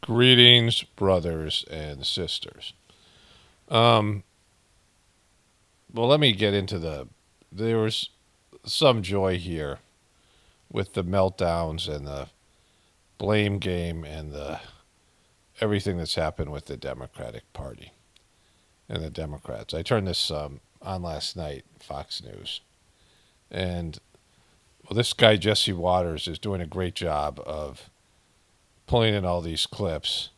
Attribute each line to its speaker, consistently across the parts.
Speaker 1: Greetings, brothers and sisters. Well, let me get into there was some joy here with the meltdowns and the blame game and everything that's happened with the Democratic Party and the Democrats. I turned this on last night, Fox News, and this guy Jesse Waters is doing a great job of pulling in all these clips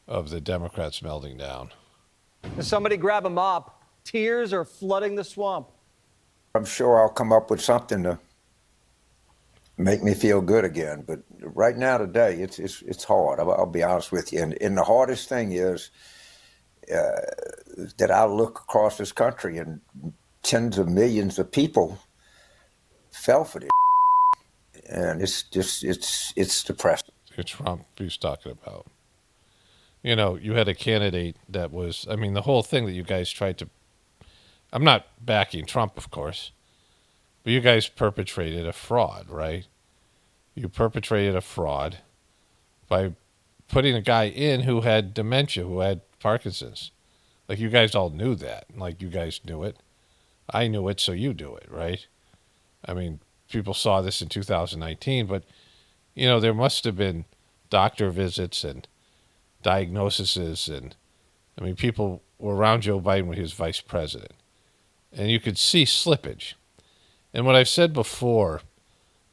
Speaker 1: of the Democrats melting down.
Speaker 2: Somebody grab a mop. Tears are flooding the swamp.
Speaker 3: I'm sure I'll come up with something to make me feel good again. But right now, today, it's hard. I'll be honest with you. And the hardest thing is that I look across this country and tens of millions of people fell for this. And it's depressing.
Speaker 1: It's Trump he's talking about. You know, you had a candidate that was, I mean, the whole thing that you guys tried to, I'm not backing Trump, of course, but you guys perpetrated a fraud, right? You perpetrated a fraud by putting a guy in who had dementia, who had Parkinson's. Like, you guys all knew that. Like, you guys knew it. I knew it, so you do it, right? I mean, people saw this in 2019, but, you know, there must have been doctor visits and diagnoses, and I mean, people were around Joe Biden when he was vice president, and you could see slippage. And what I've said before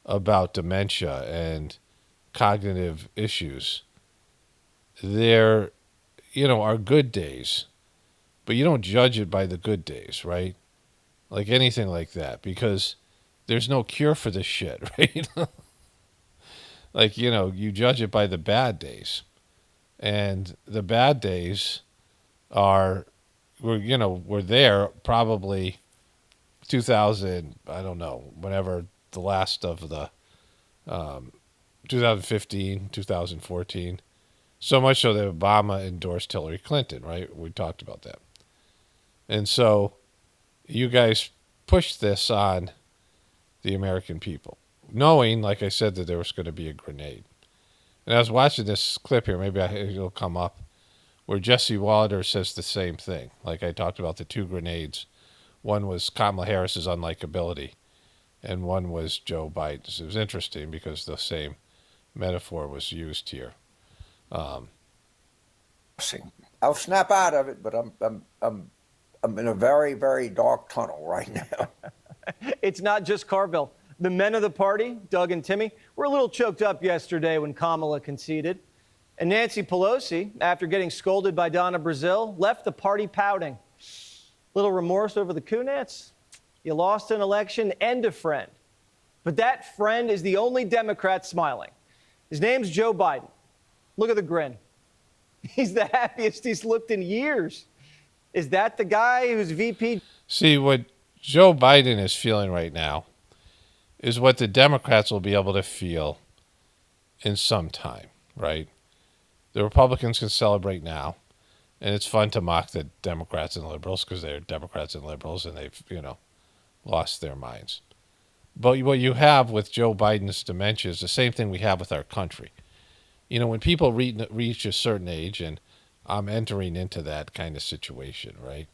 Speaker 1: about dementia and cognitive issues, there, you know, are good days, but you don't judge it by the good days, right? Like anything like that, because there's no cure for this shit, right? Like, you know, you judge it by the bad days. And the bad days we're there probably 2000, I don't know, whenever the last of the 2015, 2014. So much so that Obama endorsed Hillary Clinton, right? We talked about that. And so you guys pushed this on the American people, knowing, like I said, that there was going to be a grenade. And I was watching this clip here, maybe it'll come up, where Jesse Waters says the same thing. Like I talked about the two grenades. One was Kamala Harris's unlikability, and one was Joe Biden's. It was interesting because the same metaphor was used here.
Speaker 3: I'll snap out of it, but I'm in a very, very dark tunnel right now.
Speaker 2: It's not just Carville. The men of the party, Doug and Timmy, were a little choked up yesterday when Kamala conceded. And Nancy Pelosi, after getting scolded by Donna Brazile, left the party pouting. Little remorse over the Kunets. You lost an election and a friend. But that friend is the only Democrat smiling. His name's Joe Biden. Look at the grin. He's the happiest he's looked in years. Is that the guy who's VP?
Speaker 1: See, what Joe Biden is feeling right now is what the Democrats will be able to feel in some time, right? The Republicans can celebrate now, and it's fun to mock the Democrats and liberals because they're Democrats and liberals and they've, you know, lost their minds. But what you have with Joe Biden's dementia is the same thing we have with our country. You know, when people reach a certain age, and I'm entering into that kind of situation, right?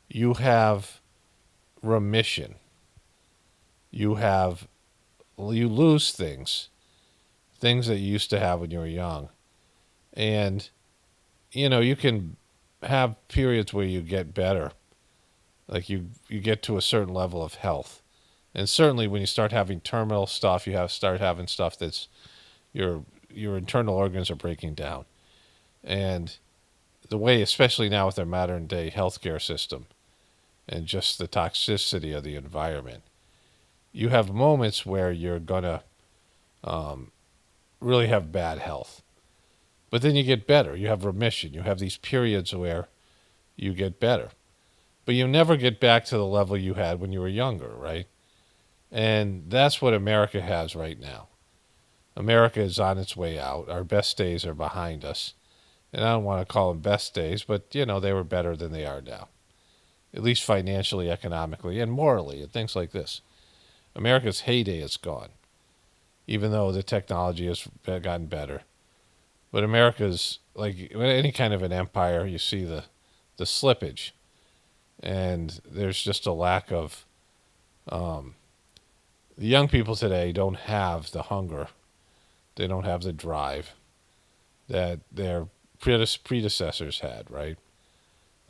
Speaker 1: You have remission. You lose things that you used to have when you were young. And, you know, you can have periods where you get better. Like you get to a certain level of health. And certainly when you start having terminal stuff, start having stuff that's your internal organs are breaking down. And the way, especially now with our modern day healthcare system and just the toxicity of the environment, you have moments where you're going to really have bad health. But then you get better. You have remission. You have these periods where you get better. But you never get back to the level you had when you were younger, right? And that's what America has right now. America is on its way out. Our best days are behind us. And I don't want to call them best days, but, you know, they were better than they are now. At least financially, economically, and morally, and things like this. America's heyday is gone. Even though the technology has gotten better, But America's like any kind of an empire, you see the slippage, and there's just a lack of the young people today don't have the hunger, they don't have the drive that their predecessors had, right?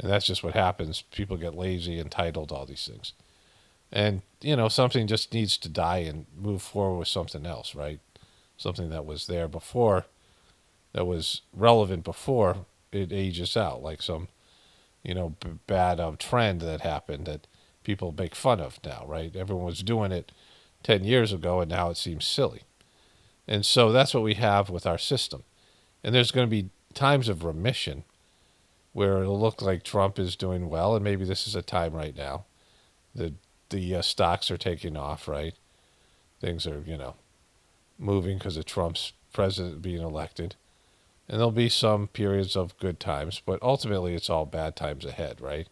Speaker 1: And that's just what happens. People get lazy, entitled, all these things. And, something just needs to die and move forward with something else, right? Something that was there before, that was relevant before it ages out, like some, bad trend that happened that people make fun of now, right? Everyone was doing it 10 years ago, and now it seems silly. And so that's what we have with our system. And there's going to be times of remission where it'll look like Trump is doing well, and maybe this is a time right now. The stocks are taking off, right? Things are, moving because of Trump's president being elected. And there'll be some periods of good times, but ultimately it's all bad times ahead, right?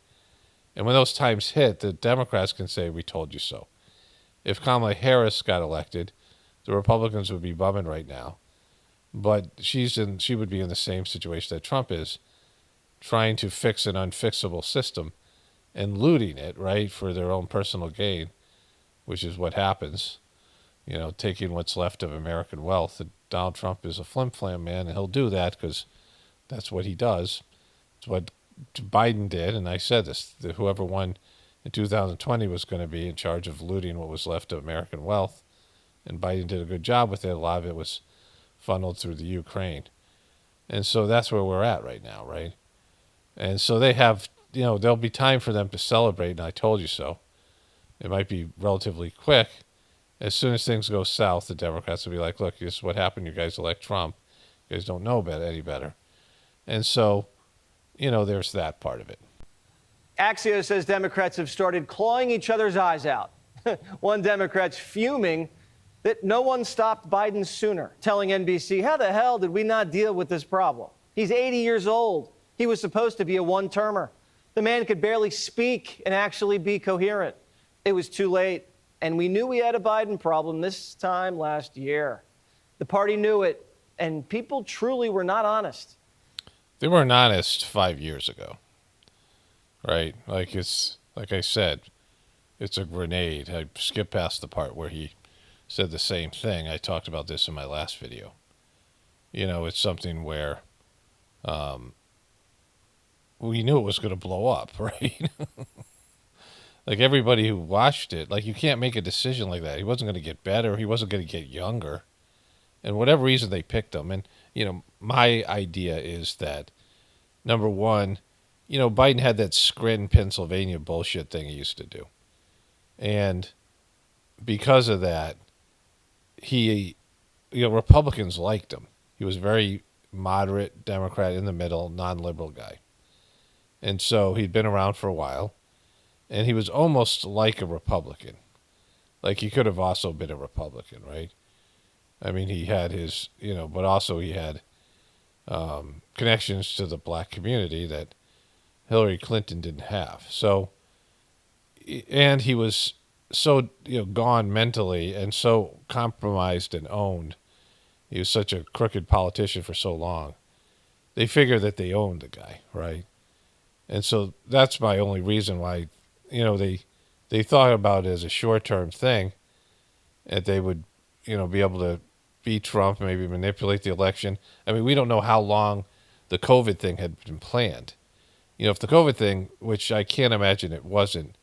Speaker 1: And when those times hit, the Democrats can say, we told you so. If Kamala Harris got elected, the Republicans would be bumming right now. But she would be in the same situation that Trump is, trying to fix an unfixable system and looting it, right, for their own personal gain, which is what happens, taking what's left of American wealth. And Donald Trump is a flim-flam man, and he'll do that because that's what he does. It's what Biden did, and I said this, that whoever won in 2020 was going to be in charge of looting what was left of American wealth, and Biden did a good job with it. A lot of it was funneled through the Ukraine. And so that's where we're at right now, right? And so they have, there'll be time for them to celebrate, and I told you so. It might be relatively quick. As soon as things go south, the Democrats will be like, look, this is what happened. You guys elect Trump. You guys don't know any better. And so, there's that part of it.
Speaker 2: Axios says Democrats have started clawing each other's eyes out. One Democrat's fuming that no one stopped Biden sooner, telling NBC, how the hell did we not deal with this problem? He's 80 years old. He was supposed to be a one-termer. The man could barely speak and actually be coherent. It was too late, and we knew we had a Biden problem this time last year. The party knew it, and people truly were not honest.
Speaker 1: They weren't honest 5 years ago, right? Like I said, it's a grenade. I skipped past the part where he said the same thing. I talked about this in my last video. It's something where we knew it was going to blow up, right? Like everybody who watched it, like you can't make a decision like that. He wasn't going to get better. He wasn't going to get younger. And whatever reason they picked him. And, my idea is that, number one, Biden had that Scranton, Pennsylvania bullshit thing he used to do. And because of that, Republicans liked him. He was a very moderate Democrat in the middle, non-liberal guy. And so he'd been around for a while, and he was almost like a Republican. Like he could have also been a Republican, right? I mean, he had his, but also he had connections to the black community that Hillary Clinton didn't have. So, and he was so, gone mentally and so compromised and owned. He was such a crooked politician for so long. They figure that they owned the guy, right? And so that's my only reason why, they thought about it as a short-term thing, that they would, be able to beat Trump, maybe manipulate the election. I mean, we don't know how long the COVID thing had been planned. If the COVID thing, which I can't imagine it wasn't,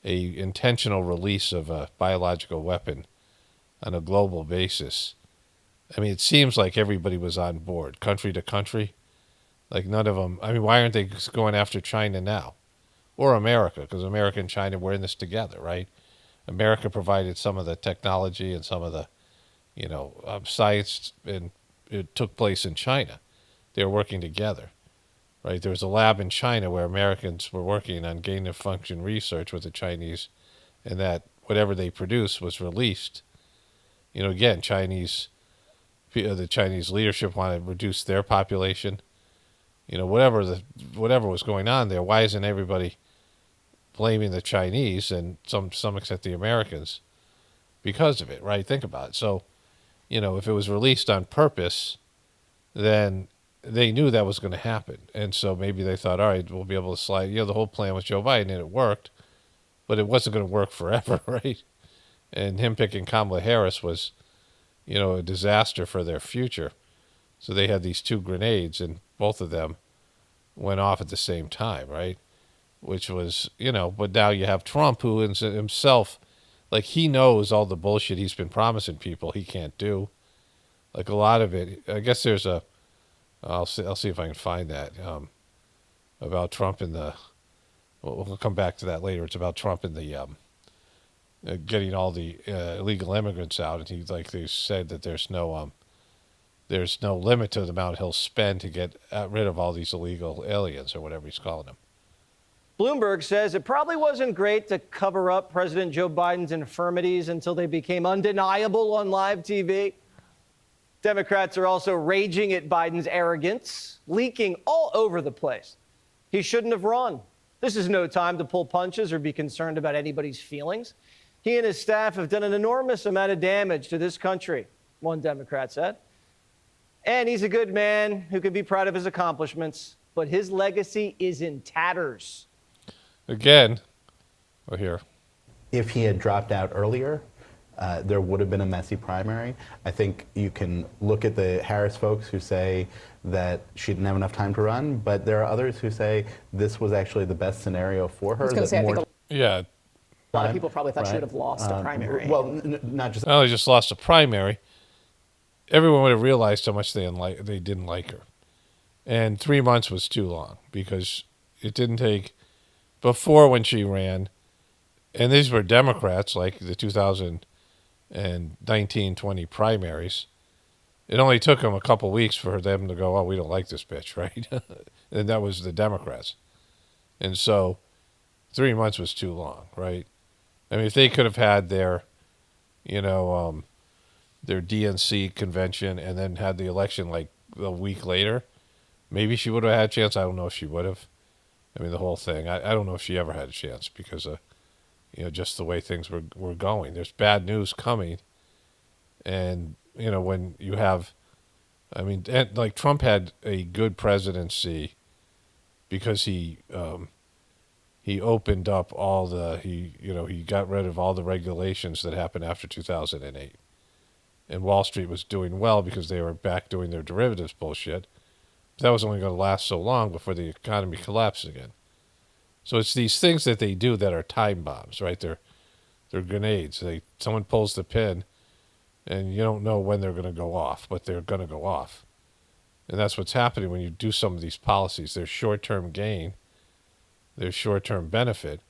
Speaker 1: a intentional release of a biological weapon on a global basis. I mean, it seems like everybody was on board, country to country. Like none of them. I mean, why aren't they going after China now? Or America, because America and China were in this together, right? America provided some of the technology and some of the, science, and it took place in China. They were working together, right? There was a lab in China where Americans were working on gain-of-function research with the Chinese, and that whatever they produced was released. Again, the Chinese leadership wanted to reduce their population. Whatever was going on there, why isn't everybody blaming the Chinese and some extent the Americans because of it, right? Think about it. So, if it was released on purpose, then they knew that was going to happen. And so maybe they thought, all right, we'll be able to slide. The whole plan was Joe Biden, and it worked, but it wasn't going to work forever, right? And him picking Kamala Harris was, a disaster for their future. So they had these two grenades, and both of them went off at the same time, right? Which was, but now you have Trump, who is himself, like, he knows all the bullshit he's been promising people he can't do. Like, a lot of it, I guess there's I'll see if I can find that, about Trump and we'll come back to that later. It's about Trump and the, getting all the illegal immigrants out. And they said that there's no limit to the amount he'll spend to get rid of all these illegal aliens, or whatever he's calling them.
Speaker 2: Bloomberg says it probably wasn't great to cover up President Joe Biden's infirmities until they became undeniable on live TV. Democrats are also raging at Biden's arrogance, leaking all over the place. He shouldn't have run. This is no time to pull punches or be concerned about anybody's feelings. He and his staff have done an enormous amount of damage to this country, one Democrat said. And he's a good man who can be proud of his accomplishments, but his legacy is in tatters.
Speaker 1: Again, we're here.
Speaker 4: If he had dropped out earlier, there would have been a messy primary. I think you can look at the Harris folks who say that she didn't have enough time to run, but there are others who say this was actually the best scenario for her.
Speaker 5: I was going to say, I think
Speaker 1: Yeah.
Speaker 5: a lot of people probably thought she would have lost a primary.
Speaker 4: Well, not just.
Speaker 1: Not only just lost a primary, everyone would have realized how much they didn't like her. And 3 months was too long, because it didn't take, before when she ran, and these were Democrats, like the 2019-20 primaries, it only took them a couple weeks for them to go, oh, we don't like this bitch, right? And that was the Democrats. And so 3 months was too long, right? I mean, if they could have had their DNC convention and then had the election like a week later, maybe she would have had a chance. I don't know if she would have. I mean, the whole thing, I don't know if she ever had a chance, because of, just the way things were going. There's bad news coming. And, when you have, like Trump had a good presidency because he opened up he got rid of all the regulations that happened after 2008. And Wall Street was doing well because they were back doing their derivatives bullshit. But that was only going to last so long before the economy collapsed again. So it's these things that they do that are time bombs, right? They're grenades. Someone pulls the pin, and you don't know when they're going to go off, but they're going to go off. And that's what's happening when you do some of these policies. There's short-term gain, there's short-term benefit,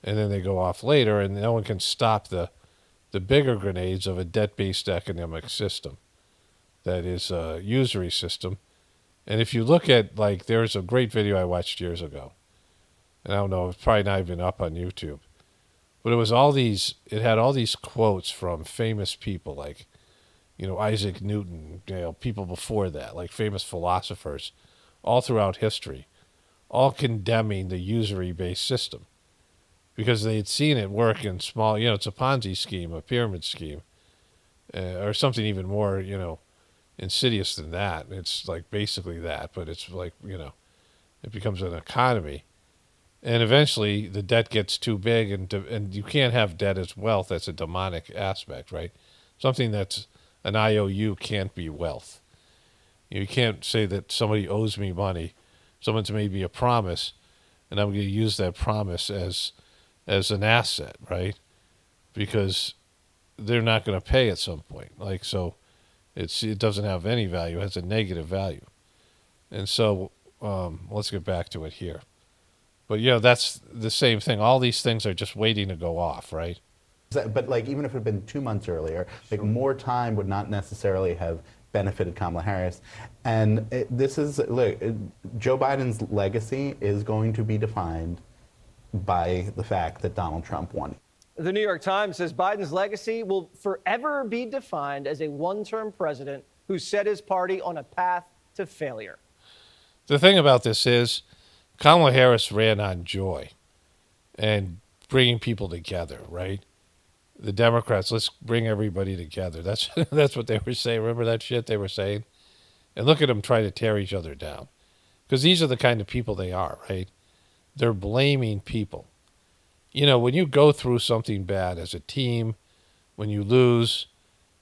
Speaker 1: and then they go off later, and no one can stop the bigger grenades of a debt-based economic system that is a usury system. And if you look at, there's a great video I watched years ago, and I don't know, it's probably not even up on YouTube, but it had all these quotes from famous people, like, Isaac Newton, people before that, like famous philosophers, all throughout history, all condemning the usury-based system, because they had seen it work in small, it's a Ponzi scheme, a pyramid scheme, or something even more, insidious than that. It's like basically that, but it's like, it becomes an economy. And eventually the debt gets too big, and you can't have debt as wealth. That's a demonic aspect, right? Something that's an IOU can't be wealth. You can't say that somebody owes me money. Someone's made me a promise, and I'm going to use that promise as an asset, right? Because they're not going to pay at some point. So it doesn't have any value. It has a negative value. And so let's get back to it here. But, that's the same thing. All these things are just waiting to go off, right?
Speaker 4: But even if it had been 2 months earlier, more time would not necessarily have benefited Kamala Harris. And Joe Biden's legacy is going to be defined by the fact that Donald Trump won.
Speaker 2: The New York Times says Biden's legacy will forever be defined as a one-term president who set his party on a path to failure.
Speaker 1: The thing about this is Kamala Harris ran on joy and bringing people together, right? The Democrats, let's bring everybody together. That's what they were saying. Remember that shit they were saying? And look at them try to tear each other down. Because these are the kind of people they are, right? They're blaming people. You know, when you go through something bad as a team, when you lose,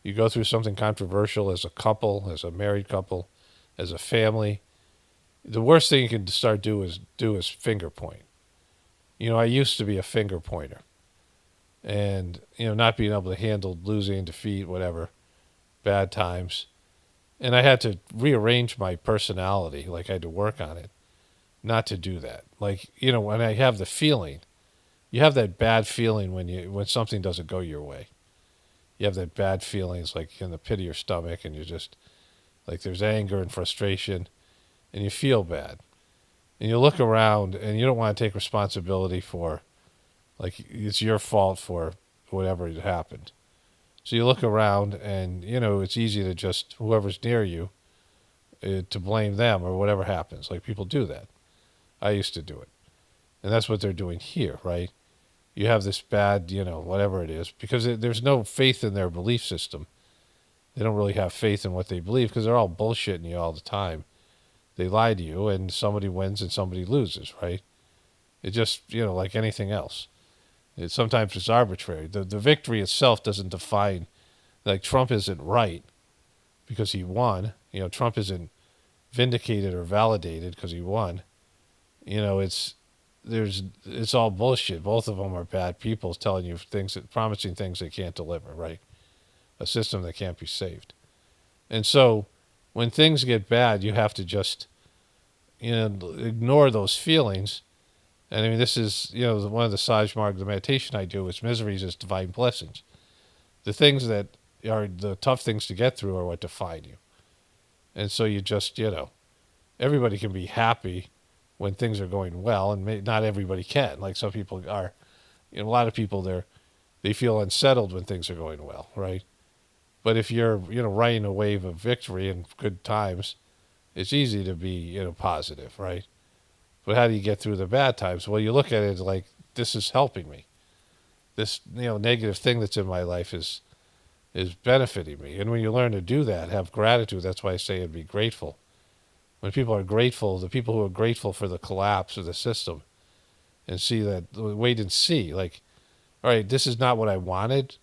Speaker 1: you go through something controversial as a couple, as a married couple, as a family, the worst thing you can start do is finger point. You know, I used to be a finger pointer. And, you know, not being able to handle losing, defeat, whatever, bad times. And I had to rearrange my personality, like I had to work on it, not to do that. Like, you know, when I have the feeling, you have that bad feeling when something doesn't go your way. You have that bad feeling, it's like in the pit of your stomach, and you're just, like there's anger and frustration, and you feel bad. And you look around, and you don't want to take responsibility for, like, it's your fault for whatever happened. So you look around, and, you know, it's easy to just, whoever's near you, to blame them or whatever happens. Like, people do that. I used to do it. And that's what they're doing here, right? You have this bad, you know, whatever it is, because there's no faith in their belief system. They don't really have faith in what they believe because they're all bullshitting you all the time. They lie to you, and somebody wins and somebody loses, right? It just, you know, like anything else. Sometimes it's arbitrary. The victory itself doesn't define, like Trump isn't right because he won. You know, Trump isn't vindicated or validated because he won. You know, it's all bullshit. Both of them are bad people telling you things, promising things they can't deliver, right? A system that can't be saved. And so when things get bad, you have to just, you know, ignore those feelings. And I mean, this is, you know, one of the Sajmarg, the meditation I do is miseries as divine blessings. The things that are the tough things to get through are what define you. And so you just, you know, everybody can be happy when things are going well, and not everybody can. Like some people are, you know, a lot of people they feel unsettled when things are going well, right? But if you're, you know, riding a wave of victory and good times, it's easy to be, you know, positive, right? But how do you get through the bad times? Well, you look at it like, this is helping me. This, you know, negative thing that's in my life is benefiting me. And when you learn to do that, have gratitude, that's why I say be grateful. When people are grateful, the people who are grateful for the collapse of the system and see that, wait and see, like, all right, this is not what I wanted,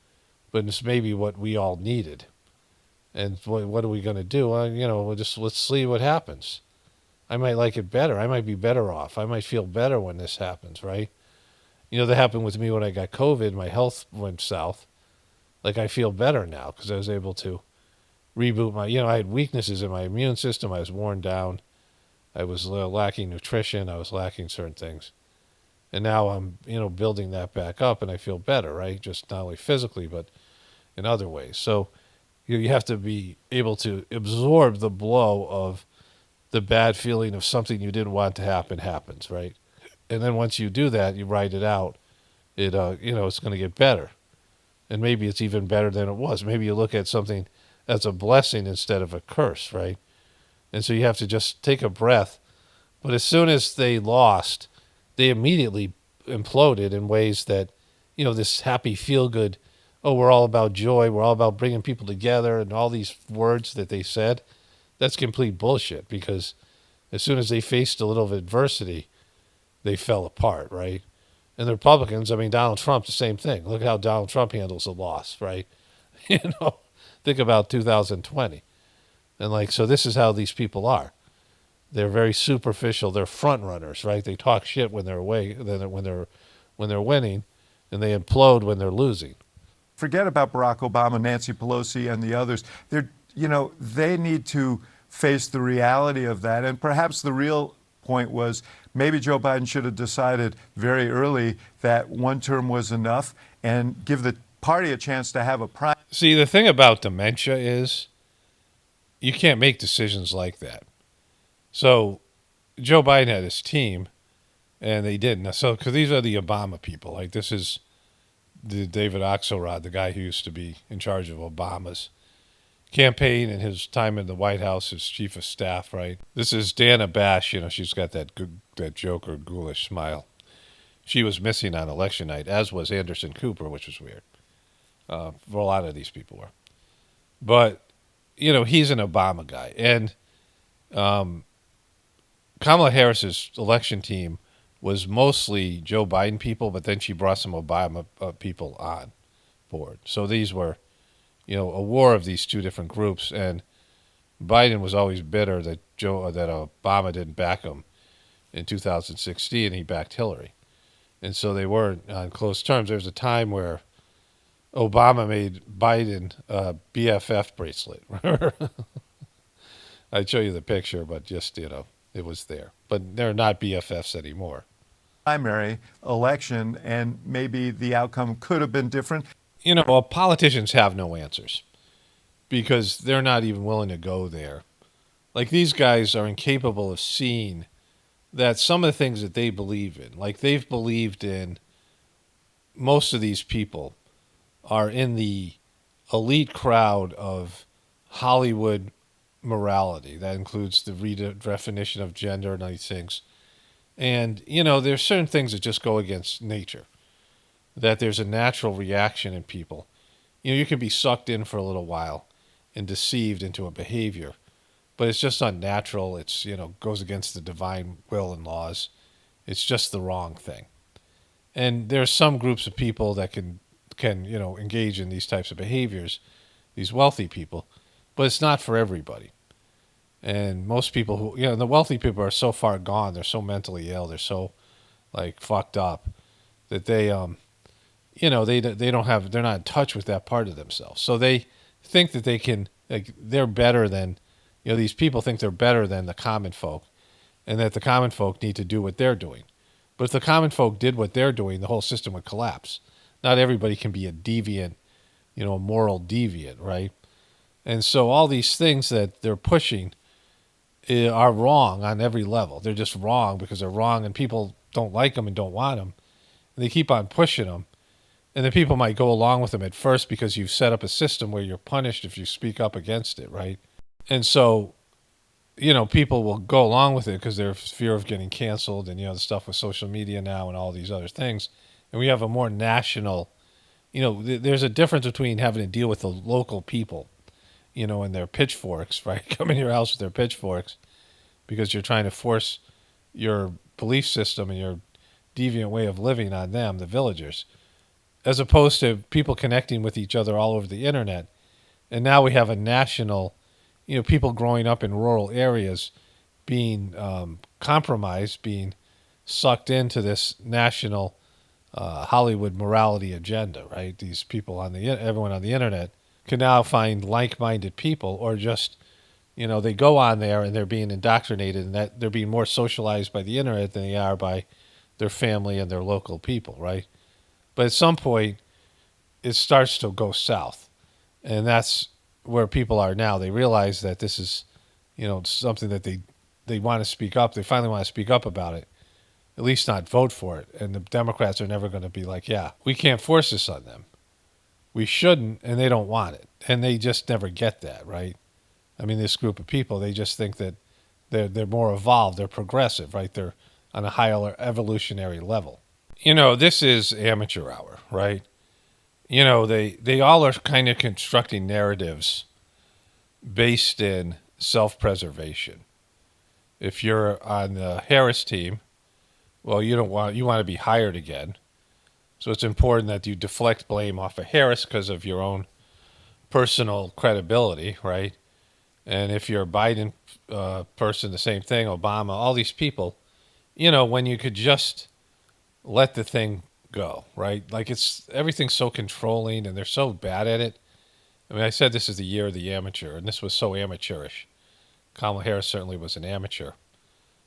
Speaker 1: but it's maybe what we all needed. And what are we going to do? You know, let's see what happens. I might like it better. I might be better off. I might feel better when this happens, right? You know, that happened with me when I got COVID. My health went south. Like, I feel better now because I was able to reboot my, you know, I had weaknesses in my immune system. I was worn down. I was lacking nutrition. I was lacking certain things. And now I'm, you know, building that back up, and I feel better, right? Just not only physically, but in other ways. So you have to be able to absorb the blow of the bad feeling of something you didn't want to happen happens, right? And then once you do that, you ride it out. It, you know, it's going to get better. And maybe it's even better than it was. Maybe you look at something as a blessing instead of a curse, right? And so you have to just take a breath. But as soon as they lost, they immediately imploded in ways that, you know, this happy, feel-good, oh, we're all about joy, we're all about bringing people together, and all these words that they said, that's complete bullshit, because as soon as they faced a little adversity, they fell apart, right? And the Republicans, I mean, Donald Trump, the same thing. Look how Donald Trump handles a loss, right? You know, think about 2020. And like, so this is how these people are. They're very superficial. They're front runners, right? They talk shit when they're away, when they're winning, and they implode when they're losing.
Speaker 6: Forget about Barack Obama, Nancy Pelosi, and the others. They need to face the reality of that. And perhaps the real point was maybe Joe Biden should have decided very early that one term was enough and give the party a chance to have a prime.
Speaker 1: See, the thing about dementia is you can't make decisions like that. So Joe Biden had his team, and they didn't. So, because these are the Obama people. Like, this is the David Axelrod, the guy who used to be in charge of Obama's campaign and his time in the White House as chief of staff, right? This is Dana Bash. You know, she's got that Joker ghoulish smile. She was missing on election night, as was Anderson Cooper, which was weird. For a lot of these people were. But, you know, he's an Obama guy. And Kamala Harris's election team was mostly Joe Biden people, but then she brought some Obama people on board. So these were, a war of these two different groups, and Biden was always bitter that Obama didn't back him in 2016. He backed Hillary, and so they weren't on close terms. There was a time where Obama made Biden a BFF bracelet. I'd show you the picture, but just, it was there. But they're not BFFs anymore.
Speaker 6: Primary election, and maybe the outcome could have been different.
Speaker 1: Politicians have no answers because they're not even willing to go there. Like, these guys are incapable of seeing that some of the things that they believe in, like they've believed in, most of these people are in the elite crowd of Hollywood morality. That includes the redefinition of gender and these things. And, there's certain things that just go against nature, that there's a natural reaction in people. You can be sucked in for a little while and deceived into a behavior, but it's just unnatural. It's, goes against the divine will and laws. It's just the wrong thing. And there's some groups of people that can engage in these types of behaviors, these wealthy people, but it's not for everybody. And most people who, the wealthy people are so far gone, they're so mentally ill, they're so fucked up that they they don't have, they're not in touch with that part of themselves. So they think that they can, they're better than, these people think they're better than the common folk, and that the common folk need to do what they're doing. But if the common folk did what they're doing, the whole system would collapse. Not everybody can be a deviant, a moral deviant, right? And so all these things that they're pushing are wrong on every level. They're just wrong because they're wrong, and people don't like them and don't want them. And they keep on pushing them. And the people might go along with them at first because you've set up a system where you're punished if you speak up against it, right? And so, people will go along with it because there's fear of getting canceled and, the stuff with social media now and all these other things. And we have a more national, there's a difference between having to deal with the local people, and their pitchforks, right? Come in your house with their pitchforks because you're trying to force your belief system and your deviant way of living on them, the villagers, as opposed to people connecting with each other all over the internet. And now we have a national, people growing up in rural areas being compromised, being sucked into this national Hollywood morality agenda, right? These people everyone on the internet can now find like-minded people, or just, they go on there and they're being indoctrinated, and that they're being more socialized by the internet than they are by their family and their local people, right? But at some point, it starts to go south, and that's where people are now. They realize that this is, something that they want to speak up. They finally want to speak up about it, at least not vote for it. And the Democrats are never going to be like, yeah, we can't force this on them. We shouldn't, and they don't want it. And they just never get that, right? I mean, this group of people, they just think that they're more evolved, they're progressive, right? They're on a higher evolutionary level. This is amateur hour, right? They all are kind of constructing narratives based in self-preservation. If you're on the Harris team, well, you want to be hired again. So it's important that you deflect blame off of Harris because of your own personal credibility, right? And if you're a Biden person, the same thing, Obama, all these people, when you could just let the thing go, right? Like, everything's so controlling and they're so bad at it. I mean, I said this is the year of the amateur, and this was so amateurish. Kamala Harris certainly was an amateur.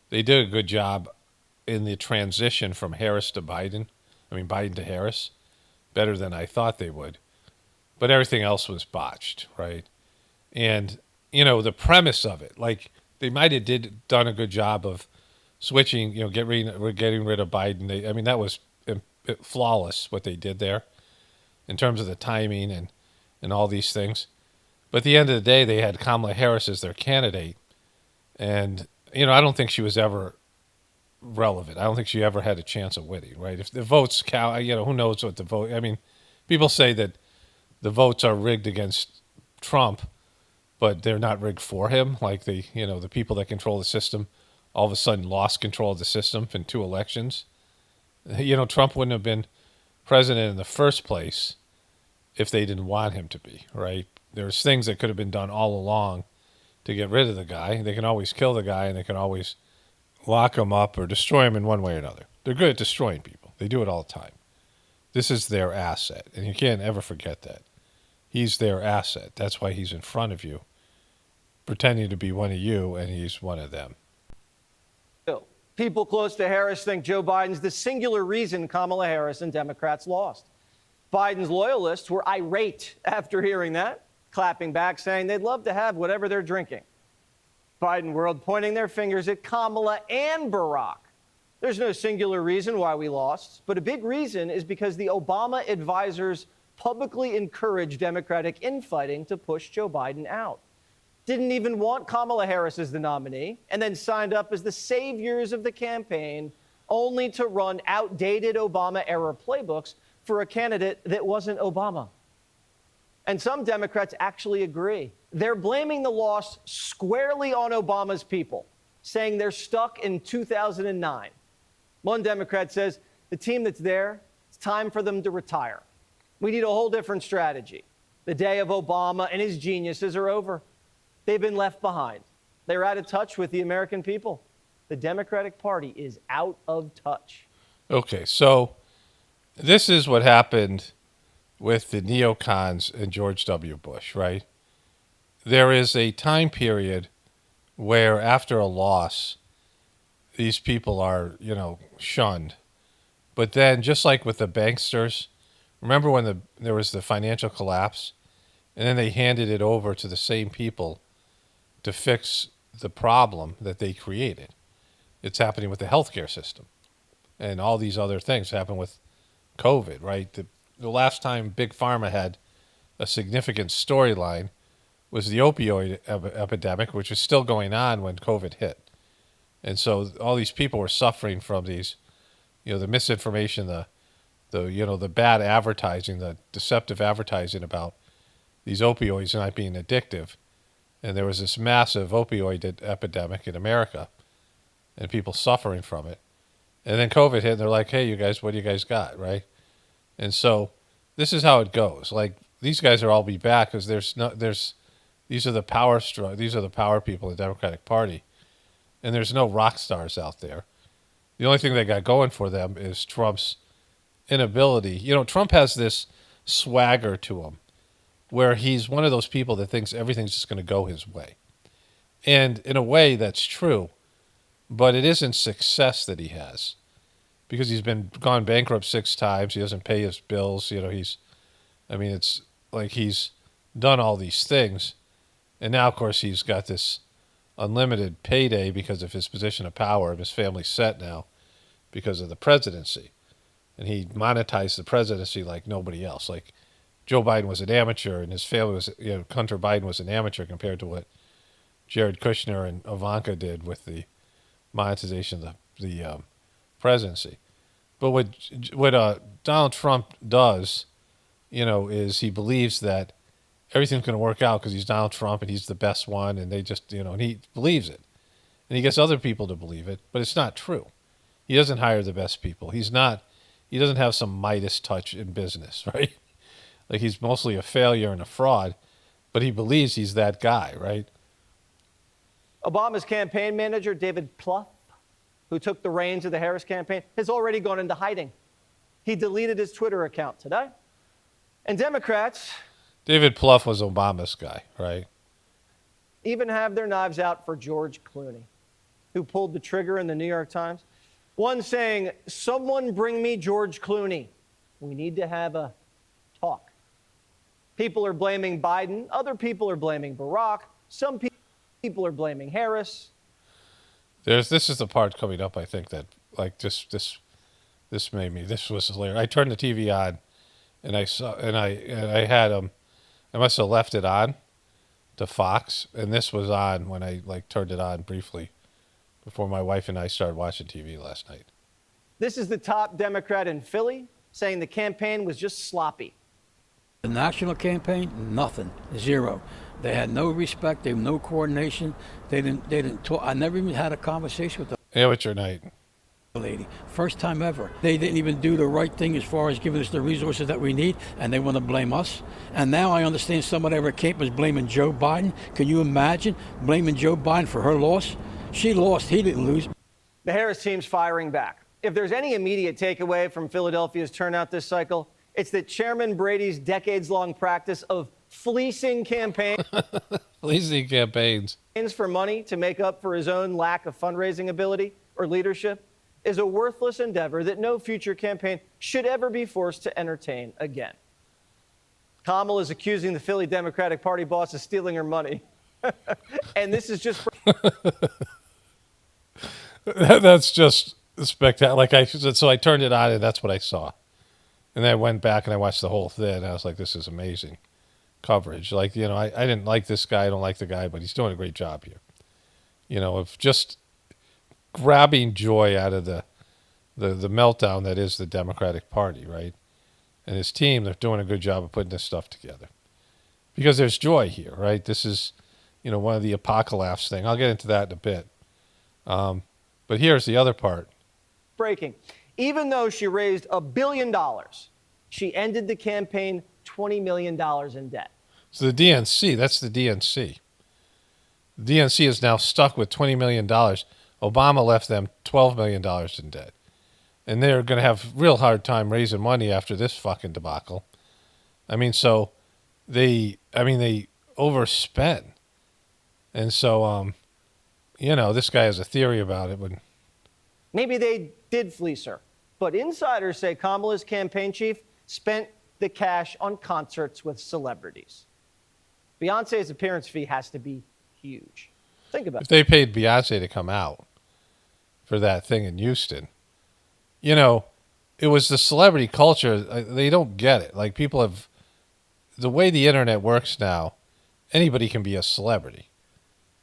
Speaker 1: They did a good job in the transition from Harris to Biden. Biden to Harris, better than I thought they would. But everything else was botched, right? And, the premise of it, like, they might have done a good job of switching, getting rid of Biden. That was flawless what they did there in terms of the timing and all these things. But at the end of the day, they had Kamala Harris as their candidate. And, I don't think she was ever relevant. I don't think she ever had a chance of winning, right? If the votes count, who knows what the vote. People say that the votes are rigged against Trump, but they're not rigged for him. Like the people that control the system all of a sudden lost control of the system in 2 elections. Trump wouldn't have been president in the first place if they didn't want him to be, right? There's things that could have been done all along to get rid of the guy. They can always kill the guy, and they can always lock him up or destroy him in one way or another. They're good at destroying people. They do it all the time. This is their asset, and you can't ever forget that. He's their asset. That's why he's in front of you, pretending to be one of you, and he's one of them.
Speaker 2: People close to Harris think Joe Biden's the singular reason Kamala Harris and Democrats lost. Biden's loyalists were irate after hearing that, clapping back, saying they'd love to have whatever they're drinking. Biden world pointing their fingers at Kamala and Barack. There's no singular reason why we lost, but a big reason is because the Obama advisors publicly encouraged Democratic infighting to push Joe Biden out. Didn't even want Kamala Harris as the nominee, and then signed up as the saviors of the campaign, only to run outdated Obama-era playbooks for a candidate that wasn't Obama. And some Democrats actually agree. They're blaming the loss squarely on Obama's people, saying they're stuck in 2009. One Democrat says, the team that's there, it's time for them to retire. We need a whole different strategy. The day of Obama and his geniuses are over. They've been left behind. They're out of touch with the American people. The Democratic Party is out of touch.
Speaker 1: Okay, so this is what happened with the neocons and George W. Bush, right? There is a time period where after a loss, these people are, shunned. But then, just like with the banksters, remember when there was the financial collapse, and then they handed it over to the same people to fix the problem that they created. It's happening with the healthcare system, and all these other things happen with COVID, right? The last time Big Pharma had a significant storyline was the opioid epidemic, which was still going on when COVID hit. And so all these people were suffering from these, the misinformation, the bad advertising, the deceptive advertising about these opioids not being addictive. And there was this massive opioid epidemic in America and people suffering from it. And then COVID hit and they're like, hey, you guys, what do you guys got, right? And so this is how it goes. Like, these guys are all be back because these are the power people in the Democratic Party. And there's no rock stars out there. The only thing they got going for them is Trump's inability. Trump has this swagger to him where he's one of those people that thinks everything's just going to go his way. And in a way, that's true, but it isn't success that he has because he's gone bankrupt 6 times. He doesn't pay his bills. It's like he's done all these things. And now, of course, he's got this unlimited payday because of his position of power, and his family's set now because of the presidency. And he monetized the presidency like nobody else. Like, Joe Biden was an amateur, and his family was, Hunter Biden was an amateur compared to what Jared Kushner and Ivanka did with the monetization of the presidency. But what Donald Trump does, is he believes that everything's going to work out because he's Donald Trump and he's the best one, and they just, and he believes it. And he gets other people to believe it, but it's not true. He doesn't hire the best people. He doesn't have some Midas touch in business, right? Like, he's mostly a failure and a fraud, but he believes he's that guy, right?
Speaker 2: Obama's campaign manager, David Plouffe, who took the reins of the Harris campaign, has already gone into hiding. He deleted his Twitter account today. And Democrats...
Speaker 1: David Plouffe was Obama's guy, right?
Speaker 2: Even have their knives out for George Clooney, who pulled the trigger in the New York Times. One saying, someone bring me George Clooney. We need to have a talk. People are blaming Biden. Other people are blaming Barack. Some people are blaming Harris.
Speaker 1: This is the part coming up, I think, that this was hilarious. I turned the TV on, and I had I must have left it on to Fox, and this was on when I turned it on briefly before my wife and I started watching TV last night.
Speaker 2: This is the top Democrat in Philly saying the campaign was just sloppy.
Speaker 7: The national campaign, nothing, zero. They had no respect. They had no coordination. They didn't talk. I never even had a conversation with the
Speaker 1: Amateur night.
Speaker 7: lady. First time ever. They didn't even do the right thing as far as giving us the resources that we need, and they want to blame us. And now I understand somebody over at Cape was blaming Joe Biden. Can you imagine blaming Joe Biden for her loss? She lost. He didn't lose.
Speaker 2: The Harris team's firing back. If there's any immediate takeaway from Philadelphia's turnout this cycle, it's that Chairman Brady's decades-long practice of fleecing campaigns for money to make up for his own lack of fundraising ability or leadership is a worthless endeavor that no future campaign should ever be forced to entertain again. Kamala is accusing the Philly Democratic Party boss of stealing her money. And this is just...
Speaker 1: That's just spectacular. Like I said, so I turned it on and that's what I saw. And then I went back and I watched the whole thing and I was like, this is amazing coverage. Like, you know, I didn't like this guy. I don't like the guy, but he's doing a great job here. You know, of just grabbing joy out of the meltdown that is the Democratic Party, right? And his team, they're doing a good job of putting this stuff together. Because there's joy here, right? This is, you know, one of the apocalypse thing. I'll get into that in a bit. But here's the other part.
Speaker 2: Breaking. Even though she raised $1 billion, she ended the campaign $20 million in debt.
Speaker 1: So the DNC, that's the DNC. The DNC is now stuck with $20 million. Obama left them $12 million in debt. And they're going to have real hard time raising money after this fucking debacle. I mean, so they overspent. And so, you know, this guy has a theory about it. But
Speaker 2: maybe they did fleece her. But insiders say Kamala's campaign chief spent the cash on concerts with celebrities. Beyonce's appearance fee has to be huge. Think about it.
Speaker 1: If they paid Beyonce to come out for that thing in Houston, you know, it was the celebrity culture. They don't get it. Like, people have, the way the internet works now, anybody can be a celebrity.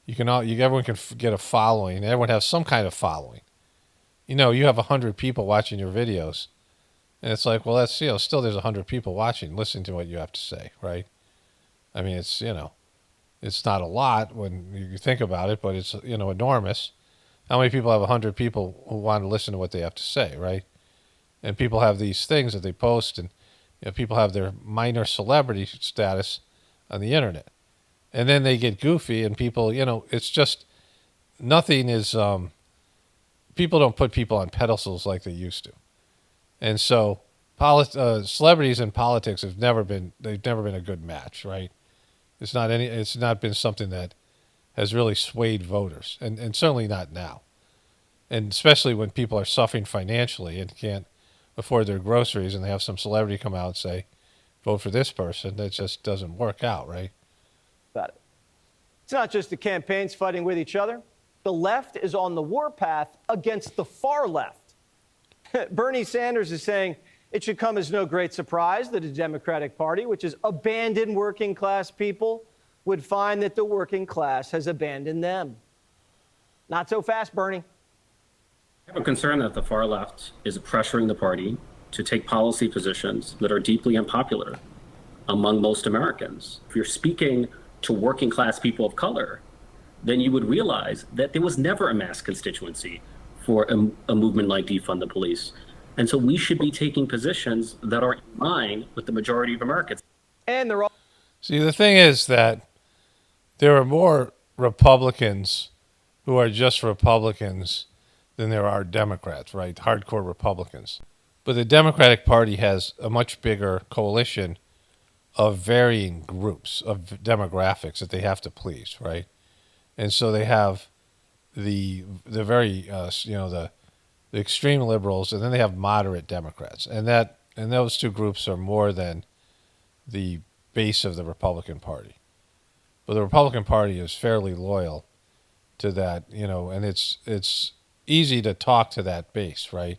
Speaker 1: Everyone can get a following. Everyone has some kind of following. You know, you have 100 people watching your videos, and it's like, well, that's, you know, still there's 100 people watching, listening to what you have to say, right? I mean, it's, you know, it's not a lot when you think about it, but it's, you know, enormous. How many people have 100 people who want to listen to what they have to say, right? And people have these things that they post, and, you know, people have their minor celebrity status on the internet. And then they get goofy, and people, you know, it's just, nothing is, people don't put people on pedestals like they used to. And so celebrities in politics they've never been a good match, right? It's not been something that has really swayed voters, and certainly not now. And especially when people are suffering financially and can't afford their groceries, and they have some celebrity come out and say, vote for this person, that just doesn't work out, right?
Speaker 2: About it. It's not just the campaigns fighting with each other. The left is on the warpath against the far left. Bernie Sanders is saying it should come as no great surprise that a Democratic Party, which has abandoned working class people, would find that the working class has abandoned them. Not so fast, Bernie.
Speaker 8: I have a concern that the far left is pressuring the party to take policy positions that are deeply unpopular among most Americans. If you're speaking to working class people of color, then you would realize that there was never a mass constituency for a movement like defund the police. And so we should be taking positions that are in line with the majority of Americans.
Speaker 2: And they're all...
Speaker 1: See, the thing is that there are more Republicans who are just Republicans than there are Democrats, right? Hardcore Republicans. But the Democratic Party has a much bigger coalition of varying groups of demographics that they have to please, right? And so they have the very the extreme liberals, and then they have moderate Democrats, and those two groups are more than the base of the Republican Party. But the Republican Party is fairly loyal to that, you know, and it's easy to talk to that base, right?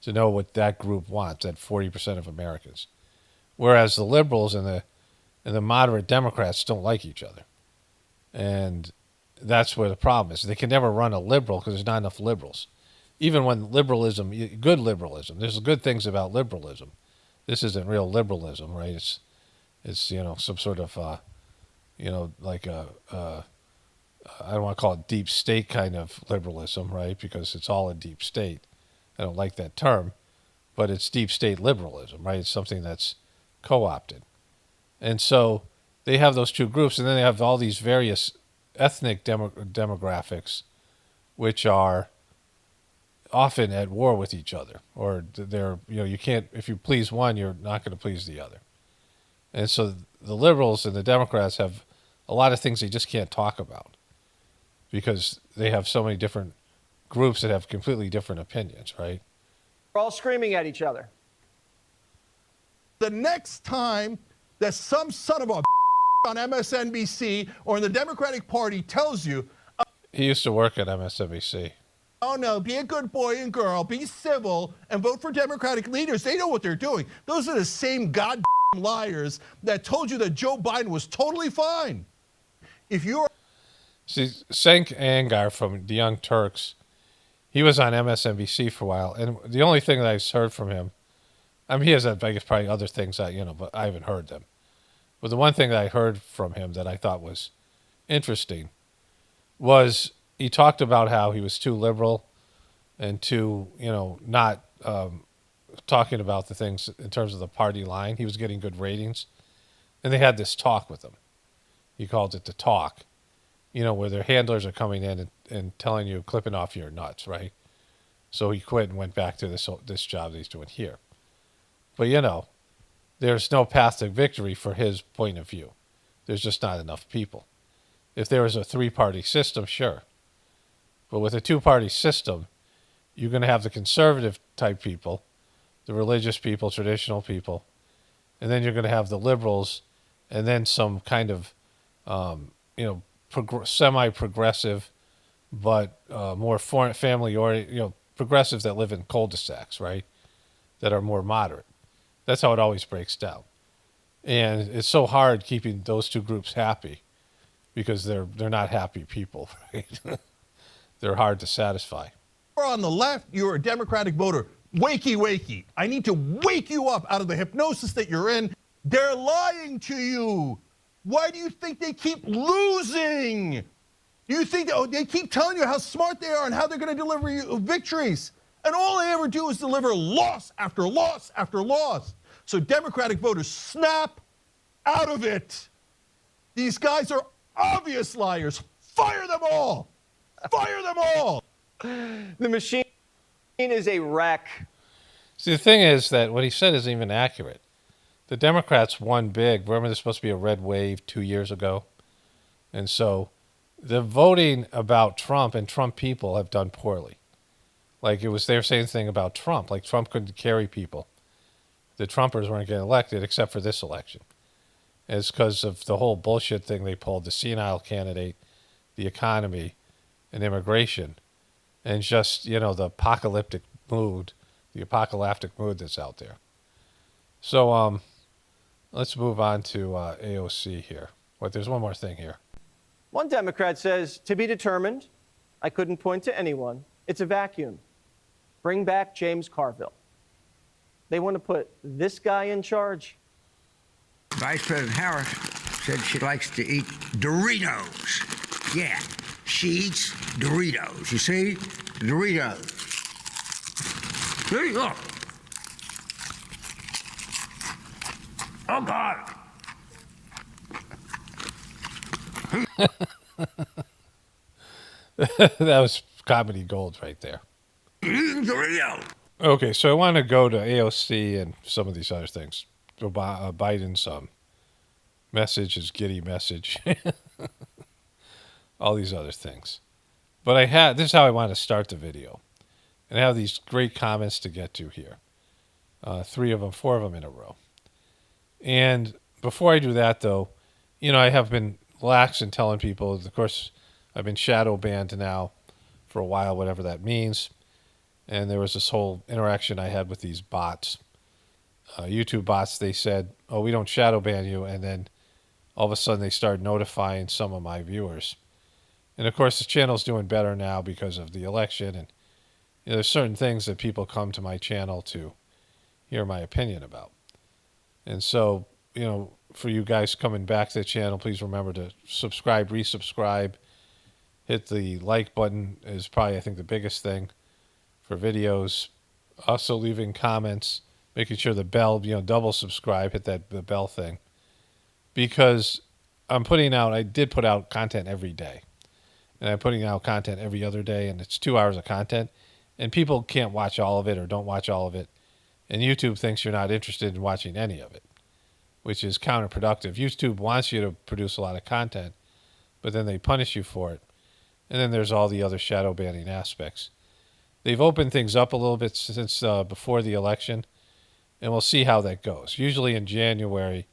Speaker 1: To know what that group wants, that 40% of Americans. Whereas the liberals and the moderate Democrats don't like each other. And that's where the problem is. They can never run a liberal because there's not enough liberals. Even when liberalism, good liberalism, there's good things about liberalism. This isn't real liberalism, right? It's you know, some sort of like I don't want to call it deep state kind of liberalism, right? Because it's all a deep state. I don't like that term, but it's deep state liberalism, right? It's something that's co-opted. And so they have those two groups, and then they have all these various ethnic demographics, which are often at war with each other, or they're, you can't, if you please one, you're not going to please the other. And so the liberals and the Democrats have a lot of things they just can't talk about because they have so many different groups that have completely different opinions, right?
Speaker 2: We're all screaming at each other.
Speaker 9: The next time that some son of a on MSNBC or in the Democratic Party tells you,
Speaker 1: He used to work at MSNBC.
Speaker 9: oh no, be a good boy and girl, be civil, and vote for Democratic leaders, they know what they're doing. Those are the same goddamn liars that told you that Joe Biden was totally fine. If you're...
Speaker 1: See, Cenk Angar from the Young Turks, he was on MSNBC for a while, and the only thing that I've heard from him, I mean, he has, I guess, probably other things that, but I haven't heard them. But the one thing that I heard from him that I thought was interesting was he talked about how he was too liberal and too, not talking about the things in terms of the party line. He was getting good ratings. And they had this talk with him. He called it the talk, where their handlers are coming in and telling you, clipping off your nuts, right? So he quit and went back to this job that he's doing here. But, there's no path to victory for his point of view. There's just not enough people. If there was a three-party system, sure. But with a two-party system, you're going to have the conservative type people, the religious people, traditional people, and then you're going to have the liberals, and then some kind of, semi-progressive, but more family-oriented, progressives that live in cul-de-sacs, right, that are more moderate. That's how it always breaks down. And it's so hard keeping those two groups happy because they're not happy people, right? They're hard to satisfy.
Speaker 9: You're on the left, you're a Democratic voter. Wakey, wakey. I need to wake you up out of the hypnosis that you're in. They're lying to you. Why do you think they keep losing? You think they keep telling you how smart they are and how they're going to deliver you victories. And all they ever do is deliver loss after loss after loss. So Democratic voters, snap out of it. These guys are obvious liars. Fire them all. Fire them all.
Speaker 2: The machine is a wreck.
Speaker 1: See, the thing is that what he said isn't even accurate. The Democrats won big. Remember, there's supposed to be a red wave 2 years ago? And so the voting about Trump and Trump people have done poorly. Like they were saying the thing about Trump, like Trump couldn't carry people. The Trumpers weren't getting elected except for this election. And it's because of the whole bullshit thing they pulled, the senile candidate, the economy, and immigration, and just, the apocalyptic mood that's out there. So let's move on to AOC here. There's one more thing here.
Speaker 2: One Democrat says, to be determined, I couldn't point to anyone. It's a vacuum. Bring back James Carville. They want to put this guy in charge.
Speaker 10: Vice President Harris said she likes to eat Doritos. Yeah, she eats Doritos. You see? Doritos. There you go. Oh, God.
Speaker 1: That was comedy gold right there.
Speaker 10: Doritos.
Speaker 1: Okay, so I want to go to AOC and some of these other things. Biden's message, his giddy message, all these other things. But this is how I want to start the video. And I have these great comments to get to here. 4 of them in a row. And before I do that, though, I have been lax in telling people, of course, I've been shadow banned now for a while, whatever that means. And there was this whole interaction I had with these bots, YouTube bots. They said, oh, we don't shadow ban you. And then all of a sudden they started notifying some of my viewers. And of course, the channel's doing better now because of the election. And there's certain things that people come to my channel to hear my opinion about. And so, for you guys coming back to the channel, please remember to subscribe, resubscribe. Hit the like button is probably, I think, the biggest thing for videos. Also leaving comments, making sure the bell, double subscribe, hit the bell thing. Because I did put out content every day. And I'm putting out content every other day, and it's 2 hours of content. And people can't watch all of it or don't watch all of it. And YouTube thinks you're not interested in watching any of it, which is counterproductive. YouTube wants you to produce a lot of content, but then they punish you for it. And then there's all the other shadow banning aspects. They've opened things up a little bit since before the election, and we'll see how that goes. Usually in January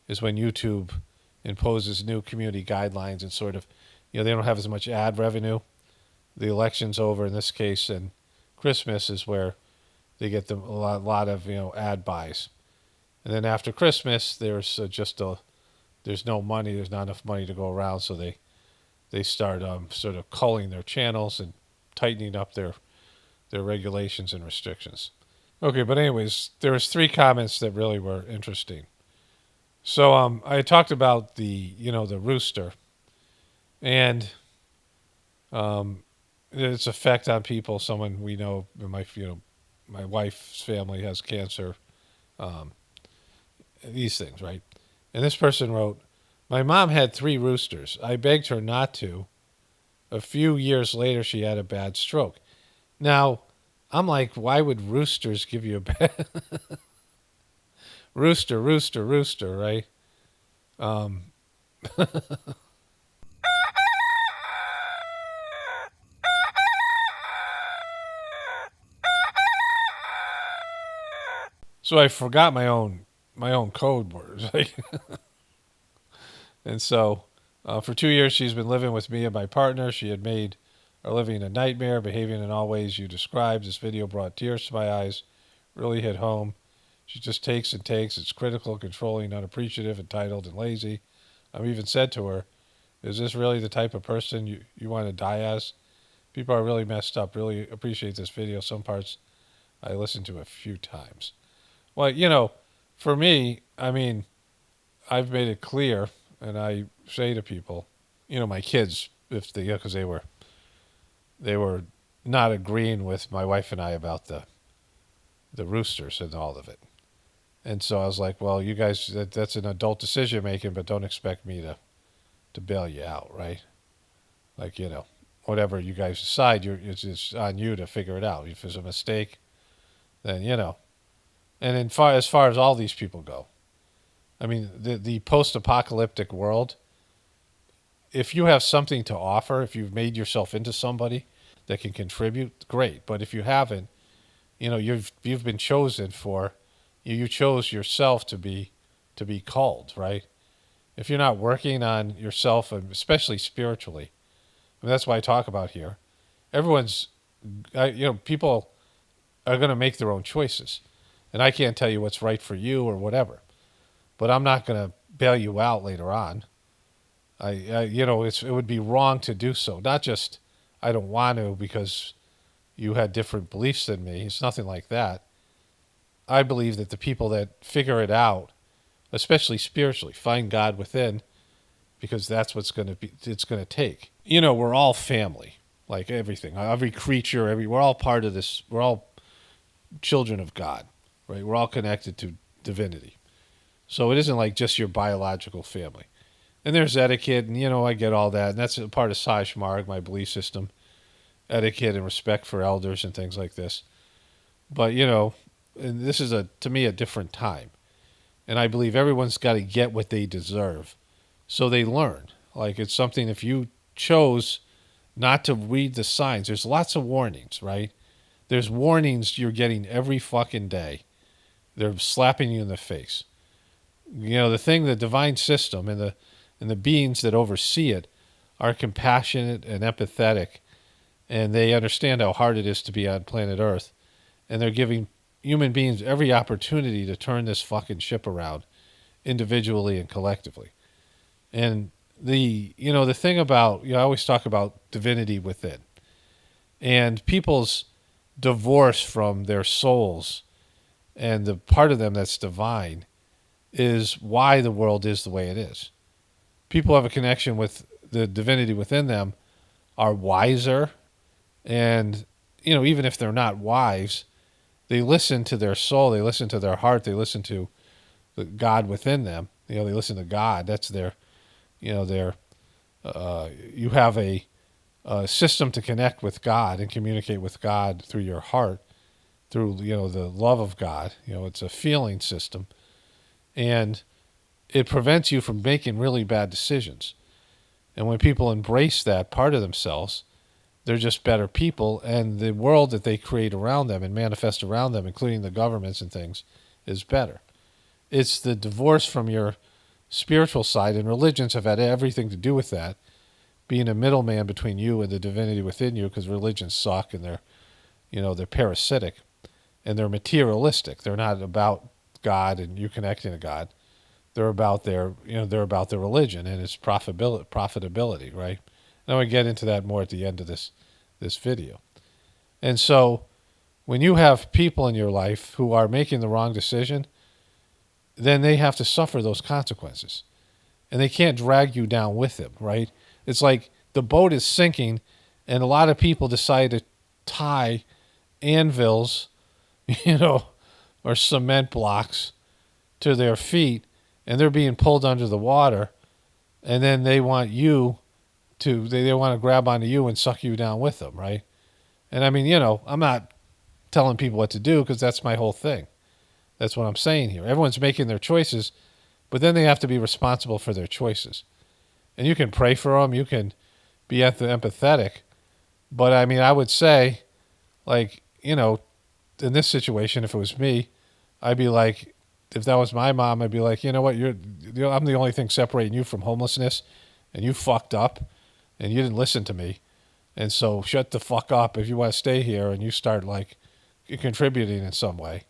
Speaker 1: is when YouTube imposes new community guidelines and sort of, they don't have as much ad revenue. The election's over in this case, and Christmas is where they get a lot of ad buys. And then after Christmas, there's there's no money, there's not enough money to go around, so they start sort of culling their channels and tightening up their regulations and restrictions. Okay, but anyways, there was 3 comments that really were interesting. So I talked about the rooster and its effect on people. Someone we know, my wife's family has cancer. These things, right? And this person wrote, "My mom had 3 roosters. I begged her not to. A few years later, she had a bad stroke." Now, I'm like, why would roosters give you a bad... rooster, right? So I forgot my own code words. And so for 2 years, she's been living with me and my partner. She had made our living a nightmare, behaving in all ways you described. This video brought tears to my eyes, really hit home. She just takes and takes. It's critical, controlling, unappreciative, entitled, and lazy. I've even said to her, "Is this really the type of person you want to die as?" People are really messed up. Really appreciate this video. Some parts I listened to a few times. Well, for me, I mean, I've made it clear, and I say to people, my kids, if they, because they were not agreeing with my wife and I about the roosters and all of it. And so I was like, well, you guys, that's an adult decision making, but don't expect me to bail you out, right? Like, whatever you guys decide, it's on you to figure it out. If it's a mistake, then, And as far as all these people go, I mean, the post-apocalyptic world, if you have something to offer, if you've made yourself into somebody that can contribute, great. But if you haven't, you've been chosen for, you chose yourself to be called, right? If you're not working on yourself, especially spiritually, I mean, that's why I talk about here. People are going to make their own choices. And I can't tell you what's right for you or whatever. But I'm not going to bail you out later on. It would be wrong to do so. Not just I don't want to because you had different beliefs than me. It's nothing like that. I believe that the people that figure it out, especially spiritually, find God within, because that's what's going to take. We're all family, like everything. Every creature, we're all part of this. We're all children of God, right? We're all connected to divinity. So it isn't like just your biological family. And there's etiquette, and, I get all that. And that's a part of Sajmarg, my belief system. Etiquette and respect for elders and things like this. But, and this is, to me, a different time. And I believe everyone's got to get what they deserve. So they learn. Like, it's something, if you chose not to read the signs, there's lots of warnings, right? There's warnings you're getting every fucking day. They're slapping you in the face. The divine system and the beings that oversee it are compassionate and empathetic, and they understand how hard it is to be on planet Earth, and they're giving human beings every opportunity to turn this fucking ship around, individually and collectively. And the thing about, I always talk about divinity within, and people's divorce from their souls and the part of them that's divine is why the world is the way it is. People who have a connection with the divinity within them are wiser, and even if they're not wise, they listen to their soul, they listen to their heart, they listen to the God within them. They listen to God. That's their, their. You have a system to connect with God and communicate with God through your heart, through the love of God. It's a feeling system, and it prevents you from making really bad decisions. And when people embrace that part of themselves, they're just better people, and the world that they create around them and manifest around them, including the governments and things, is better. It's the divorce from your spiritual side, and religions have had everything to do with that, being a middleman between you and the divinity within you, because religions suck and they're parasitic and they're materialistic. They're not about God and you connecting to God. They're about their religion and its profitability, right? And I would get into that more at the end of this video. And so when you have people in your life who are making the wrong decision, then they have to suffer those consequences. And they can't drag you down with them, right? It's like the boat is sinking, and a lot of people decide to tie anvils, or cement blocks to their feet, and they're being pulled under the water, and then they want they want to grab onto you and suck you down with them, right? And I mean, I'm not telling people what to do, because that's my whole thing. That's what I'm saying here. Everyone's making their choices, but then they have to be responsible for their choices. And you can pray for them, you can be empathetic, but I mean, I would say, like, in this situation, if it was me, I'd be like, if that was my mom, I'd be like, you know what, I'm the only thing separating you from homelessness, and you fucked up, and you didn't listen to me, and so shut the fuck up if you want to stay here, and you start, like, contributing in some way,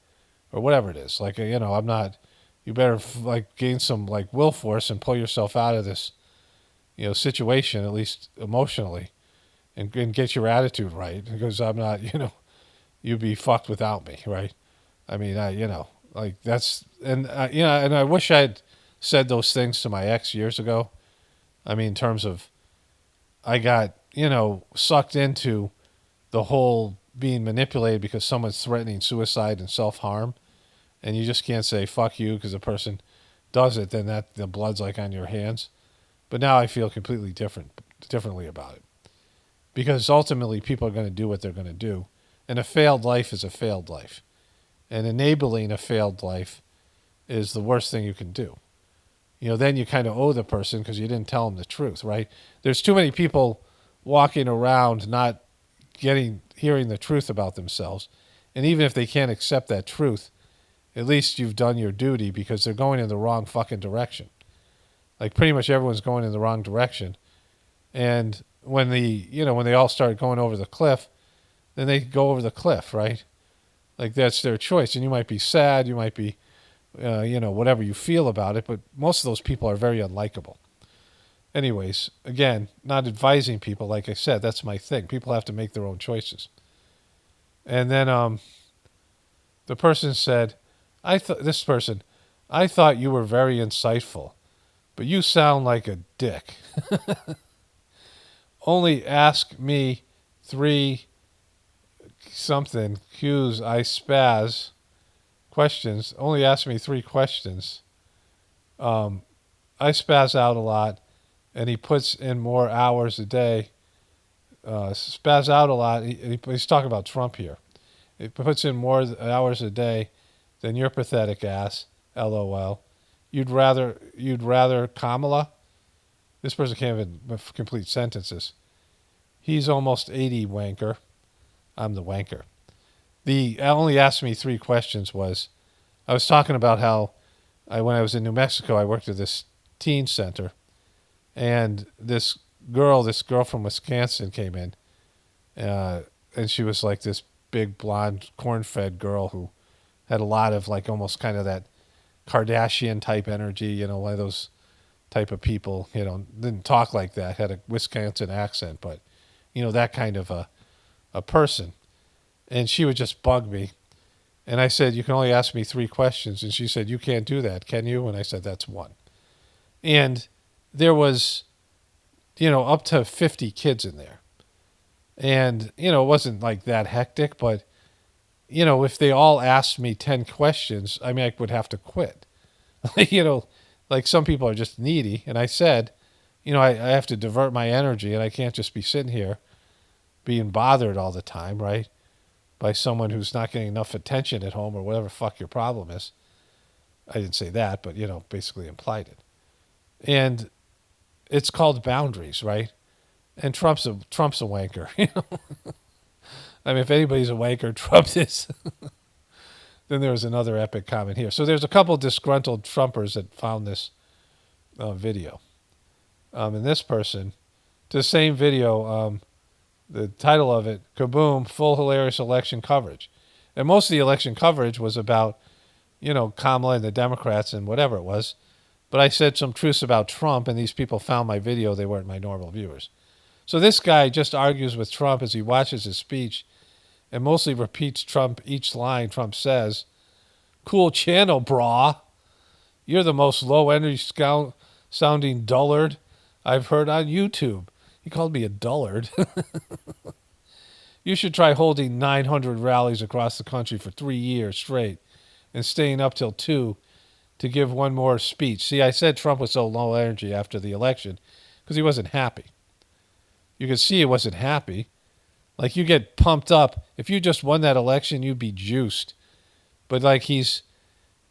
Speaker 1: or whatever it is. Like, I'm not, you better, like, gain some, like, will force and pull yourself out of this, situation, at least emotionally, and get your attitude right, because I'm not, you'd be fucked without me, right? I mean, like, that's, and and I wish I'd said those things to my ex years ago. I mean, in terms of, I got, sucked into the whole being manipulated because someone's threatening suicide and self-harm, and you just can't say fuck you because a person does it, then the blood's like on your hands. But now I feel completely differently about it, because ultimately people are going to do what they're going to do, and a failed life is a failed life, and enabling a failed life is the worst thing you can do. Then you kind of owe the person because you didn't tell them the truth, right? There's too many people walking around not hearing the truth about themselves, and even if they can't accept that truth, at least you've done your duty, because they're going in the wrong fucking direction. Like, pretty much everyone's going in the wrong direction. And when when they all start going over the cliff, then they go over the cliff, right? Like, that's their choice. And you might be sad, you might be, whatever you feel about it, but most of those people are very unlikable. Anyways, again, not advising people, like I said, that's my thing. People have to make their own choices. And then the person said, I thought you were very insightful, but you sound like a dick. Only ask me 3 something cues I spaz questions. Only ask me 3 questions. I spaz out a lot, and he puts in more hours a day. Spaz out a lot. He's talking about Trump here. He puts in more hours a day than your pathetic ass. LOL. You'd rather Kamala? This person can't even complete sentences. He's almost 80, wanker. I'm the wanker. I only asked me 3 questions was, I was talking about how when I was in New Mexico, I worked at this teen center, and this girl from Wisconsin came in, and she was like this big blonde corn-fed girl who had a lot of, like, almost kind of that Kardashian type energy, one of those type of people, didn't talk like that, had a Wisconsin accent, but, that kind of a person. And she would just bug me. And I said, you can only ask me 3 questions. And she said, you can't do that, can you? And I said, that's 1. And there was, up to 50 kids in there. And, it wasn't like that hectic, but, if they all asked me 10 questions, I mean, I would have to quit. Like some people are just needy. And I said, I have to divert my energy, and I can't just be sitting here being bothered all the time, right? By someone who's not getting enough attention at home or whatever fuck your problem is. I didn't say that, but, basically implied it. And it's called boundaries, right? And Trump's a wanker. I mean, if anybody's a wanker, Trump is. Then there was another epic comment here. So there's a couple disgruntled Trumpers that found this video. And this person, to the same video, the title of it, Kaboom, Full Hilarious Election Coverage. And most of the election coverage was about, Kamala and the Democrats and whatever it was. But I said some truths about Trump, and these people found my video. They weren't my normal viewers. So this guy just argues with Trump as he watches his speech and mostly repeats each line Trump says. Cool channel, brah. You're the most low-energy sounding dullard I've heard on YouTube. He called me a dullard. You should try holding 900 rallies across the country for 3 years straight and staying up till 2 to give one more speech. See, I said Trump was so low energy after the election because he wasn't happy. You could see he wasn't happy. Like, you get pumped up. If you just won that election, you'd be juiced. But, like, he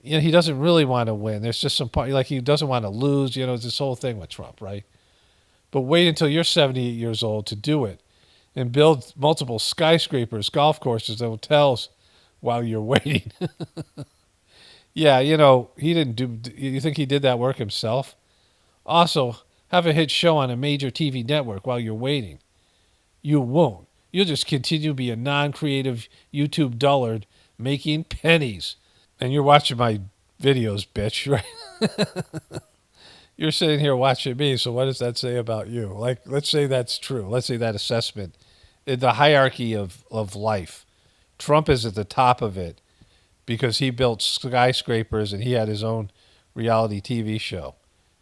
Speaker 1: doesn't really want to win. There's just some part, like, he doesn't want to lose. It's this whole thing with Trump, right? But wait until you're 78 years old to do it and build multiple skyscrapers, golf courses, and hotels while you're waiting. Yeah, he didn't do. You think he did that work himself? Also, have a hit show on a major TV network while you're waiting. You won't. You'll just continue to be a non-creative YouTube dullard making pennies. And you're watching my videos, bitch, right? You're sitting here watching me, so what does that say about you? Like, let's say that's true. Let's say that assessment. In the hierarchy of life, Trump is at the top of it because he built skyscrapers and he had his own reality TV show.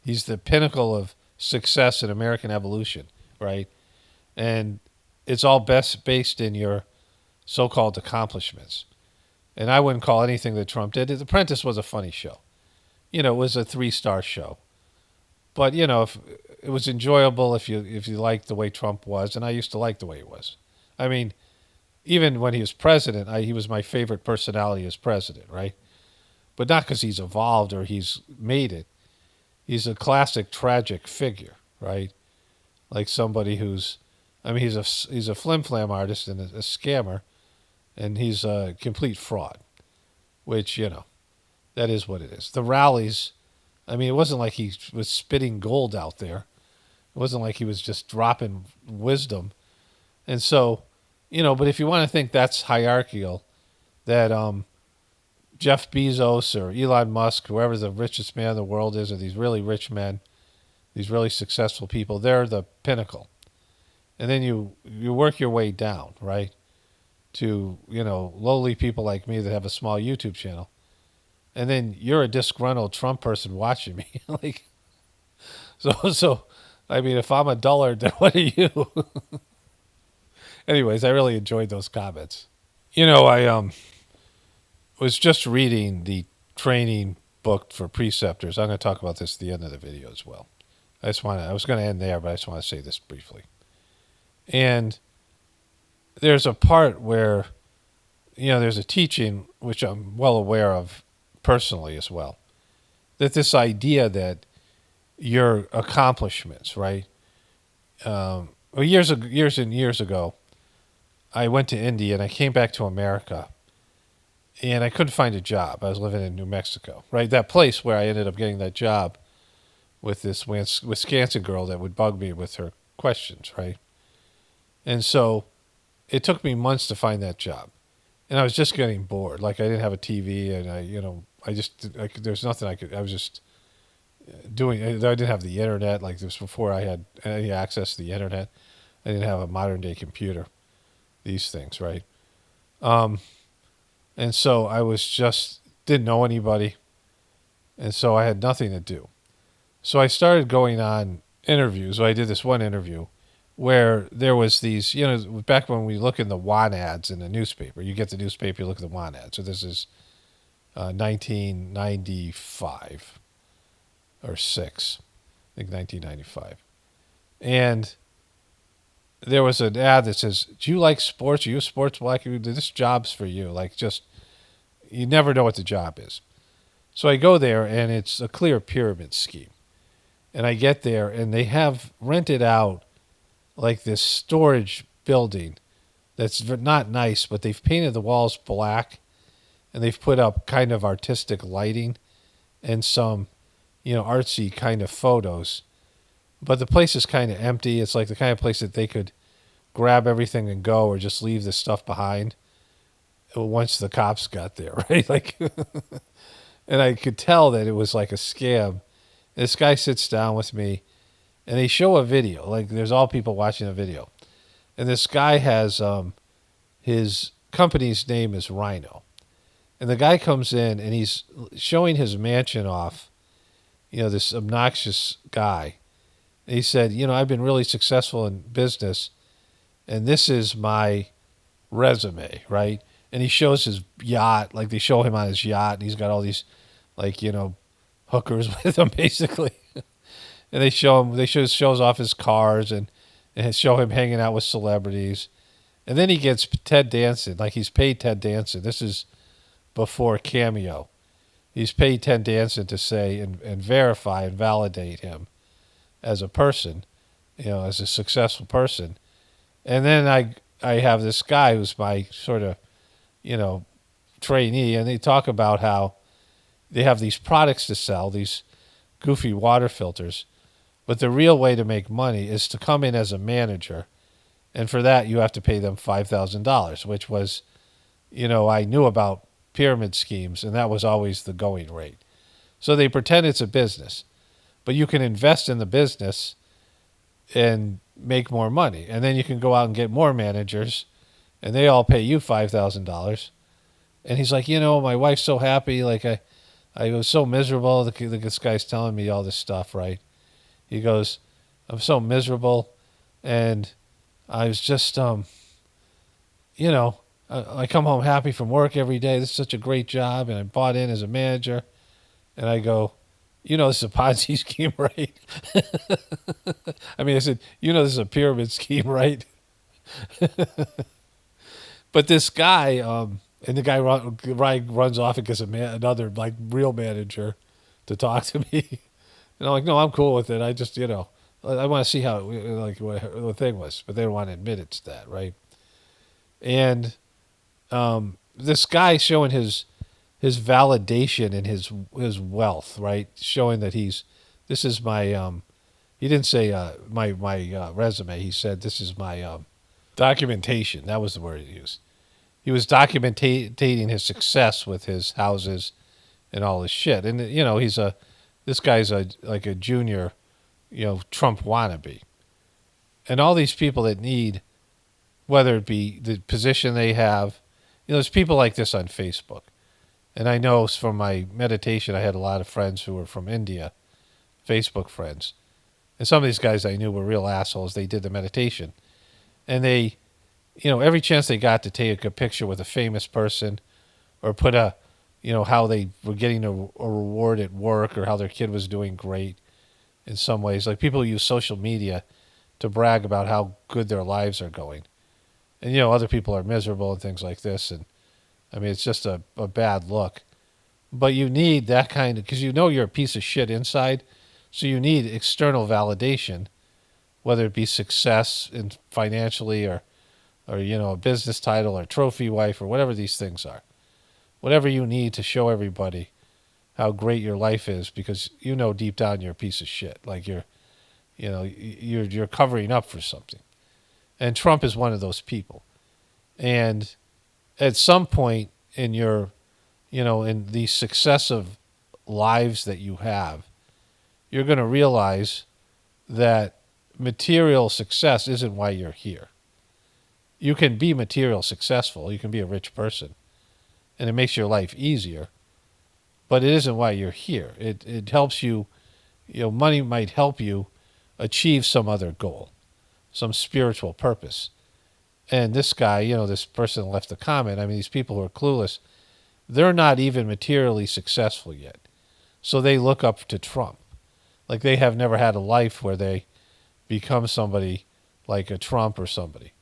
Speaker 1: He's the pinnacle of success in American evolution, right? And it's all based in your so-called accomplishments. And I wouldn't call anything that Trump did. The Apprentice was a funny show. It was a 3-star show. But, if it was enjoyable if you liked the way Trump was, and I used to like the way he was. I mean, even when he was president, he was my favorite personality as president, right? But not because he's evolved or he's made it. He's a classic tragic figure, right? Like somebody he's a flim-flam artist and a scammer, and he's a complete fraud, which, that is what it is. The rallies, it wasn't like he was spitting gold out there. It wasn't like he was just dropping wisdom. And so, but if you want to think that's hierarchical, that Jeff Bezos or Elon Musk, whoever the richest man in the world is, or these really rich men, these really successful people, they're the pinnacle. And then you work your way down, right, to, lowly people like me that have a small YouTube channel. And then you're a disgruntled Trump person watching me. So, if I'm a dullard, then what are you? Anyways, I really enjoyed those comments. I was just reading the training book for preceptors. I'm going to talk about this at the end of the video as well. I was going to end there, but I just want to say this briefly. And there's a part where, there's a teaching, which I'm well aware of personally as well, that this idea that your accomplishments, right? Years and years ago, I went to India and I came back to America, and I couldn't find a job. I was living in New Mexico, right? That place where I ended up getting that job with this Wisconsin girl that would bug me with her questions, right? And so it took me months to find that job. And I was just getting bored. Like, I didn't have a TV, and there's nothing I was just doing. I didn't have the internet. Like, this was before I had any access to the internet. I didn't have a modern day computer. These things, right? And so I was just, didn't know anybody. And so I had nothing to do. So I started going on interviews. So I did this one interview where there was these, back when we look in the want ads in the newspaper, you get the newspaper, you look at the want ads. So this is 1995 or 6, I think 1995. And there was an ad that says, do you like sports? Are you a sports black? This job's for you. Like, just, you never know what the job is. So I go there, and it's a clear pyramid scheme. And I get there, and they have rented out like this storage building that's not nice, but they've painted the walls black, and they've put up kind of artistic lighting and some, artsy kind of photos. But the place is kind of empty. It's like the kind of place that they could grab everything and go, or just leave this stuff behind once the cops got there, right? Like, and I could tell that it was like a scam. This guy sits down with me, and they show a video. Like, there's all people watching a video. And this guy has, his company's name is Rhino. And the guy comes in, and he's showing his mansion off, this obnoxious guy. And he said, I've been really successful in business, and this is my resume, right? And he shows his yacht, like they show him on his yacht, and he's got all these, like, hookers with him, basically. And they shows off his cars and show him hanging out with celebrities. And then he gets Ted Danson, like he's paid Ted Danson. This is before Cameo. He's paid Ted Danson to say and verify and validate him as a person, as a successful person. And then I have this guy who's my sort of, trainee, and they talk about how they have these products to sell, these goofy water filters, but the real way to make money is to come in as a manager, and for that you have to pay them $5,000, which was, I knew about pyramid schemes, and that was always the going rate. So they pretend it's a business, but you can invest in the business and make more money, and then you can go out and get more managers, and they all pay you $5,000. And he's like, my wife's so happy, like I was so miserable. This guy's telling me all this stuff, right? He goes, I'm so miserable, and I was just, I come home happy from work every day. This is such a great job, and I bought in as a manager. And I go, this is a Ponzi scheme, right? I said, this is a pyramid scheme, right? But this guy, and the guy runs off and gets another, like, real manager to talk to me. And I'm like, no, I'm cool with it. I just, I want to see how, what the thing was. But they don't want to admit it's that, right? And this guy showing his validation and his wealth, right? Showing that this is my, he didn't say my resume. He said, this is my documentation. That was the word he used. He was documenting his success with his houses and all his shit. And, this guy's like a junior, Trump wannabe. And all these people that need, whether it be the position they have, there's people like this on Facebook. And I know from my meditation, I had a lot of friends who were from India, Facebook friends. And some of these guys I knew were real assholes. They did the meditation. And they, every chance they got to take a picture with a famous person or put how they were getting a reward at work or how their kid was doing great in some ways. Like, people use social media to brag about how good their lives are going. And, other people are miserable and things like this. And, it's just a bad look. But you need that kind of, because you're a piece of shit inside, so you need external validation, whether it be success in financially or a business title or trophy wife or whatever these things are. Whatever you need to show everybody how great your life is, because deep down you're a piece of shit. Like you're covering up for something. And Trump is one of those people. And at some point in your, in the successive lives that you have, you're going to realize that material success isn't why you're here. You can be material successful. You can be a rich person. and it makes your life easier, but it isn't why you're here. It helps you, money might help you achieve some other goal, some spiritual purpose. And this guy, this person left the comment, I mean, these people who are clueless, they're not even materially successful yet. So they look up to Trump. Like they have never had a life where they become somebody like a Trump or somebody.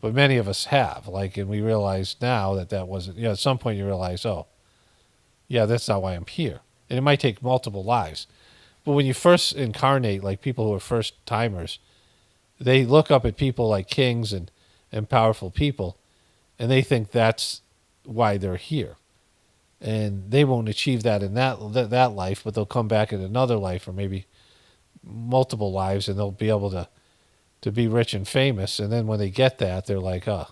Speaker 1: But many of us have, and we realize now that wasn't, at some point you realize, oh, yeah, that's not why I'm here. And it might take multiple lives. But when you first incarnate, like people who are first timers, they look up at people like kings and powerful people, and they think that's why they're here. And they won't achieve that in that life, but they'll come back in another life or maybe multiple lives, and they'll be able to be rich and famous. And then when they get that, they're like, oh,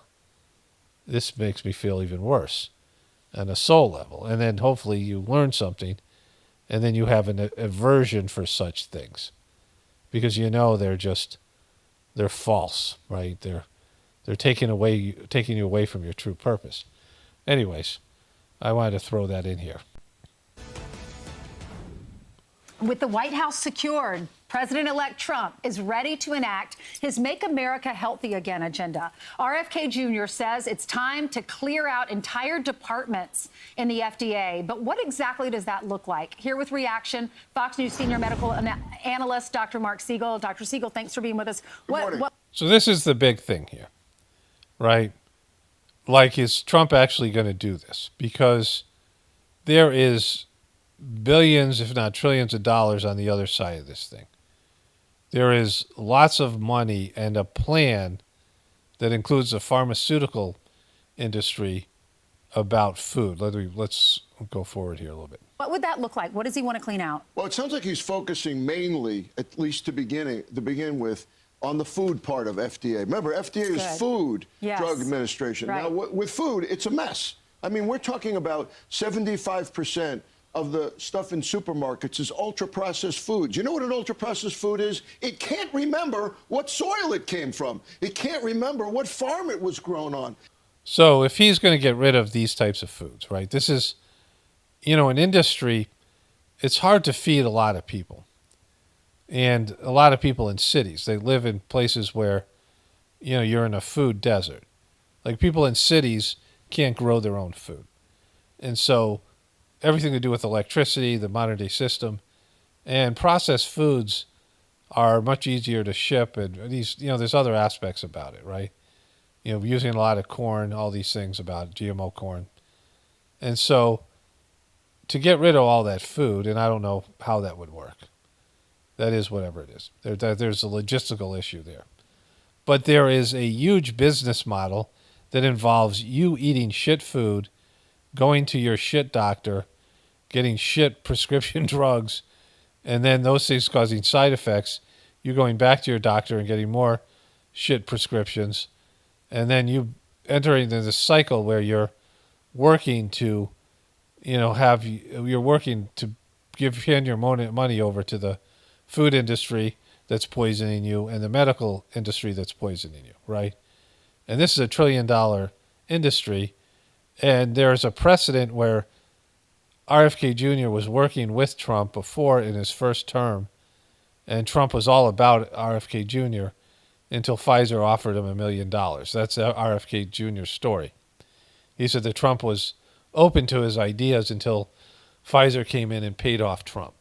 Speaker 1: this makes me feel even worse on a soul level. And then hopefully you learn something, and then you have an aversion for such things because they're false, right? They're taking you away from your true purpose. Anyways, I wanted to throw that in here.
Speaker 11: With the White House secured, President-elect Trump is ready to enact his Make America Healthy Again agenda. RFK Jr. says it's time to clear out entire departments in the FDA. But what exactly does that look like? Here with reaction, Fox News senior medical analyst, Dr. Mark Siegel. Dr. Siegel, thanks for being with us.
Speaker 1: So this is the big thing here, right? Is Trump actually going to do this? Because there is billions, if not trillions of dollars on the other side of this thing. There is lots of money and a plan that includes the pharmaceutical industry about food. Let's go forward here a little bit.
Speaker 11: What would that look like? What does he want to clean out?
Speaker 12: Well, it sounds like he's focusing mainly, at least to begin with, on the food part of FDA. Remember, FDA is Food Drug Administration.
Speaker 11: Right.
Speaker 12: Now, with food, it's a mess. I mean, we're talking about 75% of the stuff in supermarkets is ultra-processed foods. You know what an ultra-processed food is? It can't remember what soil it came from. It can't remember what farm it was grown on.
Speaker 1: So if he's going to get rid of these types of foods, right, this is, an industry, it's hard to feed a lot of people. And a lot of people in cities, they live in places where, you're in a food desert. Like people in cities can't grow their own food. And so everything to do with electricity, the modern day system, and processed foods are much easier to ship. And these, there's other aspects about it, right? Using a lot of corn, all these things about GMO corn. And so to get rid of all that food, and I don't know how that would work. That is whatever it is. There's a logistical issue there. But there is a huge business model that involves you eating shit food, going to your shit doctor, getting shit prescription drugs, and then those things causing side effects, you going back to your doctor and getting more shit prescriptions, and then you entering into this cycle where you're working to, you're working to hand your money over to the food industry that's poisoning you and the medical industry that's poisoning you, right? And this is $1 trillion industry, and there's a precedent where RFK Jr. was working with Trump before in his first term, and Trump was all about RFK Jr. until Pfizer offered him $1 million. That's RFK Jr.'s story. He said that Trump was open to his ideas until Pfizer came in and paid off Trump.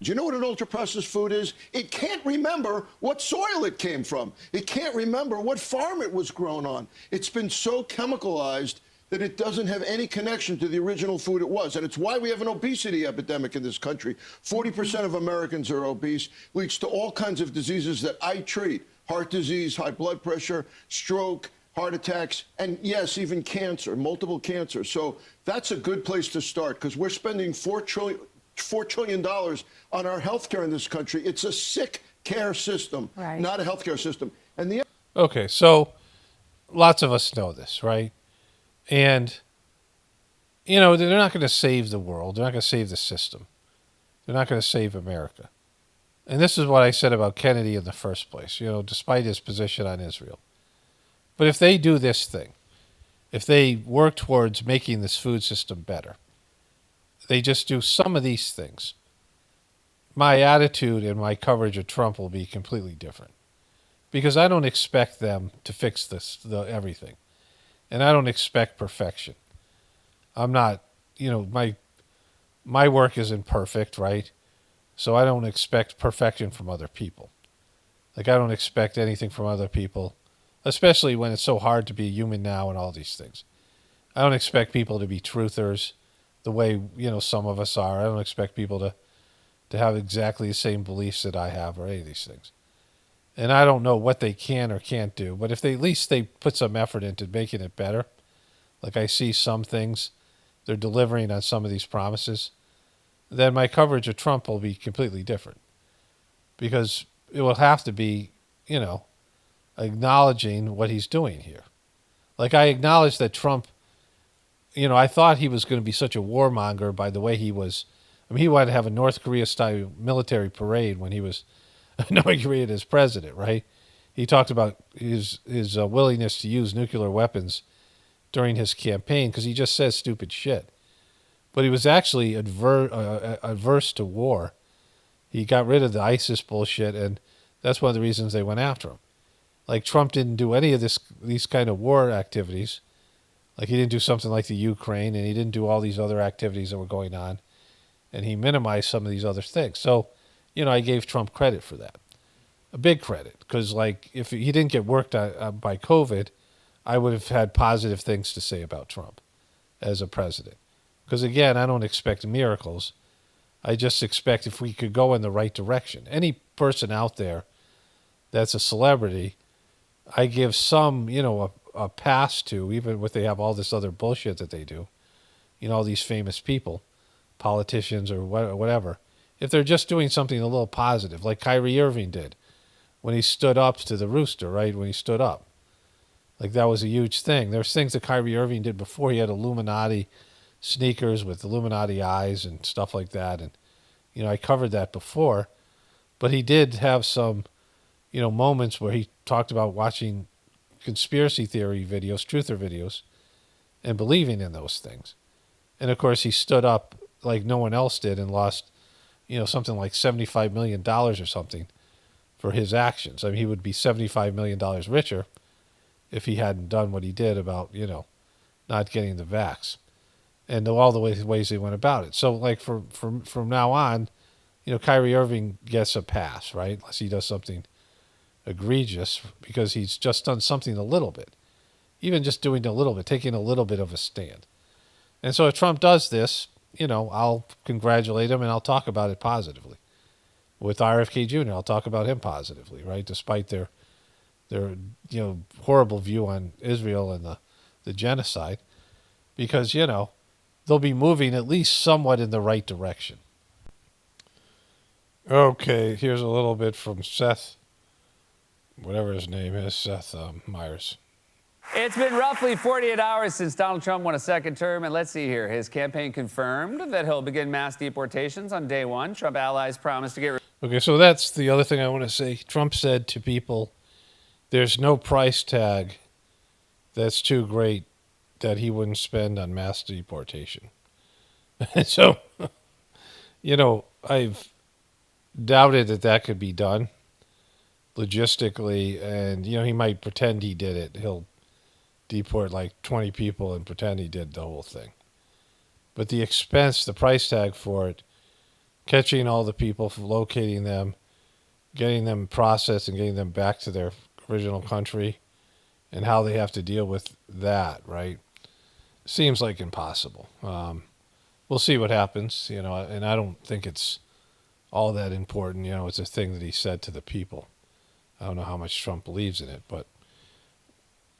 Speaker 12: Do you know what an ultra-processed food is? It can't remember what soil it came from. It can't remember what farm it was grown on. It's been so chemicalized that it doesn't have any connection to the original food it was. And it's why we have an obesity epidemic in this country. 40% of Americans are obese, leads to all kinds of diseases that I treat. Heart disease, high blood pressure, stroke, heart attacks, and yes, even cancer, multiple cancers. So that's a good place to start because we're spending $4 trillion on our health care in this country. It's a sick care system, not a health care system. And
Speaker 1: okay, so lots of us know this, right? And, they're not going to save the world. They're not going to save the system. They're not going to save America. And this is what I said about Kennedy in the first place, despite his position on Israel. But if they do this thing, if they work towards making this food system better, they just do some of these things, my attitude and my coverage of Trump will be completely different. Because I don't expect them to fix everything. And I don't expect perfection. I'm not, my work isn't perfect, right? So I don't expect perfection from other people. Like, I don't expect anything from other people, especially when it's so hard to be human now and all these things. I don't expect people to be truthers the way, some of us are. I don't expect people to have exactly the same beliefs that I have or any of these things. And I don't know what they can or can't do, but if at least they put some effort into making it better, like I see some things, they're delivering on some of these promises, then my coverage of Trump will be completely different. Because it will have to be, acknowledging what he's doing here. Like, I acknowledge that Trump, I thought he was going to be such a warmonger by the way he was. I mean, he wanted to have a North Korea-style military parade when he was inaugurated as president, right? He talked about his willingness to use nuclear weapons during his campaign because he just says stupid shit. But he was actually adverse to war. He got rid of the ISIS bullshit, and that's one of the reasons they went after him. Like, Trump didn't do any of these kind of war activities. Like, he didn't do something like the Ukraine, and he didn't do all these other activities that were going on. And he minimized some of these other things. So, I gave Trump credit for that. A big credit. Because, like, if he didn't get worked on by COVID, I would have had positive things to say about Trump as a president. Because, again, I don't expect miracles. I just expect if we could go in the right direction. Any person out there that's a celebrity, I give some, a pass to, even if they have all this other bullshit that they do. All these famous people, politicians or whatever. If they're just doing something a little positive, like Kyrie Irving did when he stood up to the rooster, right? When he stood up. Like, that was a huge thing. There's things that Kyrie Irving did before. He had Illuminati sneakers with Illuminati eyes and stuff like that. And, I covered that before. But he did have some, moments where he talked about watching conspiracy theory videos, truther videos, and believing in those things. And, of course, he stood up like no one else did and lost, something like $75 million or something for his actions. I mean, he would be $75 million richer if he hadn't done what he did about, not getting the vax. And all the ways they went about it. So, like, from now on, Kyrie Irving gets a pass, right? Unless he does something egregious, because he's just done something a little bit. Even just doing a little bit, taking a little bit of a stand. And so if Trump does this, I'll congratulate him and I'll talk about it positively. With RFK Jr., I'll talk about him positively, right? Despite their horrible view on Israel and the genocide. Because, they'll be moving at least somewhat in the right direction. Okay, here's a little bit from Seth, whatever his name is, Seth Meyers.
Speaker 13: It's been roughly 48 hours since Donald Trump won a second term, and let's see here. His campaign confirmed that he'll begin mass deportations on day one. Trump allies promised to get...
Speaker 1: Okay, so that's the other thing I want to say. Trump said to people, there's no price tag that's too great that he wouldn't spend on mass deportation. So, I've doubted that could be done logistically, and, he might pretend he did it. He'll deport like 20 people and pretend he did the whole thing. But the expense, the price tag for it, catching all the people, locating them, getting them processed and getting them back to their original country, and how they have to deal with that, right? Seems like impossible. We'll see what happens, and I don't think it's all that important. It's a thing that he said to the people. I don't know how much Trump believes in it, but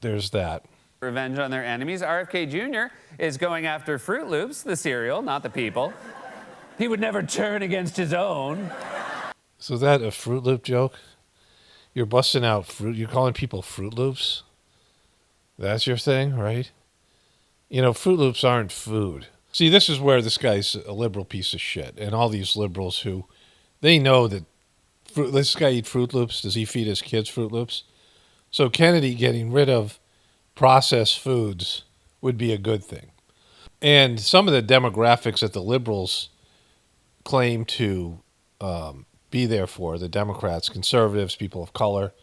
Speaker 1: there's that.
Speaker 13: Revenge on their enemies. RFK Jr. is going after Fruit Loops, the cereal, not the people. He would never turn against his own.
Speaker 1: So is that a Fruit Loop joke? You're busting out fruit. You're calling people Fruit Loops? That's your thing, right? Fruit Loops aren't food. See, this is where this guy's a liberal piece of shit. And all these liberals who, they know that this guy eat Fruit Loops. Does he feed his kids Fruit Loops? So Kennedy getting rid of processed foods would be a good thing. And some of the demographics that the liberals claim to be there for, the Democrats, conservatives, people of color,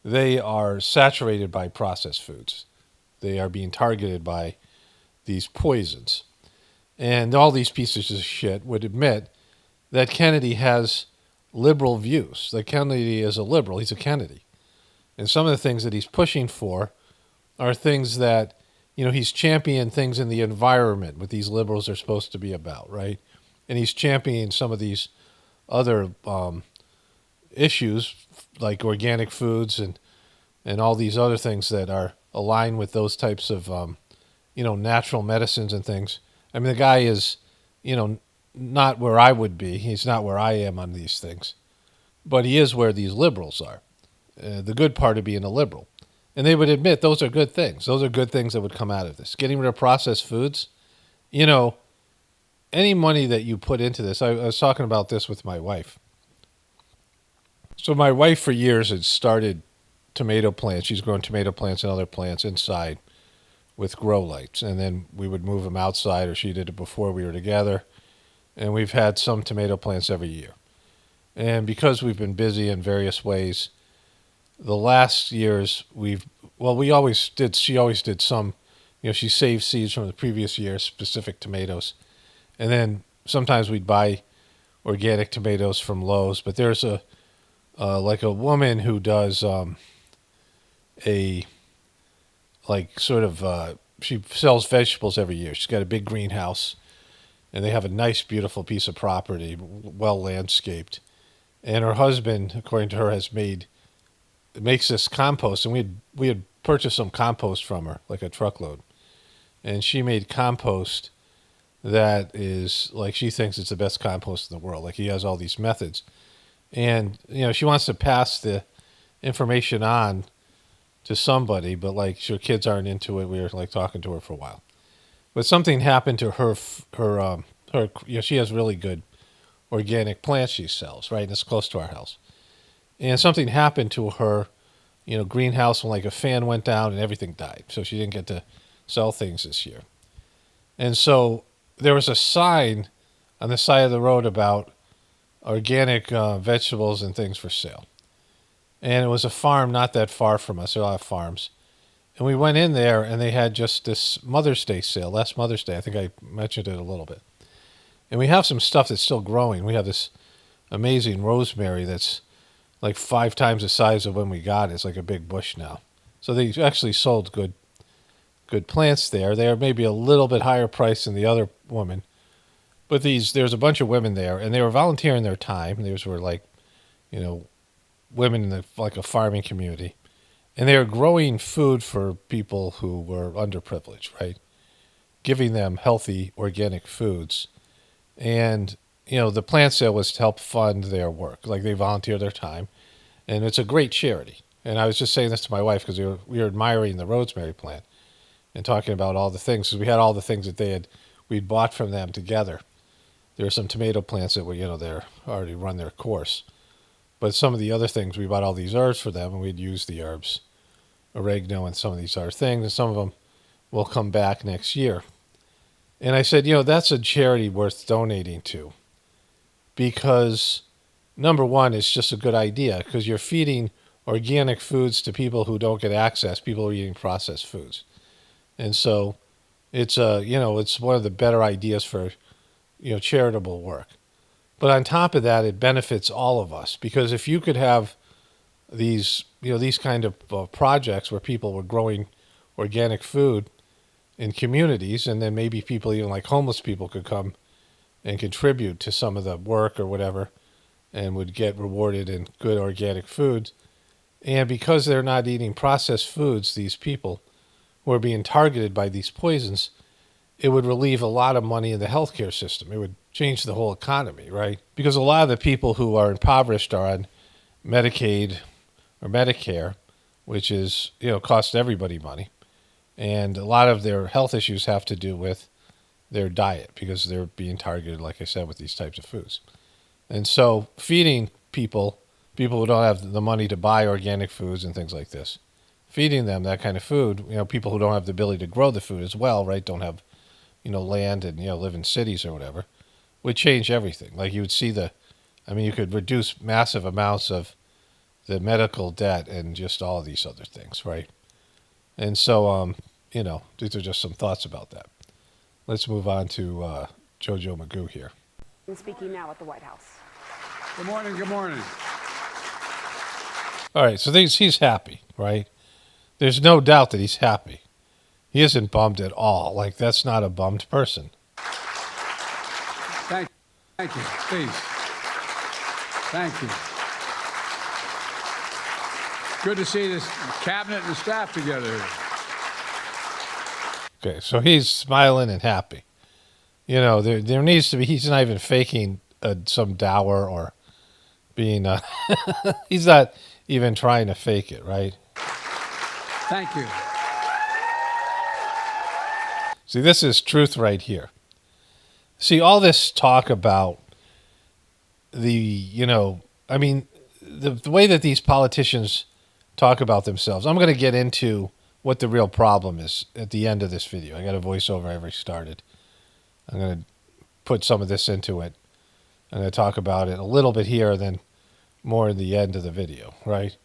Speaker 1: they are saturated by processed foods. They are being targeted by these poisons. And all these pieces of shit would admit that Kennedy has liberal views, that Kennedy is a liberal. He's a Kennedy. And some of the things that he's pushing for are things that, he's championing things in the environment, what these liberals are supposed to be about, right? And he's championing some of these other issues like organic foods and all these other things that are aligned with those types of, natural medicines and things. I mean, the guy is, not where I would be. He's not where I am on these things. But he is where these liberals are. The good part of being a liberal. And they would admit those are good things. Those are good things that would come out of this. Getting rid of processed foods, any money that you put into this, I was talking about this with my wife. So my wife for years had started tomato plants. She's grown tomato plants and other plants inside with grow lights. And then we would move them outside, or she did it before we were together. And we've had some tomato plants every year. And because we've been busy in various ways, the last years she always did some, she saved seeds from the previous year, specific tomatoes. And then sometimes we'd buy organic tomatoes from Lowe's. But there's a woman who does she sells vegetables every year. She's got a big greenhouse, and they have a nice, beautiful piece of property, well landscaped. And her husband, according to her, makes this compost, and we had purchased some compost from her, like a truckload. And she made compost that is she thinks it's the best compost in the world. Like, he has all these methods. And, she wants to pass the information on to somebody, but her kids aren't into it. We were talking to her for a while. But something happened to her she has really good organic plants she sells, right? And it's close to our house. And something happened to her, greenhouse when a fan went down and everything died. So she didn't get to sell things this year. And so there was a sign on the side of the road about organic vegetables and things for sale. And it was a farm not that far from us. There are a lot of farms. And we went in there, and they had just this Mother's Day sale, last Mother's Day. I think I mentioned it a little bit. And we have some stuff that's still growing. We have this amazing rosemary that's 5 times the size of when we got it. It's like a big bush now. So they actually sold good plants there. They are maybe a little bit higher price than the other woman. But there's a bunch of women there, and they were volunteering their time. These were women in a farming community. And they were growing food for people who were underprivileged, right? Giving them healthy organic foods. And, the plant sale was to help fund their work. They volunteer their time. And it's a great charity. And I was just saying this to my wife because we were admiring the rosemary plant and talking about all the things. Because we had all the things that we'd bought from them together. There are some tomato plants that were, they're already run their course. But some of the other things, we bought all these herbs for them, and we'd use the herbs, oregano and some of these other things, and some of them will come back next year. And I said, that's a charity worth donating to, because number one, it's just a good idea, because you're feeding organic foods to people who don't get access, people who are eating processed foods. And so it's it's one of the better ideas for, charitable work. But on top of that, it benefits all of us, because if you could have these kind of projects where people were growing organic food in communities, and then maybe people, even homeless people, could come and contribute to some of the work or whatever, and would get rewarded in good organic foods. And because they're not eating processed foods, these people who are being targeted by these poisons, it would relieve a lot of money in the healthcare system. It would change the whole economy, right? Because a lot of the people who are impoverished are on Medicaid or Medicare, which is, costs everybody money. And a lot of their health issues have to do with their diet, because they're being targeted, like I said, with these types of foods. And so feeding people who don't have the money to buy organic foods and things like this, feeding them that kind of food, people who don't have the ability to grow the food as well, right, don't have, land and, live in cities or whatever, would change everything. Like you would see you could reduce massive amounts of the medical debt and just all of these other things, right? And so, these are just some thoughts about that. Let's move on to Jojo Magoo here.
Speaker 14: Speaking now at the White House.
Speaker 15: Good morning, good morning.
Speaker 1: All right, so he's happy, right? There's no doubt that he's happy. He isn't bummed at all. Like, that's not a bummed person.
Speaker 15: Thank you, please. Thank you. Good to see this cabinet and staff together.
Speaker 1: Okay, so he's smiling and happy. There needs to be, he's not even faking some dour or being, he's not even trying to fake it, right?
Speaker 15: Thank you.
Speaker 1: See, this is truth right here. See, all this talk about the way that these politicians talk about themselves. I'm going to get into what the real problem is at the end of this video. I got a voiceover I already started. I'm going to put some of this into it. I'm going to talk about it a little bit here, then more in the end of the video, right?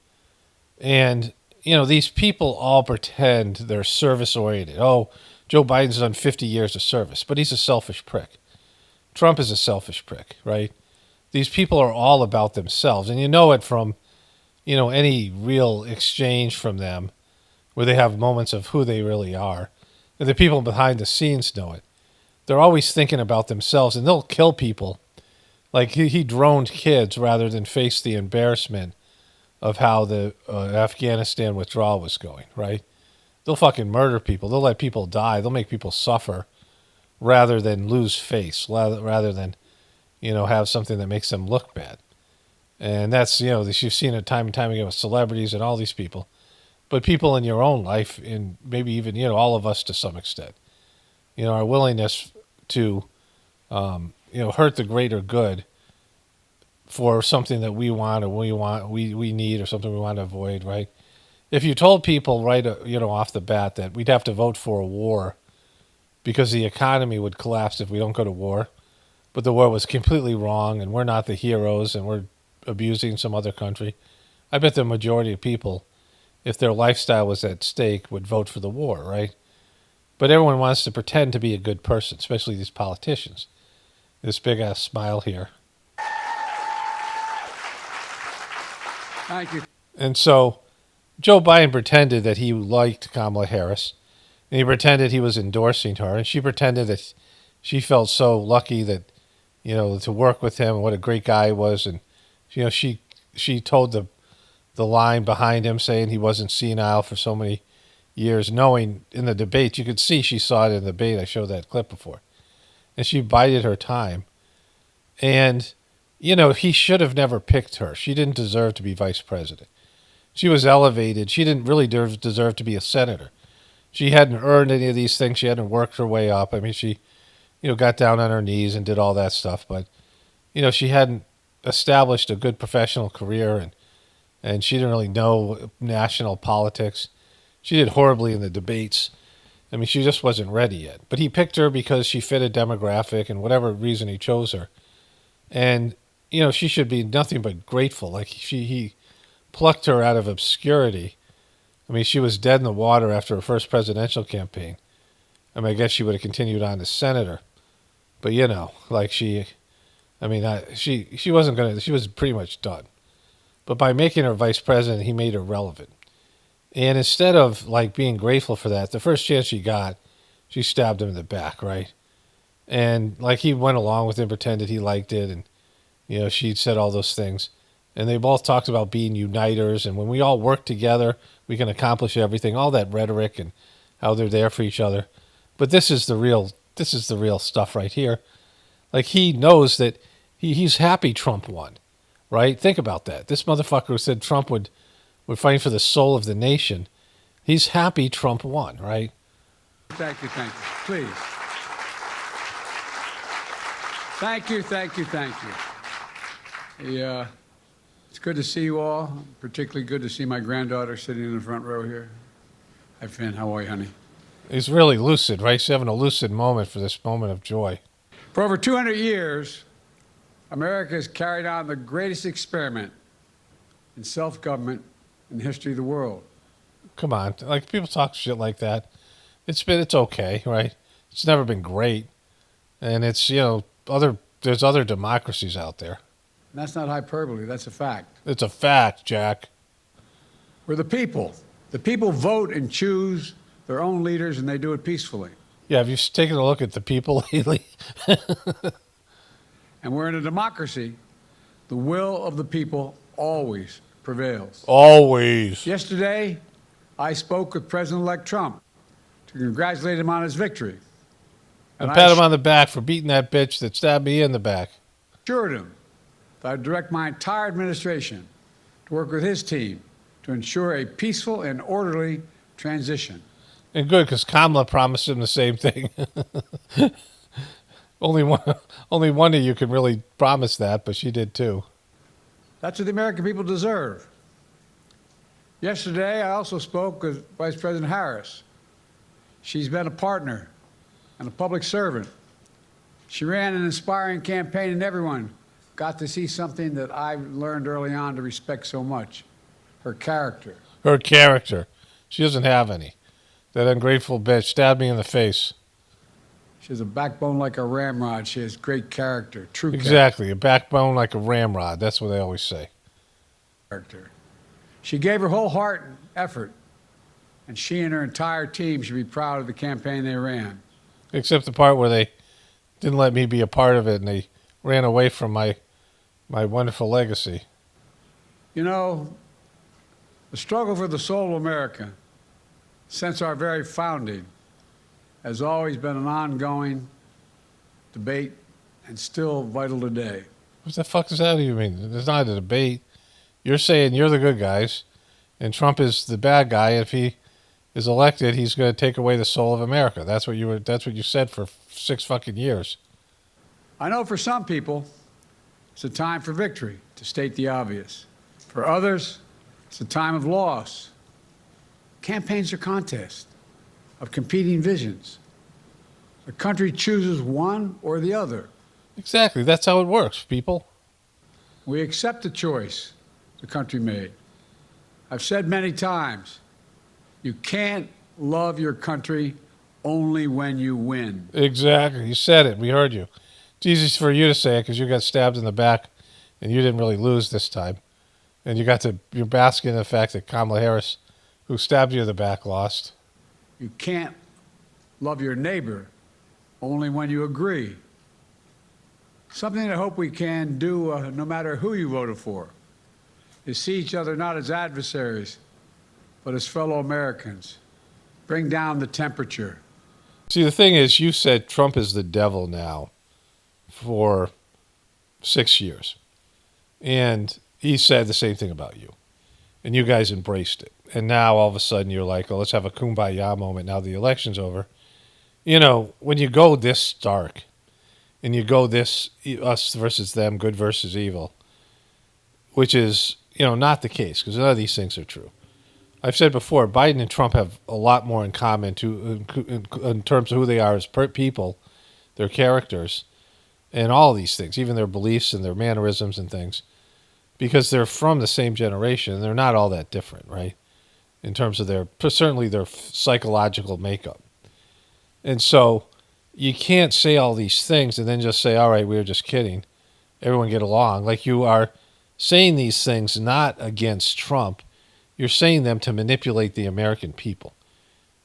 Speaker 1: And, these people all pretend they're service-oriented. Oh, Joe Biden's done 50 years of service, but he's a selfish prick. Trump is a selfish prick, right? These people are all about themselves, and you know it from, any real exchange from them where they have moments of who they really are. And the people behind the scenes know it. They're always thinking about themselves, and they'll kill people. Like he droned kids rather than face the embarrassment of how the Afghanistan withdrawal was going, right? They'll fucking murder people. They'll let people die. They'll make people suffer rather than lose face, rather than, have something that makes them look bad. And that's, you've seen it time and time again with celebrities and all these people. But people in your own life, and maybe even, all of us to some extent, our willingness to, hurt the greater good for something that we want or we need or something we want to avoid, right? If you told people right, off the bat that we'd have to vote for a war because the economy would collapse if we don't go to war, but the war was completely wrong and we're not the heroes and we're abusing some other country, I bet the majority of people, if their lifestyle was at stake, would vote for the war, right? But everyone wants to pretend to be a good person, especially these politicians. This big-ass smile here.
Speaker 15: Thank you.
Speaker 1: And so Joe Biden pretended that he liked Kamala Harris, and he pretended he was endorsing her, and she pretended that she felt so lucky that, to work with him and what a great guy he was. And, she told the line behind him saying he wasn't senile for so many years, knowing in the debate, you could see she saw it in the debate. I showed that clip before. And she bided her time. And, he should have never picked her. She didn't deserve to be vice president. She was elevated. She didn't really deserve to be a senator. She hadn't earned any of these things. She hadn't worked her way up. I mean, she, got down on her knees and did all that stuff. But, she hadn't established a good professional career, and she didn't really know national politics. She did horribly in the debates. I mean, she just wasn't ready yet. But he picked her because she fit a demographic and whatever reason he chose her. And, she should be nothing but grateful. Like, he plucked her out of obscurity. I mean, she was dead in the water after her first presidential campaign. I mean, I guess she would have continued on as senator. But, she wasn't going to, she was pretty much done. But by making her vice president, he made her relevant. And instead of, being grateful for that, the first chance she got, she stabbed him in the back, right? And, he went along with it and pretended he liked it. And, she said all those things. And they both talked about being uniters. And when we all work together, we can accomplish everything. All that rhetoric and how they're there for each other. But this is the real stuff right here. He knows that he's happy Trump won, right? Think about that. This motherfucker who said Trump would fight for the soul of the nation. He's happy Trump won, right?
Speaker 15: Thank you. Please. Thank you. Yeah. It's good to see you all. Particularly good to see my granddaughter sitting in the front row here. Hi, Finn. How are you, honey?
Speaker 1: He's really lucid, right? He's having a lucid moment for this moment of joy.
Speaker 15: For over 200 years, America has carried on the greatest experiment in self-government in the history of the world.
Speaker 1: Come on, like people talk shit like that. It's okay, right? It's never been great, and it's there's other democracies out there.
Speaker 15: And that's not hyperbole. That's a fact.
Speaker 1: It's a fact, Jack.
Speaker 15: We're the people. The people vote and choose their own leaders, and they do it peacefully.
Speaker 1: Yeah, have you taken a look at the people lately?
Speaker 15: And we're in a democracy. The will of the people always prevails.
Speaker 1: Always.
Speaker 15: Yesterday, I spoke with President-elect Trump to congratulate him on his victory.
Speaker 1: And pat him on the back for beating that bitch that stabbed me in the back.
Speaker 15: Assured him that I'd direct my entire administration to work with his team to ensure a peaceful and orderly transition.
Speaker 1: And good, because Kamala promised him the same thing. Only one of you can really promise that, but she did too.
Speaker 15: That's what the American people deserve. Yesterday, I also spoke with Vice President Harris. She's been a partner and a public servant. She ran an inspiring campaign, and everyone got to see something that I learned early on to respect so much: her character.
Speaker 1: Her character. She doesn't have any. That ungrateful bitch stabbed me in the face.
Speaker 15: She has a backbone like a ramrod. She has great character, true
Speaker 1: Exactly, a backbone like a ramrod. That's what they always say.
Speaker 15: Character. She gave her whole heart and effort, and she and her entire team should be proud of the campaign they ran.
Speaker 1: Except the part where they didn't let me be a part of it and they ran away from my wonderful legacy.
Speaker 15: You know, the struggle for the soul of America since our very founding has always been an ongoing debate and still vital today.
Speaker 1: What the fuck does that even mean? There's not a debate. You're saying you're the good guys and Trump is the bad guy. If he is elected, he's going to take away the soul of America. That's what you said for 6 fucking years.
Speaker 15: I know for some people, it's a time for victory, to state the obvious. For others, it's a time of loss. Campaigns are contests of competing visions. The country chooses one or the other.
Speaker 1: Exactly. That's how it works, people.
Speaker 15: We accept the choice the country made. I've said many times, you can't love your country only when you win.
Speaker 1: Exactly. You said it. We heard you. It's easy for you to say it because you got stabbed in the back and you didn't really lose this time. And you're basking in the fact that Kamala Harris, who stabbed you in the back, lost.
Speaker 15: You can't love your neighbor only when you agree. Something I hope we can do, no matter who you voted for, is see each other not as adversaries, but as fellow Americans. Bring down the temperature.
Speaker 1: See, the thing is, you said Trump is the devil now for 6 years. And he said the same thing about you. And you guys embraced it. And now all of a sudden you're like, oh, let's have a kumbaya moment now the election's over. You know, when you go this stark and you go this us versus them, good versus evil, which is, not the case because none of these things are true. I've said before, Biden and Trump have a lot more in common in terms of who they are as people, their characters, and all these things, even their beliefs and their mannerisms and things, because they're from the same generation and they're not all that different, right? In terms of certainly their psychological makeup. And so you can't say all these things and then just say, all right, we were just kidding. Everyone get along. Like you are saying these things not against Trump. You're saying them to manipulate the American people.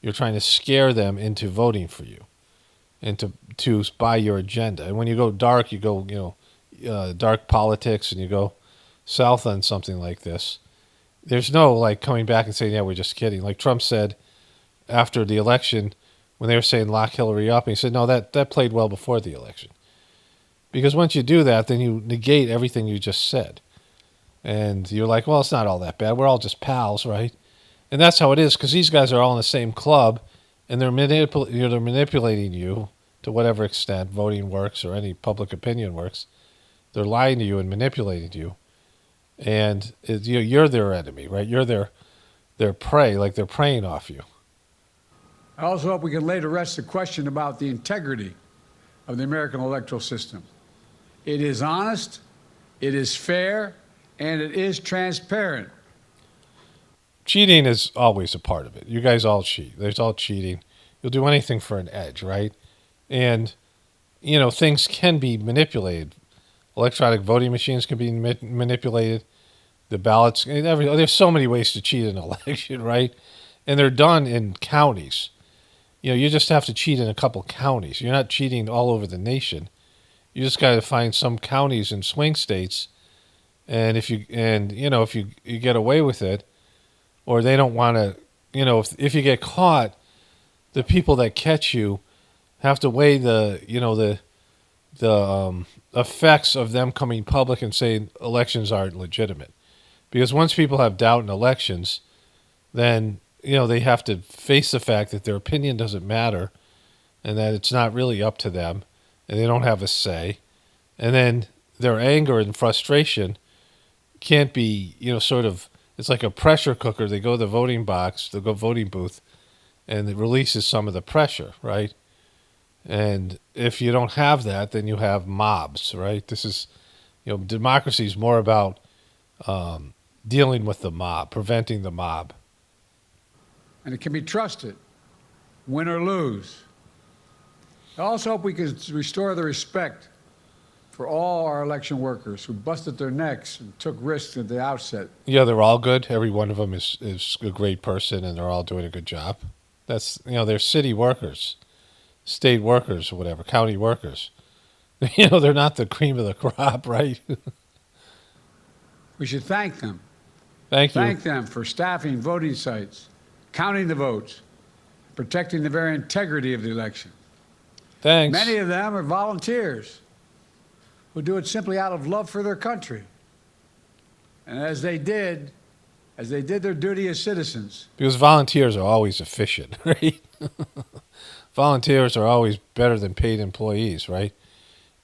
Speaker 1: You're trying to scare them into voting for you and to buy your agenda. And when you go dark, you go, dark politics and you go south on something like this. There's no like coming back and saying, yeah, we're just kidding. Like Trump said after the election when they were saying lock Hillary up, and he said, no, that played well before the election. Because once you do that, then you negate everything you just said. And you're like, well, it's not all that bad. We're all just pals, right? And that's how it is because these guys are all in the same club and they're manipulating you to whatever extent voting works or any public opinion works. They're lying to you and manipulating you. and you're their enemy, right? You're their prey, like they're preying off you.
Speaker 15: I also hope we can lay to rest the question about the integrity of the American electoral system. It is honest, it is fair, and it is transparent.
Speaker 1: Cheating is always a part of it. You guys all cheat. There's all cheating. You'll do anything for an edge, right? And, things can be manipulated. Electronic voting machines can be manipulated. The ballots, there's so many ways to cheat an election, right? And they're done in counties. You just have to cheat in a couple counties. You're not cheating all over the nation. You just got to find some counties and swing states, and if you get away with it, or they don't want to, if you get caught, the people that catch you have to weigh the effects of them coming public and saying elections aren't legitimate, because once people have doubt in elections, then they have to face the fact that their opinion doesn't matter and that it's not really up to them and they don't have a say. And then their anger and frustration can't be, it's like a pressure cooker. They go to the voting box, they go voting booth, and it releases some of the pressure, right? And if you don't have that, then you have mobs, right? This is, democracy is more about dealing with the mob, preventing the mob.
Speaker 15: And it can be trusted, win or lose. I also hope we can restore the respect for all our election workers who busted their necks and took risks at the outset.
Speaker 1: Yeah, they're all good. Every one of them is a great person, and they're all doing a good job. That's, they're city workers, state workers, or whatever, county workers. They're not the cream of the crop, right?
Speaker 15: We should thank them.
Speaker 1: Thank you.
Speaker 15: Thank them for staffing voting sites, counting the votes, protecting the very integrity of the election.
Speaker 1: Thanks.
Speaker 15: Many of them are volunteers who do it simply out of love for their country. And as they did their duty as citizens.
Speaker 1: Because volunteers are always efficient, right? Volunteers are always better than paid employees, right?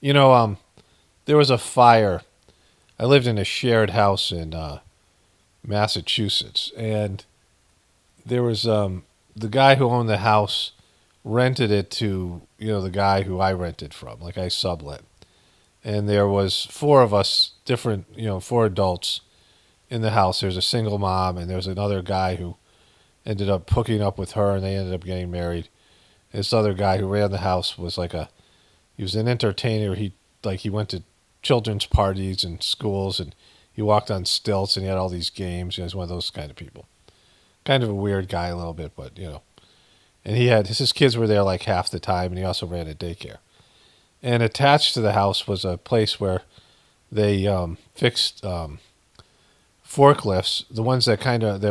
Speaker 1: There was a fire. I lived in a shared house in Massachusetts, and there was the guy who owned the house rented it to the guy who I rented from, like I sublet. And there was four of us, different, four adults in the house. There's a single mom, and there's another guy who ended up hooking up with her, and they ended up getting married. This other guy who ran the house was he was an entertainer. He went to children's parties and schools, and he walked on stilts, and he had all these games. He was one of those kind of people. Kind of a weird guy a little bit, but, And his kids were there like half the time, and he also ran a daycare. And attached to the house was a place where they fixed forklifts, the ones that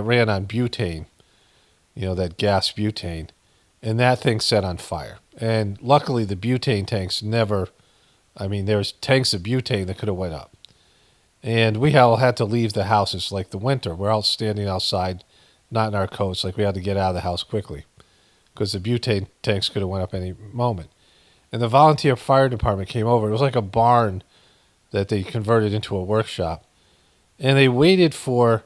Speaker 1: ran on butane, that gas butane, and that thing set on fire. And luckily, the butane tanks there's tanks of butane that could have went up. And we all had to leave the house. It's like the winter. We're all standing outside, not in our coats. Like we had to get out of the house quickly because the butane tanks could have went up any moment. And the volunteer fire department came over. It was like a barn that they converted into a workshop. And they waited for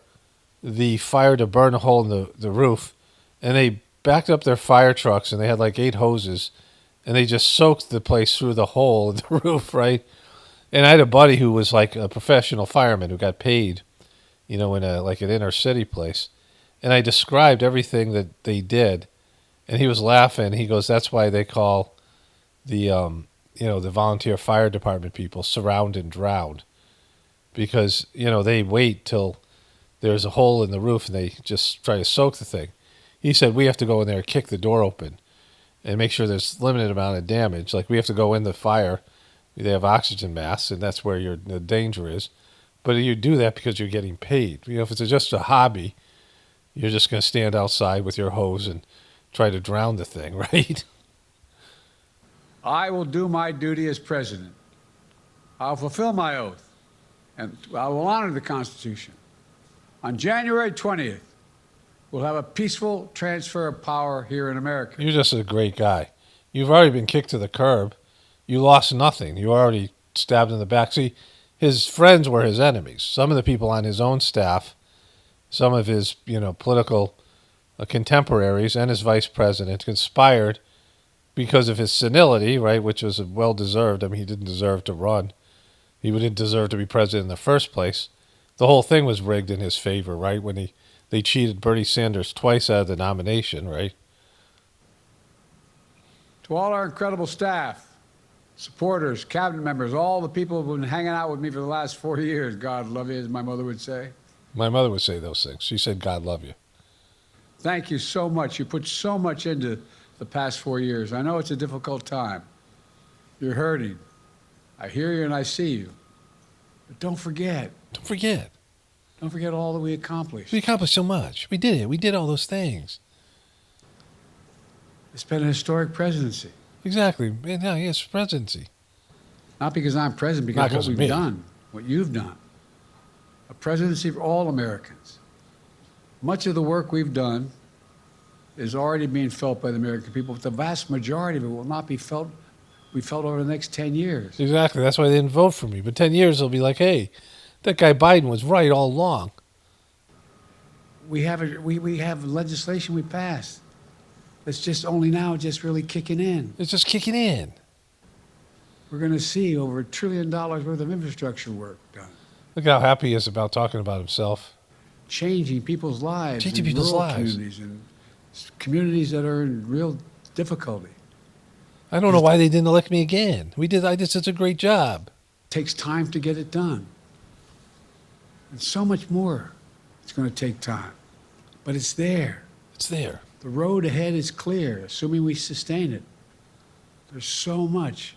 Speaker 1: the fire to burn a hole in the roof. And they backed up their fire trucks, and they had like 8 hoses. And they just soaked the place through the hole in the roof, right? And I had a buddy who was like a professional fireman who got paid, in an inner city place. And I described everything that they did. And he was laughing. He goes, that's why they call the volunteer fire department people surround and drown, because they wait till there's a hole in the roof and they just try to soak the thing. He said we have to go in there and kick the door open and make sure there's limited amount of damage. Like we have to go in the fire. They have oxygen masks, and that's where the danger is. But you do that because you're getting paid. If it's just a hobby, you're just going to stand outside with your hose and try to drown the thing, right?
Speaker 15: I will do my duty as president. I'll fulfill my oath, and I will honor the Constitution. On January 20th, we'll have a peaceful transfer of power here in America.
Speaker 1: You're just a great guy. You've already been kicked to the curb. You lost nothing. You were already stabbed in the back. See, his friends were his enemies. Some of the people on his own staff, some of his, political contemporaries and his vice president conspired because of his senility, right, which was well-deserved. I mean, he didn't deserve to run. He didn't deserve to be president in the first place. The whole thing was rigged in his favor, right, when they cheated Bernie Sanders twice out of the nomination, right?
Speaker 15: To all our incredible staff, supporters, cabinet members, all the people who've been hanging out with me for the last 4 years, God love you, as my mother would say.
Speaker 1: My mother would say those things. She said, God love you.
Speaker 15: Thank you so much. You put so much into the past 4 years. I know it's a difficult time. You're hurting. I hear you and I see you. But don't forget.
Speaker 1: Don't forget.
Speaker 15: Don't forget all that we accomplished.
Speaker 1: We accomplished so much. We did it. We did all those things.
Speaker 15: It's been a historic presidency.
Speaker 1: Exactly. Yeah, yes, presidency.
Speaker 15: Not because I'm president, because of what we've done, what you've done. A presidency for all Americans. Much of the work we've done is already being felt by the American people, but the vast majority of it will not be felt over the next 10 years.
Speaker 1: Exactly. That's why they didn't vote for me. But 10 years, they'll be like, hey, that guy Biden was right all along.
Speaker 15: We have legislation we passed that's just only now just really kicking in.
Speaker 1: It's just kicking in.
Speaker 15: We're going to see over $1 trillion worth of infrastructure work done.
Speaker 1: Look how happy he is about talking about himself.
Speaker 15: Changing people's lives.
Speaker 1: Changing people's lives.
Speaker 15: Communities and communities that are in real difficulty.
Speaker 1: I don't know why they didn't elect me again. I did such a great job.
Speaker 15: Takes time to get it done. And so much more. It's going to take time. But it's there.
Speaker 1: It's there.
Speaker 15: The road ahead is clear, assuming we sustain it. There's so much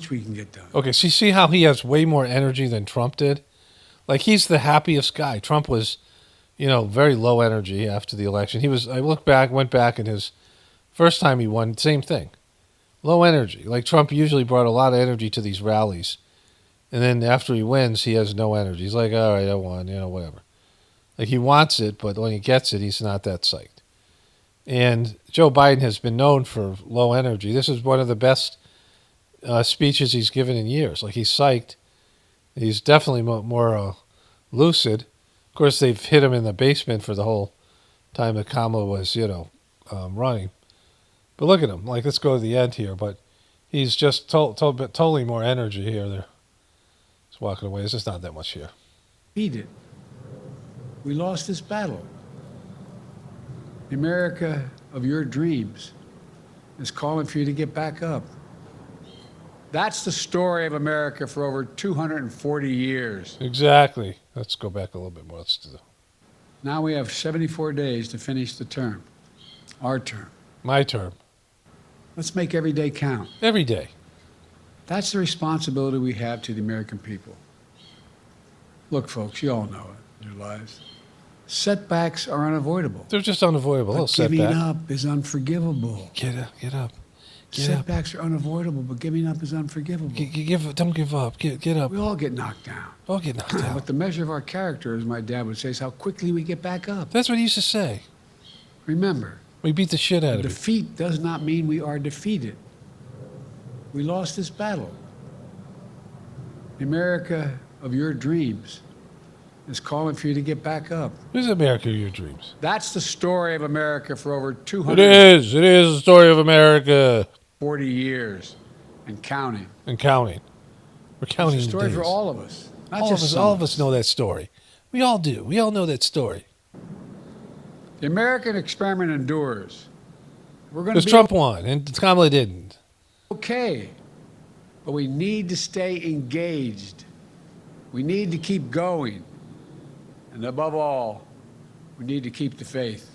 Speaker 15: we can get done.
Speaker 1: Okay, so you see how he has way more energy than Trump did? Like, he's the happiest guy. Trump was, very low energy after the election. Went back, and his first time he won, same thing. Low energy. Like, Trump usually brought a lot of energy to these rallies. And then after he wins, he has no energy. He's like, all right, I won, whatever. Like, he wants it, but when he gets it, he's not that psyched. And Joe Biden has been known for low energy. This is one of the best speeches he's given in years. Like, he's psyched. He's definitely more lucid. Of course, they've hit him in the basement for the whole time that Kamala was, running. But look at him. Like, let's go to the end here. But he's just totally more energy here. They're just walking away. There's just not that much here.
Speaker 15: Beat it. We lost this battle. The America of your dreams is calling for you to get back up. That's the story of America for over 240 years.
Speaker 1: Exactly. Let's go back a little bit more. Let's do that.
Speaker 15: Now we have 74 days to finish the term. Our term.
Speaker 1: My term.
Speaker 15: Let's make every day count.
Speaker 1: Every day.
Speaker 15: That's the responsibility we have to the American people. Look, folks, you all know it in your lives. Setbacks are unavoidable.
Speaker 1: They're just unavoidable.
Speaker 15: But giving up is unforgivable.
Speaker 1: Get up.
Speaker 15: Setbacks are unavoidable, but giving up is unforgivable.
Speaker 1: Don't give up. Get up.
Speaker 15: We all get knocked down. But the measure of our character, as my dad would say, is how quickly we get back up.
Speaker 1: That's what he used to say.
Speaker 15: Remember,
Speaker 1: we beat the shit out of it.
Speaker 15: Defeat does not mean we are defeated. We lost this battle. The America of your dreams is calling for you to get back up.
Speaker 1: Who's America of your dreams?
Speaker 15: That's the story of America for over 200
Speaker 1: It is the story of America.
Speaker 15: 40 years and counting.
Speaker 1: We're counting.
Speaker 15: It's a story for all of us.
Speaker 1: All of us know that story. We all do. We all know that story.
Speaker 15: The American experiment endures.
Speaker 1: Because Trump won and Kamala didn't.
Speaker 15: Okay, but we need to stay engaged. We need to keep going. And above all, we need to keep the faith.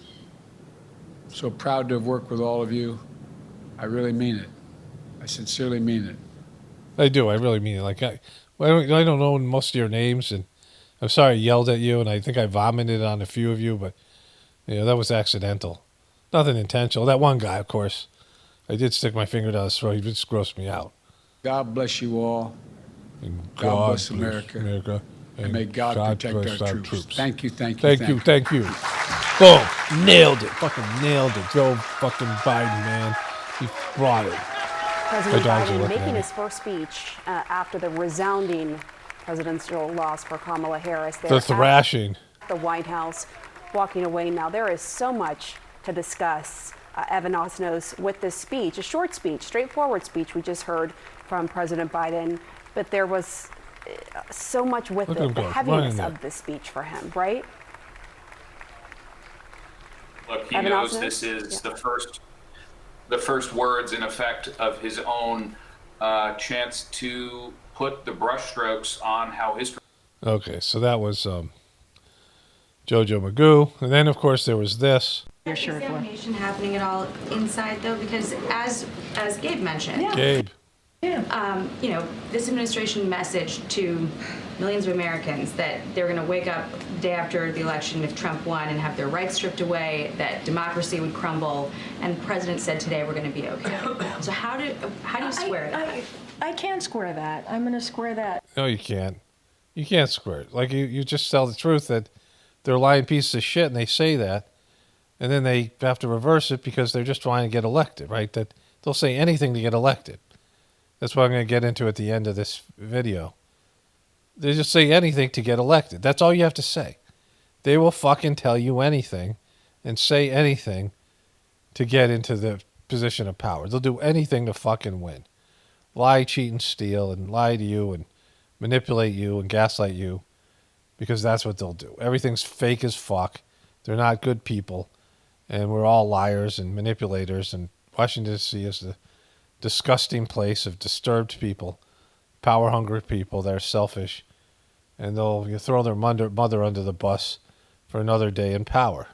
Speaker 15: I'm so proud to have worked with all of you. I really mean it. I sincerely mean it.
Speaker 1: I do. I really mean it. Like, I don't know most of your names, and I'm sorry I yelled at you, and I think I vomited on a few of you, but that was accidental. Nothing intentional. That one guy, of course, I did stick my finger down his throat. He just grossed me out.
Speaker 15: God bless you all.
Speaker 1: And
Speaker 15: God bless America. And may God protect our troops. Thank you.
Speaker 1: Thank you. Boom. Nailed it. Fucking nailed it. Joe fucking Biden, man. He brought it.
Speaker 14: President Biden making his first speech after the resounding presidential loss for Kamala Harris.
Speaker 1: The thrashing.
Speaker 14: The White House walking away now. There is so much to discuss, Evan Osnos, with this speech, a short speech, straightforward speech we just heard from President Biden, but there was so much with it, the heaviness of the speech for him, right?
Speaker 16: Look, he knows this is the first words, in effect, of his own chance to put the brushstrokes on how history.
Speaker 1: Okay, so that was Jojo Magoo, and then of course there was this.
Speaker 17: Is examination happening at all inside though? Because as Gabe mentioned,
Speaker 1: Gabe.
Speaker 17: You know, this administration message to millions of Americans that they're going to wake up the day after the election if Trump won and have their rights stripped away, that democracy would crumble, and the president said today we're going to be okay. So how do you square that?
Speaker 5: I can square that. I'm going to square that.
Speaker 1: No, you can't. You can't square it. Like you just tell the truth that they're lying pieces of shit, and they say that, and then they have to reverse it because they're just trying to get elected, right? That they'll say anything to get elected. That's what I'm going to get into at the end of this video. They just say anything to get elected. That's all you have to say. They will fucking tell you anything and say anything to get into the position of power. They'll do anything to fucking win. Lie, cheat, and steal, and lie to you, and manipulate you, and gaslight you, because that's what they'll do. Everything's fake as fuck. They're not good people, and we're all liars and manipulators, and Washington, D.C. is the disgusting place of disturbed people, power-hungry people that are selfish, and they'll throw their mother under the bus for another day in power.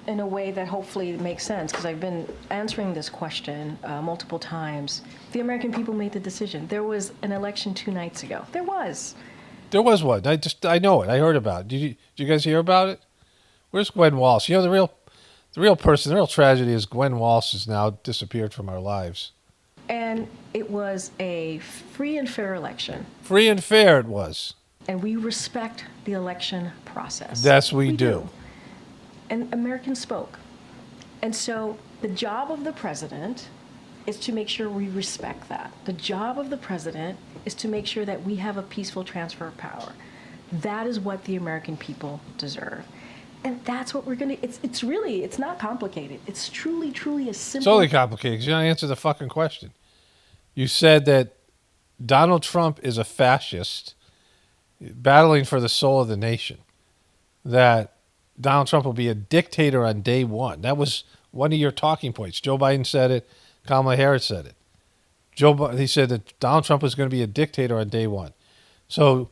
Speaker 5: In a way that hopefully makes sense, because I've been answering this question multiple times. The American people made the decision. There was an election 2 nights ago. There was.
Speaker 1: There was one. I know it. I heard about it. Did you guys hear about it? Where's Gwen Walsh? You know, the real person, the real tragedy is Gwen Walsh has now disappeared from our lives.
Speaker 5: And it was a free and fair election.
Speaker 1: Free and fair it was.
Speaker 5: And we respect the election process.
Speaker 1: Yes, we do.
Speaker 5: And Americans spoke. And so the job of the president is to make sure we respect that. The job of the president is to make sure that we have a peaceful transfer of power. That is what the American people deserve. And that's what we're going to, it's not complicated. It's truly a simple.
Speaker 1: It's only complicated because you don't answer the fucking question. You said that Donald Trump is a fascist battling for the soul of the nation. That Donald Trump will be a dictator on day one. That was one of your talking points. Joe Biden said it. Kamala Harris said it. He said that Donald Trump was going to be a dictator on day one. So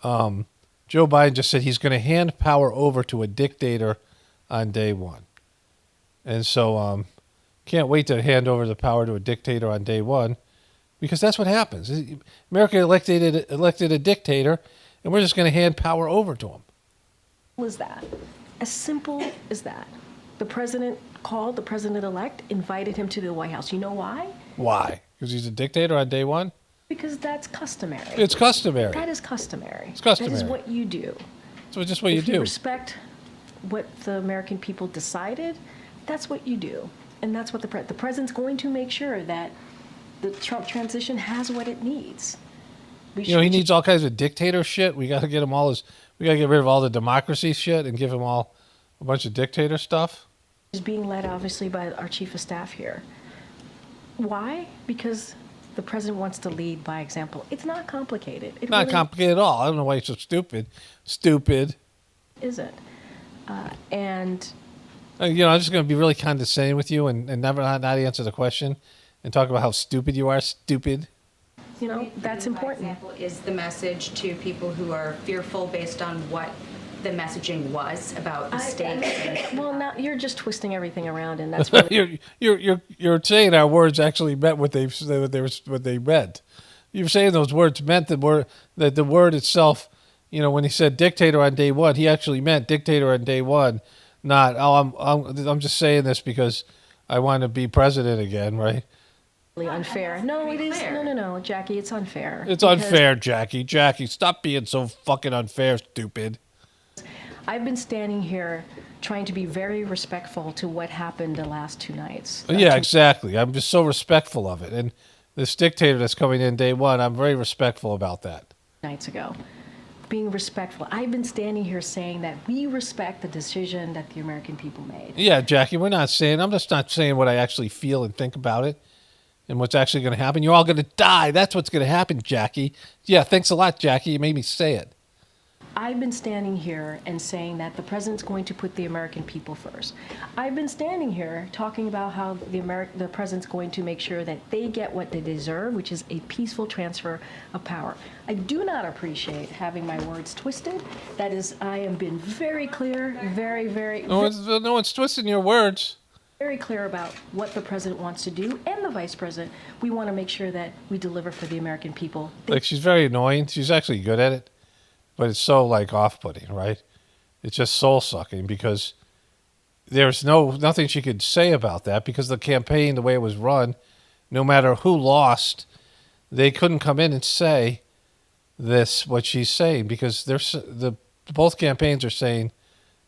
Speaker 1: Joe Biden just said he's going to hand power over to a dictator on day one. And so can't wait to hand over the power to a dictator on day one, because that's what happens. America elected a dictator, and we're just going to hand power over to him.
Speaker 5: As that. As simple as that. The president called the president-elect, invited him to the White House. You know why?
Speaker 1: Why? Because he's a dictator on day one?
Speaker 5: Because that's customary.
Speaker 1: It's customary.
Speaker 5: That is customary.
Speaker 1: It's customary.
Speaker 5: That is what you do.
Speaker 1: It's just what you do.
Speaker 5: If you respect what the American people decided, that's what you do. And that's what the president's going to make sure that the Trump transition has what it needs.
Speaker 1: He needs all kinds of dictator shit. We got to get him we got to get rid of all the democracy shit and give him all a bunch of dictator stuff.
Speaker 5: Is being led, obviously, by our chief of staff here. Why? Because the president wants to lead by example. It's not complicated. It's
Speaker 1: not complicated at all. I don't know why you're so stupid. Stupid.
Speaker 5: Isn't. And...
Speaker 1: I'm just going to be really condescending with you and never not answer the question and talk about how stupid you are. Stupid.
Speaker 5: That's important.
Speaker 17: Example is the message to people who are fearful based on what the messaging was about the stakes.
Speaker 5: Well, now you're just twisting everything around, and that's what
Speaker 1: you're saying. Our words actually meant what they meant. You're saying those words meant that the word itself. When he said dictator on day one, he actually meant dictator on day one. Not I'm just saying this because I want to be president again, right?
Speaker 5: Unfair. No, it is. No, Jackie, it's unfair.
Speaker 1: It's unfair, Jackie. Jackie, stop being so fucking unfair, stupid.
Speaker 5: I've been standing here trying to be very respectful to what happened the last 2 nights.
Speaker 1: Yeah, exactly. I'm just so respectful of it. And this dictator that's coming in day one, I'm very respectful about that.
Speaker 5: nights ago. Being respectful. I've been standing here saying that we respect the decision that the American people made.
Speaker 1: Yeah, Jackie, I'm just not saying what I actually feel and think about it and what's actually going to happen. You're all going to die. That's what's going to happen, Jackie. Yeah, thanks a lot, Jackie. You made me say it.
Speaker 5: I've been standing here and saying that the president's going to put the American people first. I've been standing here talking about how the president's going to make sure that they get what they deserve, which is a peaceful transfer of power. I do not appreciate having my words twisted. That is, I am being very clear, very
Speaker 1: No one's twisting your words.
Speaker 5: very clear about what the president wants to do and the vice president. We want to make sure that we deliver for the American people.
Speaker 1: Like, she's very annoying. She's actually good at it. But it's so, like, off-putting, right? It's just soul-sucking because there's nothing she could say about that because the campaign, the way it was run, no matter who lost, they couldn't come in and say what she's saying because both campaigns are saying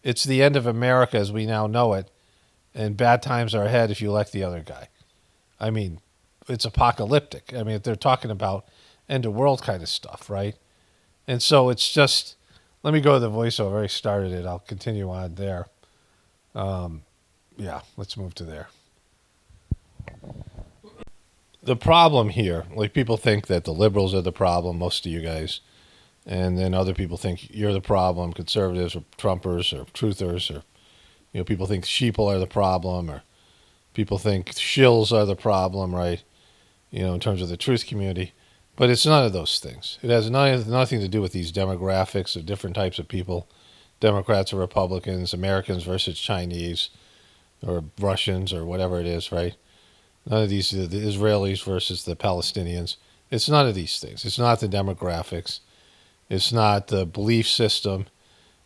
Speaker 1: it's the end of America as we now know it, and bad times are ahead if you elect the other guy. I mean, it's apocalyptic. I mean, they're talking about end-of-world kind of stuff, right? And so it's just, let me go to the voiceover. I started it. I'll continue on there. Yeah, let's move to there. The problem here, like people think that the liberals are the problem, most of you guys, and then other people think you're the problem, conservatives or Trumpers or truthers, or people think sheeple are the problem, or people think shills are the problem, right? In terms of the truth community. But it's none of those things. It has nothing to do with these demographics of different types of people, Democrats or Republicans, Americans versus Chinese or Russians or whatever it is, right? None of these, the Israelis versus the Palestinians. It's none of these things. It's not the demographics. It's not the belief system.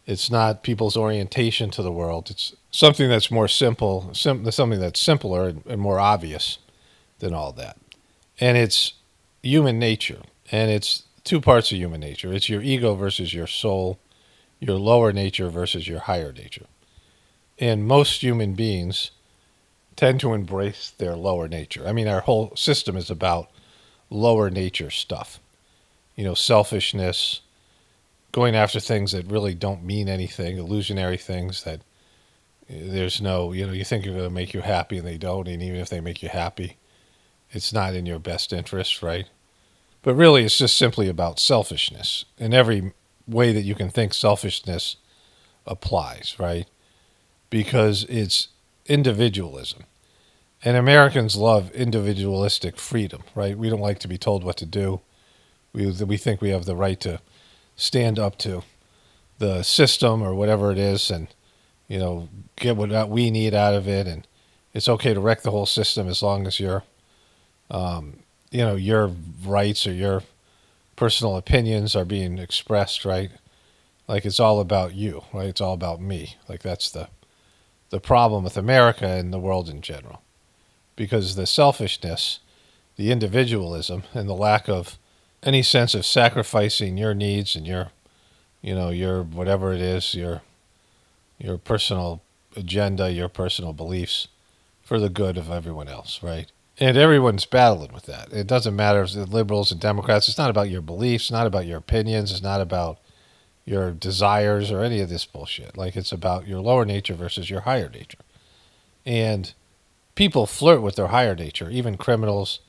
Speaker 1: It's not people's orientation to the world. It's something that's more simple, something that's simpler and more obvious than all that. And it's human nature, and it's two parts of human nature. It's your ego versus your soul, your lower nature versus your higher nature. And most human beings tend to embrace their lower nature. I mean, our whole system is about lower nature stuff. Selfishness, going after things that really don't mean anything, illusionary things that there's no, you think you're going to make you happy and they don't, and even if they make you happy, it's not in your best interest, right? But really, it's just simply about selfishness. In every way that you can think selfishness applies, right? Because it's individualism. And Americans love individualistic freedom, right? We don't like to be told what to do. We think we have the right to stand up to the system or whatever it is and, get what we need out of it. And it's okay to wreck the whole system as long as you're your rights or your personal opinions are being expressed, right? Like it's all about you, right? It's all about me. Like that's the problem with America and the world in general. Because the selfishness, the individualism, and the lack of any sense of sacrificing your needs and your whatever it is, your personal agenda, your personal beliefs for the good of everyone else, right? And everyone's battling with that. It doesn't matter if it's liberals and Democrats. It's not about your beliefs. It's not about your opinions. It's not about your desires or any of this bullshit. Like it's about your lower nature versus your higher nature. And people flirt with their higher nature, even criminals.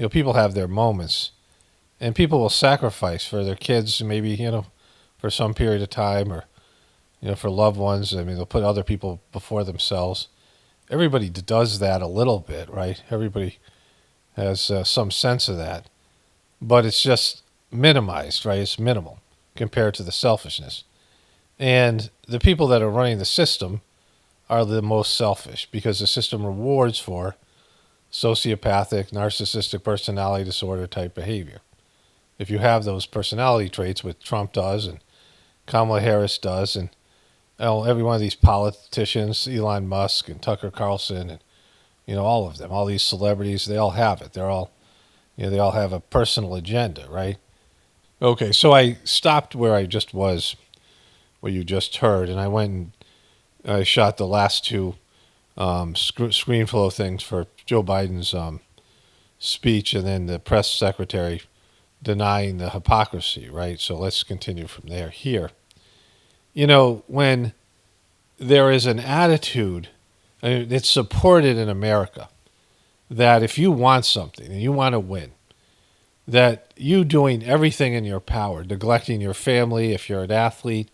Speaker 1: People have their moments. And people will sacrifice for their kids, maybe, for some period of time or, for loved ones. I mean, they'll put other people before themselves. Everybody does that a little bit, right? Everybody has some sense of that. But it's just minimized, right? It's minimal compared to the selfishness. And the people that are running the system are the most selfish because the system rewards for sociopathic, narcissistic personality disorder type behavior. If you have those personality traits, which Trump does and Kamala Harris does, and every one of these politicians, Elon Musk and Tucker Carlson, and all of them, all these celebrities, they all have it. They're all, they all have a personal agenda, right? Okay, so I stopped where I just was, where you just heard, and I went and I shot the last two screen flow things for Joe Biden's speech, and then the press secretary denying the hypocrisy, right? So let's continue from there. Here, you know, when there is an attitude, it's supported in America, that if you want something and you want to win, that you doing everything in your power, neglecting your family if you're an athlete,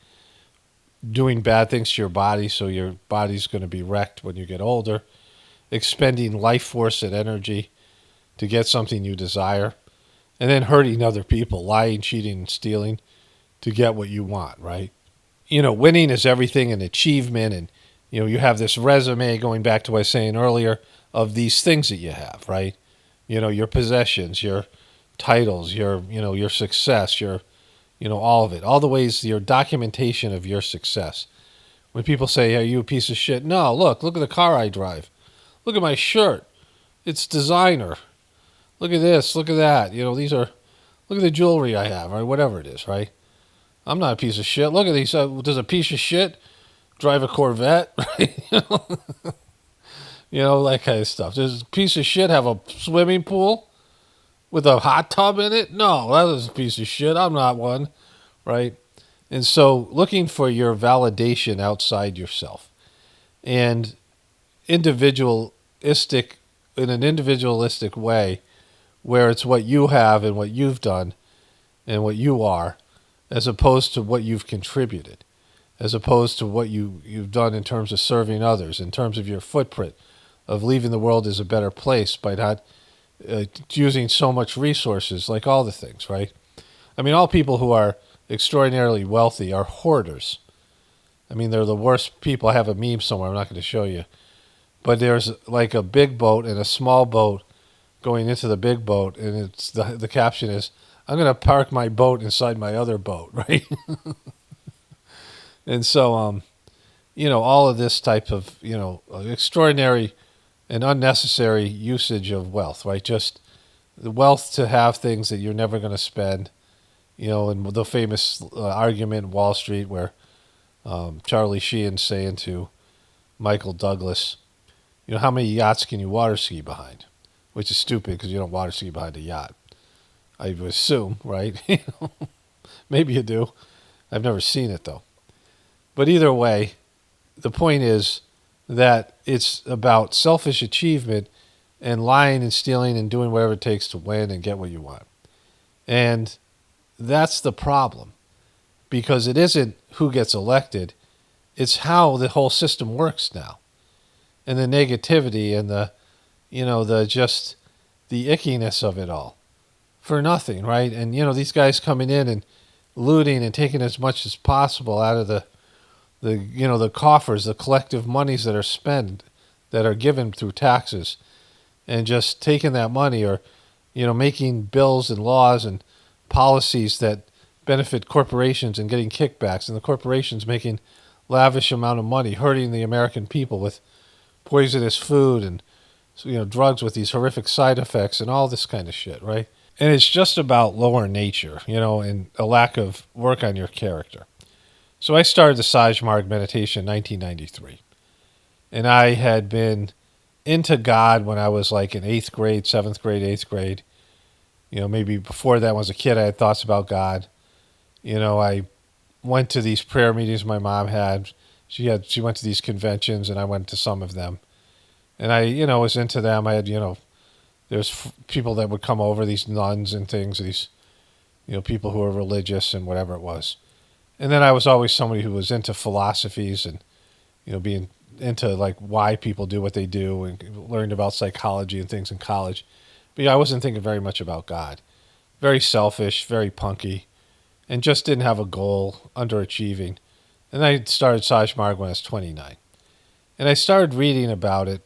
Speaker 1: doing bad things to your body so your body's going to be wrecked when you get older, expending life force and energy to get something you desire, and then hurting other people, lying, cheating, and stealing to get what you want, right? You know, winning is everything, and achievement, and, you know, you have this resume, going back to what I was saying earlier, of these things that you have, right? You know, your possessions, your titles, your, you know, your success, your, you know, all of it, all the ways, your documentation of your success. When people say, are you a piece of shit? No, look at the car I drive. Look at my shirt. It's designer. Look at this, look at that. You know, these are, look at the jewelry I have, or whatever it is, right? I'm not a piece of shit. Look at these. Does a piece of shit drive a Corvette? Right? You know, that kind of stuff. Does a piece of shit have a swimming pool with a hot tub in it? No, that is a piece of shit. I'm not one, right? And so looking for your validation outside yourself and in an individualistic way, where it's what you have and what you've done and what you are, as opposed to what you've contributed, as opposed to what you've done in terms of serving others, in terms of your footprint, of leaving the world as a better place by not using so much resources, like all the things, right? I mean, all people who are extraordinarily wealthy are hoarders. I mean, they're the worst people. I have a meme somewhere I'm not going to show you. But there's like a big boat and a small boat going into the big boat, and it's the caption is, I'm going to park my boat inside my other boat, right? And so, you know, all of this type of, you know, extraordinary and unnecessary usage of wealth, right? Just the wealth to have things that you're never going to spend, you know, and the famous argument in Wall Street where Charlie Sheen's saying to Michael Douglas, you know, how many yachts can you water ski behind? Which is stupid because you don't water ski behind a yacht, I would assume, right? Maybe you do. I've never seen it, though. But either way, the point is that it's about selfish achievement and lying and stealing and doing whatever it takes to win and get what you want. And that's the problem, because it isn't who gets elected. It's how the whole system works now. And the negativity and the, you know, the just the ickiness of it all for nothing, right? And, you know, these guys coming in and looting and taking as much as possible out of the you know, the coffers, the collective monies that are spent, that are given through taxes, and just taking that money, or, you know, making bills and laws and policies that benefit corporations and getting kickbacks, and the corporations making lavish amount of money, hurting the American people with poisonous food and, you know, drugs with these horrific side effects and all this kind of shit, right? And it's just about lower nature, you know, and a lack of work on your character. So I started the Sajmarg meditation in 1993. And I had been into God when I was like in 8th grade, 7th grade, 8th grade. You know, maybe before that, when I was a kid, I had thoughts about God. You know, I went to these prayer meetings my mom had. She went to these conventions, and I went to some of them. And I, you know, was into them. I had, you know, there's people that would come over, these nuns and things, these, you know, people who are religious and whatever it was. And then I was always somebody who was into philosophies and, you know, being into like why people do what they do, and learned about psychology and things in college. But yeah, I wasn't thinking very much about God. Very selfish, very punky, and just didn't have a goal, underachieving. And I started Sajmarg when I was 29. And I started reading about it,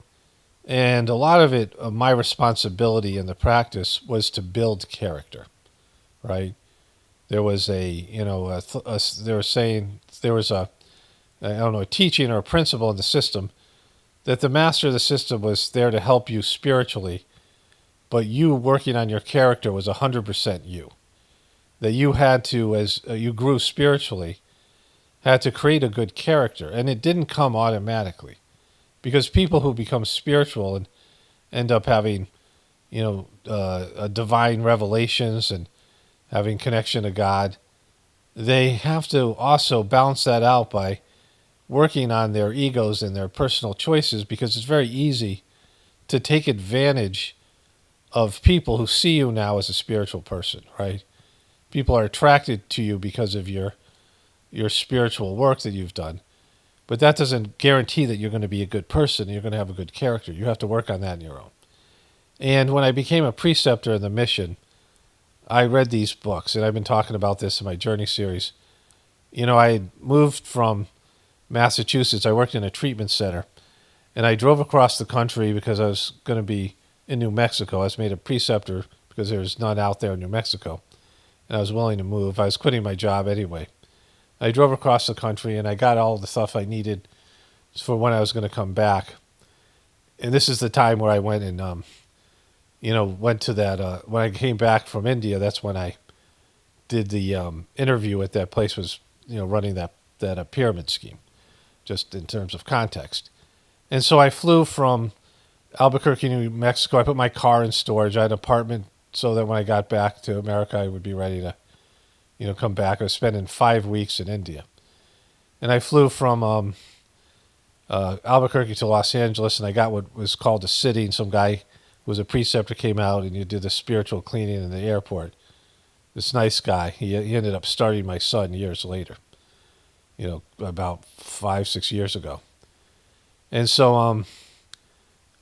Speaker 1: and a lot of it, my responsibility in the practice was to build character, right? There was a, you know, they were saying there was a, I don't know, a teaching or a principle in the system that the master of the system was there to help you spiritually, but you working on your character was 100% you. That you had to, as you grew spiritually, had to create a good character, and it didn't come automatically, because people who become spiritual and end up having, you know, divine revelations and having connection to God, they have to also balance that out by working on their egos and their personal choices, because it's very easy to take advantage of people who see you now as a spiritual person, right? People are attracted to you because of your spiritual work that you've done. But that doesn't guarantee that you're going to be a good person and you're going to have a good character. You have to work on that on your own. And when I became a preceptor in the mission, I read these books, and I've been talking about this in my Journey series. You know, I had moved from Massachusetts. I worked in a treatment center, and I drove across the country because I was going to be in New Mexico. I was made a preceptor because there was none out there in New Mexico, and I was willing to move. I was quitting my job anyway. I drove across the country, and I got all the stuff I needed for when I was going to come back. And this is the time where I went and, went to that. When I came back from India, that's when I did the interview at that place, was, running that pyramid scheme, just in terms of context. And so I flew from Albuquerque, New Mexico. I put my car in storage. I had an apartment so that when I got back to America, I would be ready to come back. I was spending 5 weeks in India. And I flew from Albuquerque to Los Angeles, and I got what was called a sitting. Some guy who was a preceptor came out, and you did the spiritual cleaning in the airport. This nice guy. He ended up starting my son years later, about 5-6 years ago. And so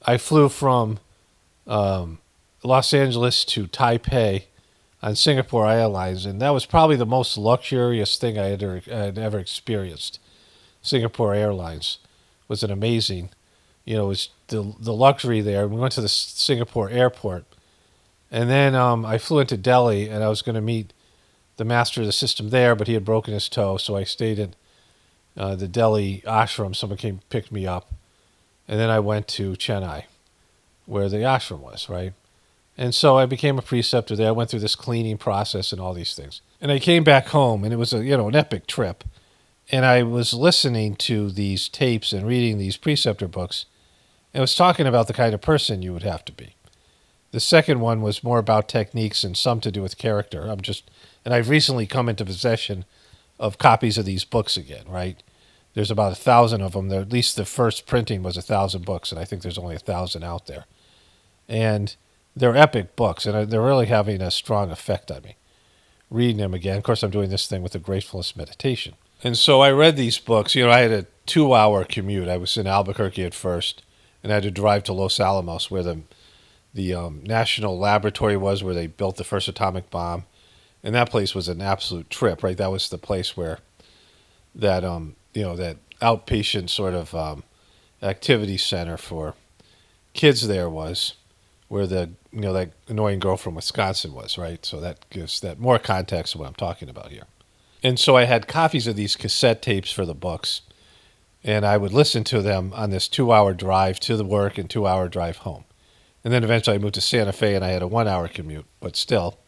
Speaker 1: I flew from Los Angeles to Taipei on Singapore Airlines, and that was probably the most luxurious thing I had ever experienced. Singapore Airlines was an amazing, it was the luxury there. We went to the Singapore airport, and then I flew into Delhi, and I was going to meet the master of the system there, but he had broken his toe, so I stayed in the Delhi ashram. Someone came and picked me up, and then I went to Chennai, where the ashram was, right? And so I became a preceptor there. I went through this cleaning process and all these things. And I came back home, and it was an epic trip. And I was listening to these tapes and reading these preceptor books, and it was talking about the kind of person you would have to be. The second one was more about techniques and some to do with character. And I've recently come into possession of copies of these books again, right? There's about 1,000 of them. At least the first printing was 1,000 books, and I think there's only 1,000 out there. And they're epic books, and they're really having a strong effect on me. Reading them again. Of course, I'm doing this thing with the Gratefulness meditation. And so I read these books. I had a 2-hour commute. I was in Albuquerque at first, and I had to drive to Los Alamos, where the National Laboratory was, where they built the first atomic bomb. And that place was an absolute trip, right? That was the place where that outpatient sort of activity center for kids there was, where that annoying girl from Wisconsin was, right? So that gives that more context to what I'm talking about here. And so I had copies of these cassette tapes for the books, and I would listen to them on this 2-hour drive to the work and 2-hour drive home. And then eventually I moved to Santa Fe, and I had a 1-hour commute, but still,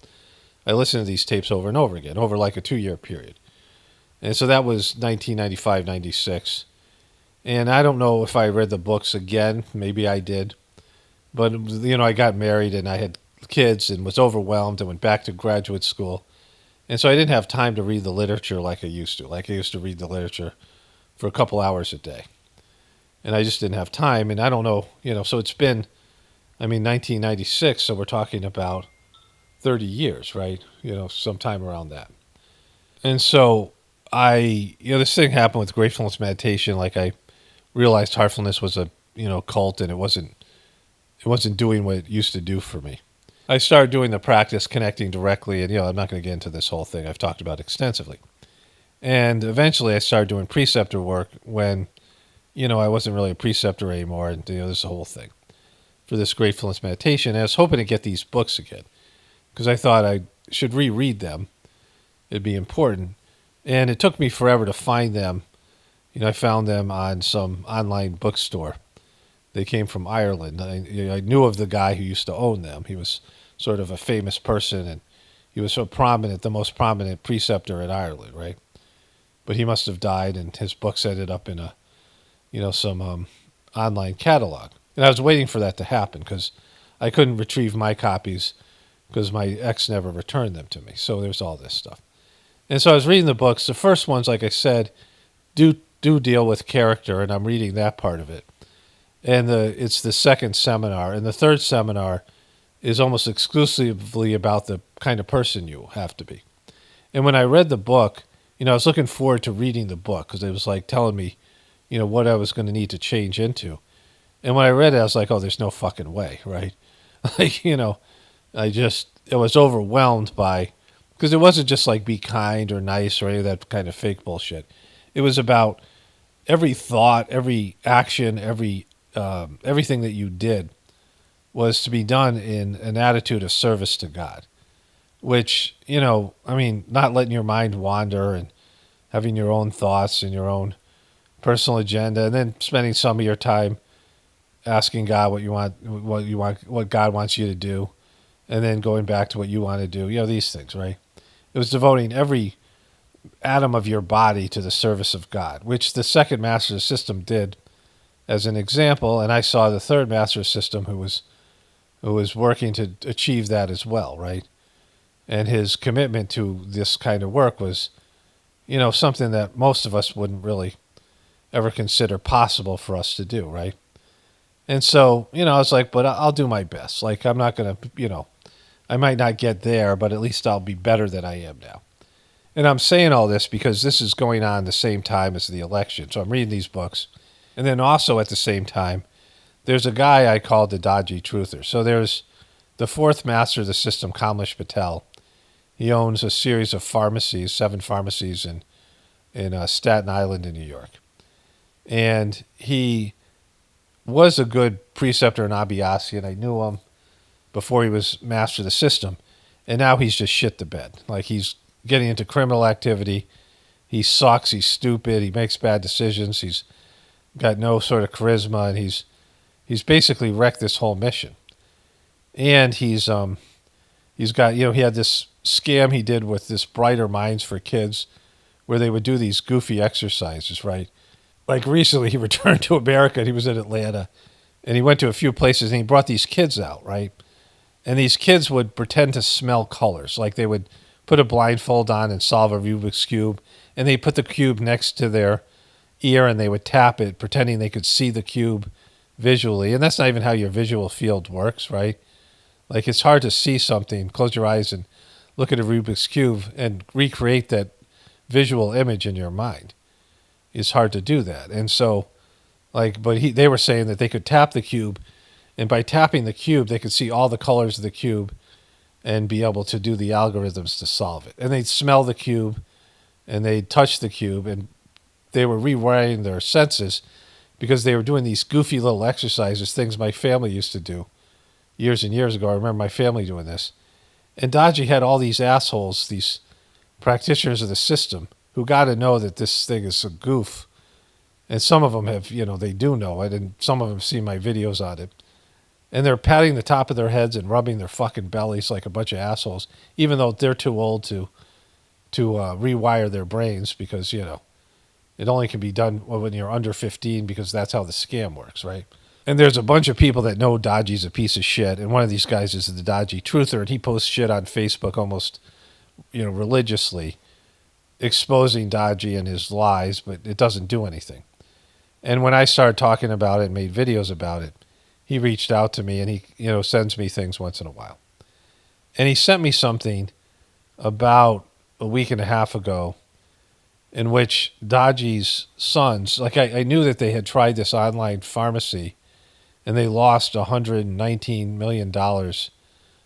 Speaker 1: I listened to these tapes over and over again, over like a 2-year period. And so that was 1995, 96. And I don't know if I read the books again. Maybe I did. But, I got married and I had kids and was overwhelmed and went back to graduate school. And so I didn't have time to read the literature like I used to. Like I used to read the literature for a couple hours a day. And I just didn't have time. And I don't know, so it's been, 1996. So we're talking about 30 years, right? Sometime around that. And so this thing happened with Gratefulness meditation. Like I realized Heartfulness was a, cult, and it wasn't doing what it used to do for me. I started doing the practice, connecting directly, and I'm not going to get into this whole thing. I've talked about it extensively. And eventually I started doing preceptor work when, I wasn't really a preceptor anymore, and this whole thing for this Gratefulness meditation. And I was hoping to get these books again, because I thought I should reread them. It'd be important. And it took me forever to find them. I found them on some online bookstore. They came from Ireland. I knew of the guy who used to own them. He was sort of a famous person, and he was so prominent, the most prominent preceptor in Ireland, right? But he must have died, and his books ended up in some online catalog. And I was waiting for that to happen because I couldn't retrieve my copies because my ex never returned them to me. So there's all this stuff. And so I was reading the books. The first ones, like I said, do deal with character, and I'm reading that part of it. And it's the second seminar. And the third seminar is almost exclusively about the kind of person you have to be. And when I read the book, I was looking forward to reading the book because it was like telling me, what I was going to need to change into. And when I read it, I was like, oh, there's no fucking way, right? Like, I was overwhelmed by, because it wasn't just like be kind or nice or any of that kind of fake bullshit. It was about every thought, every action, everything that you did was to be done in an attitude of service to God, which, not letting your mind wander and having your own thoughts and your own personal agenda, and then spending some of your time asking God what God wants you to do, and then going back to what you want to do. These things, right? It was devoting every atom of your body to the service of God, which the second master system did as an example, and I saw the third master system who was working to achieve that as well, right? And his commitment to this kind of work was, something that most of us wouldn't really ever consider possible for us to do, right? And so, I was like, but I'll do my best. Like, I'm not going to, I might not get there, but at least I'll be better than I am now. And I'm saying all this because this is going on the same time as the election. So I'm reading these books. And then also at the same time, there's a guy I call the dodgy truther. So there's the fourth master of the system, Kamala Patel. He owns a series of pharmacies, 7 pharmacies in Staten Island in New York. And he was a good preceptor in Abiyasi, I knew him before he was master of the system. And now he's just shit the bed. Like, he's getting into criminal activity. He sucks. He's stupid. He makes bad decisions. He's got no sort of charisma, and he's basically wrecked this whole mission. And he's got, he had this scam he did with this Brighter Minds for Kids, where they would do these goofy exercises, right? Like recently, he returned to America, and he was in Atlanta, and he went to a few places, and he brought these kids out, right? And these kids would pretend to smell colors. Like, they would put a blindfold on and solve a Rubik's Cube, and they put the cube next to their ear, and they would tap it, pretending they could see the cube visually. And that's not even how your visual field works, right? Like, it's hard to see something, close your eyes and look at a Rubik's Cube and recreate that visual image in your mind. It's hard to do that. And so, they were saying that they could tap the cube, and by tapping the cube, they could see all the colors of the cube and be able to do the algorithms to solve it. And they'd smell the cube, and they'd touch the cube, and they were rewiring their senses because they were doing these goofy little exercises, things my family used to do years and years ago. I remember my family doing this. And Dodgy had all these assholes, these practitioners of the system, who got to know that this thing is a goof. And some of them have, they do know it, and some of them see my videos on it. And they're patting the top of their heads and rubbing their fucking bellies like a bunch of assholes, even though they're too old to rewire their brains because, it only can be done when you're under 15 because that's how the scam works, right? And there's a bunch of people that know Dodgy's a piece of shit, and one of these guys is the Dodgy Truther, and he posts shit on Facebook almost, religiously, exposing Dodgy and his lies, but it doesn't do anything. And when I started talking about it and made videos about it, he reached out to me, and he, sends me things once in a while. And he sent me something about a week and a half ago in which Dodgy's sons, I knew that they had tried this online pharmacy, and they lost $119 million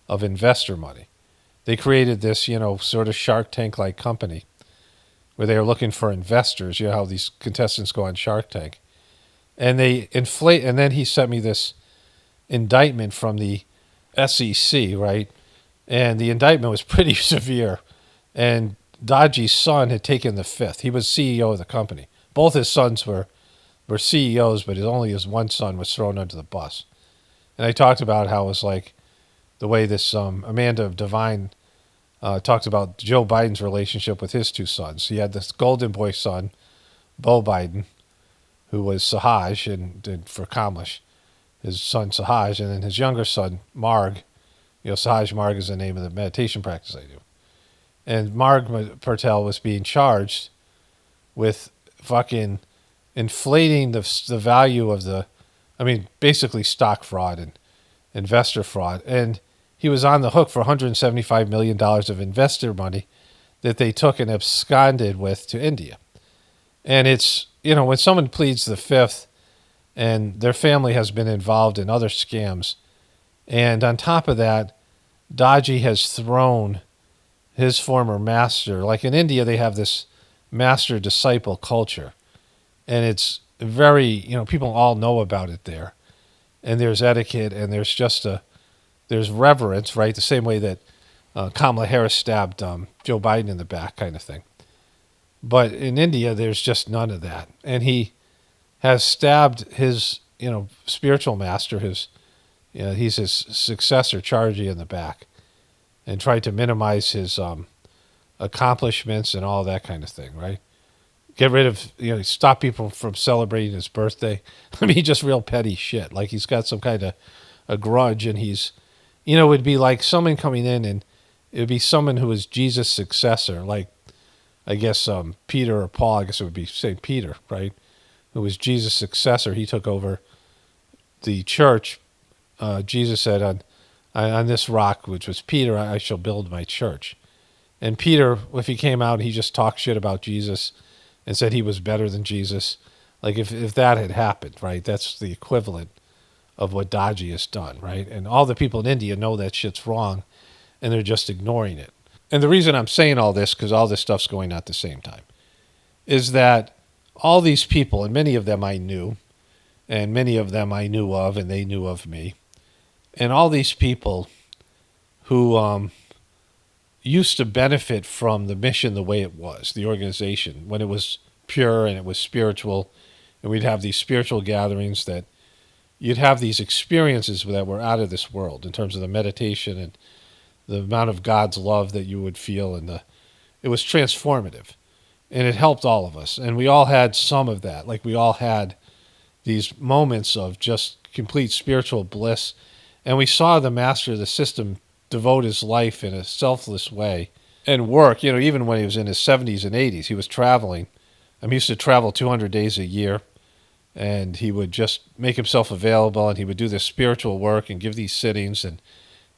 Speaker 1: of investor money. They created this, sort of Shark Tank-like company where they were looking for investors. You know how these contestants go on Shark Tank. And they inflate, and then he sent me this indictment from the SEC, right? And the indictment was pretty severe. And Dodgy's son had taken the fifth. He was CEO of the company. Both his sons were CEOs, but only his one son was thrown under the bus. And I talked about how it was like the way this Amanda Devine talked about Joe Biden's relationship with his 2 sons. He had this golden boy son, Beau Biden, who was Sahaj and for Kamala, his son Sahaj, and then his younger son, Marg, Sahaj Marg is the name of the meditation practice I do. And Marg Patel was being charged with fucking inflating the value of basically stock fraud and investor fraud. And he was on the hook for $175 million of investor money that they took and absconded with to India. And it's, when someone pleads the fifth and their family has been involved in other scams, and on top of that, Daji has thrown his former master. Like in India, they have this master-disciple culture. And it's very, people all know about it there. And there's etiquette and there's there's reverence, right? The same way that Kamala Harris stabbed Joe Biden in the back kind of thing. But in India, there's just none of that. And he has stabbed his, spiritual master, he's his successor, Charji, in the back, and tried to minimize his accomplishments and all that kind of thing, right? Get rid of, stop people from celebrating his birthday. I mean, just real petty shit. Like he's got some kind of a grudge, and he's, it would be like someone coming in, and it would be someone who was Jesus' successor, like, I guess Peter or Paul, I guess it would be St. Peter, right? Who was Jesus' successor. He took over the church. Jesus said, on this rock, which was Peter, I shall build my church. And Peter, if he came out, he just talked shit about Jesus and said he was better than Jesus. Like if that had happened, right? That's the equivalent of what Daji has done, right? And all the people in India know that shit's wrong, and they're just ignoring it. And the reason I'm saying all this, because all this stuff's going on at the same time, is that all these people, and many of them I knew, and many of them I knew of, and they knew of me, and all these people who used to benefit from the mission the way it was, the organization, when it was pure and it was spiritual, and we'd have these spiritual gatherings that you'd have these experiences that were out of this world in terms of the meditation and the amount of God's love that you would feel, and it was transformative, and it helped all of us, and we all had some of that. Like we all had these moments of just complete spiritual bliss, and we saw the master of the system devote his life in a selfless way and work. Even when he was in his 70s and 80s, he was traveling. He used to travel 200 days a year, and he would just make himself available, and he would do this spiritual work and give these sittings and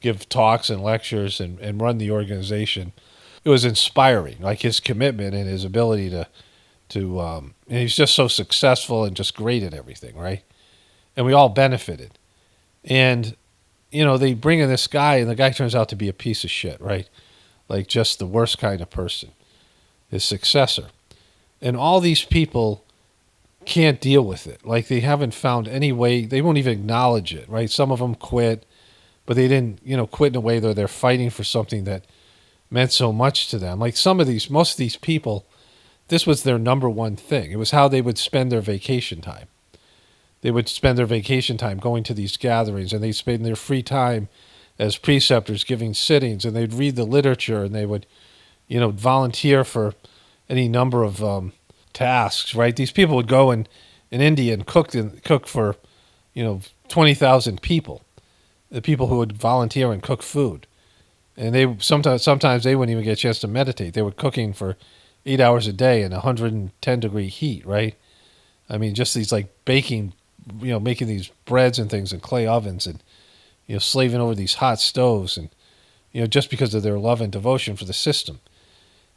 Speaker 1: give talks and lectures and run the organization. It was inspiring, like his commitment and his ability to and he's just so successful and just great at everything, right? And we all benefited. And, they bring in this guy, and the guy turns out to be a piece of shit, right? Like just the worst kind of person, his successor. And all these people can't deal with it. Like they haven't found any way, they won't even acknowledge it, right? Some of them quit, but they didn't, quit in a way that they're fighting for something that meant so much to them. Like most of these people, this was their number one thing. It was how they would spend their vacation time. They would spend their vacation time going to these gatherings, and they'd spend their free time as preceptors giving sittings, and they'd read the literature, and they would, volunteer for any number of tasks, right? These people would go in India and cook for, 20,000 people, the people who would volunteer and cook food. And they sometimes they wouldn't even get a chance to meditate. They were cooking for 8 hours a day in 110-degree heat, right? Just these like baking, making these breads and things in clay ovens, and, slaving over these hot stoves, and, just because of their love and devotion for the system.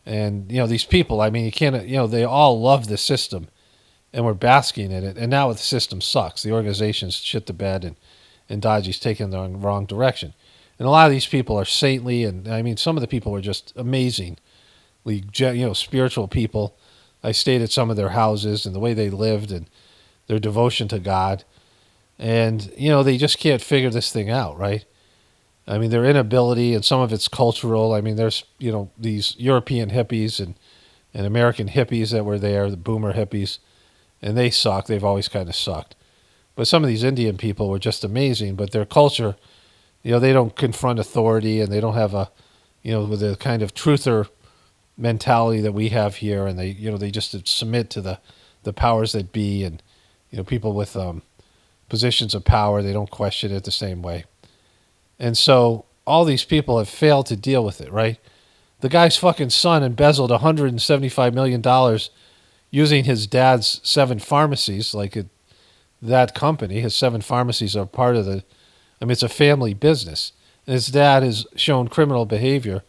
Speaker 1: And, these people, you can't, they all love the system and were basking in it. And now the system sucks. The organization's shit the bed, and Daji's taking the wrong direction. And a lot of these people are saintly, and some of the people were just amazingly, spiritual people. I stayed at some of their houses, and the way they lived and their devotion to God. And, they just can't figure this thing out, right? Their inability, and some of it's cultural. There's, these European hippies and American hippies that were there, the boomer hippies, and they suck. They've always kind of sucked. But some of these Indian people were just amazing, but their culture, they don't confront authority, and they don't have with the kind of truther mentality that we have here, and they just submit to the powers that be, and people with positions of power, they don't question it the same way. And so all these people have failed to deal with it, right? The guy's fucking son embezzled $175 million using his dad's 7 pharmacies, that company. His 7 pharmacies are part of it's a family business. And his dad has shown criminal behavior,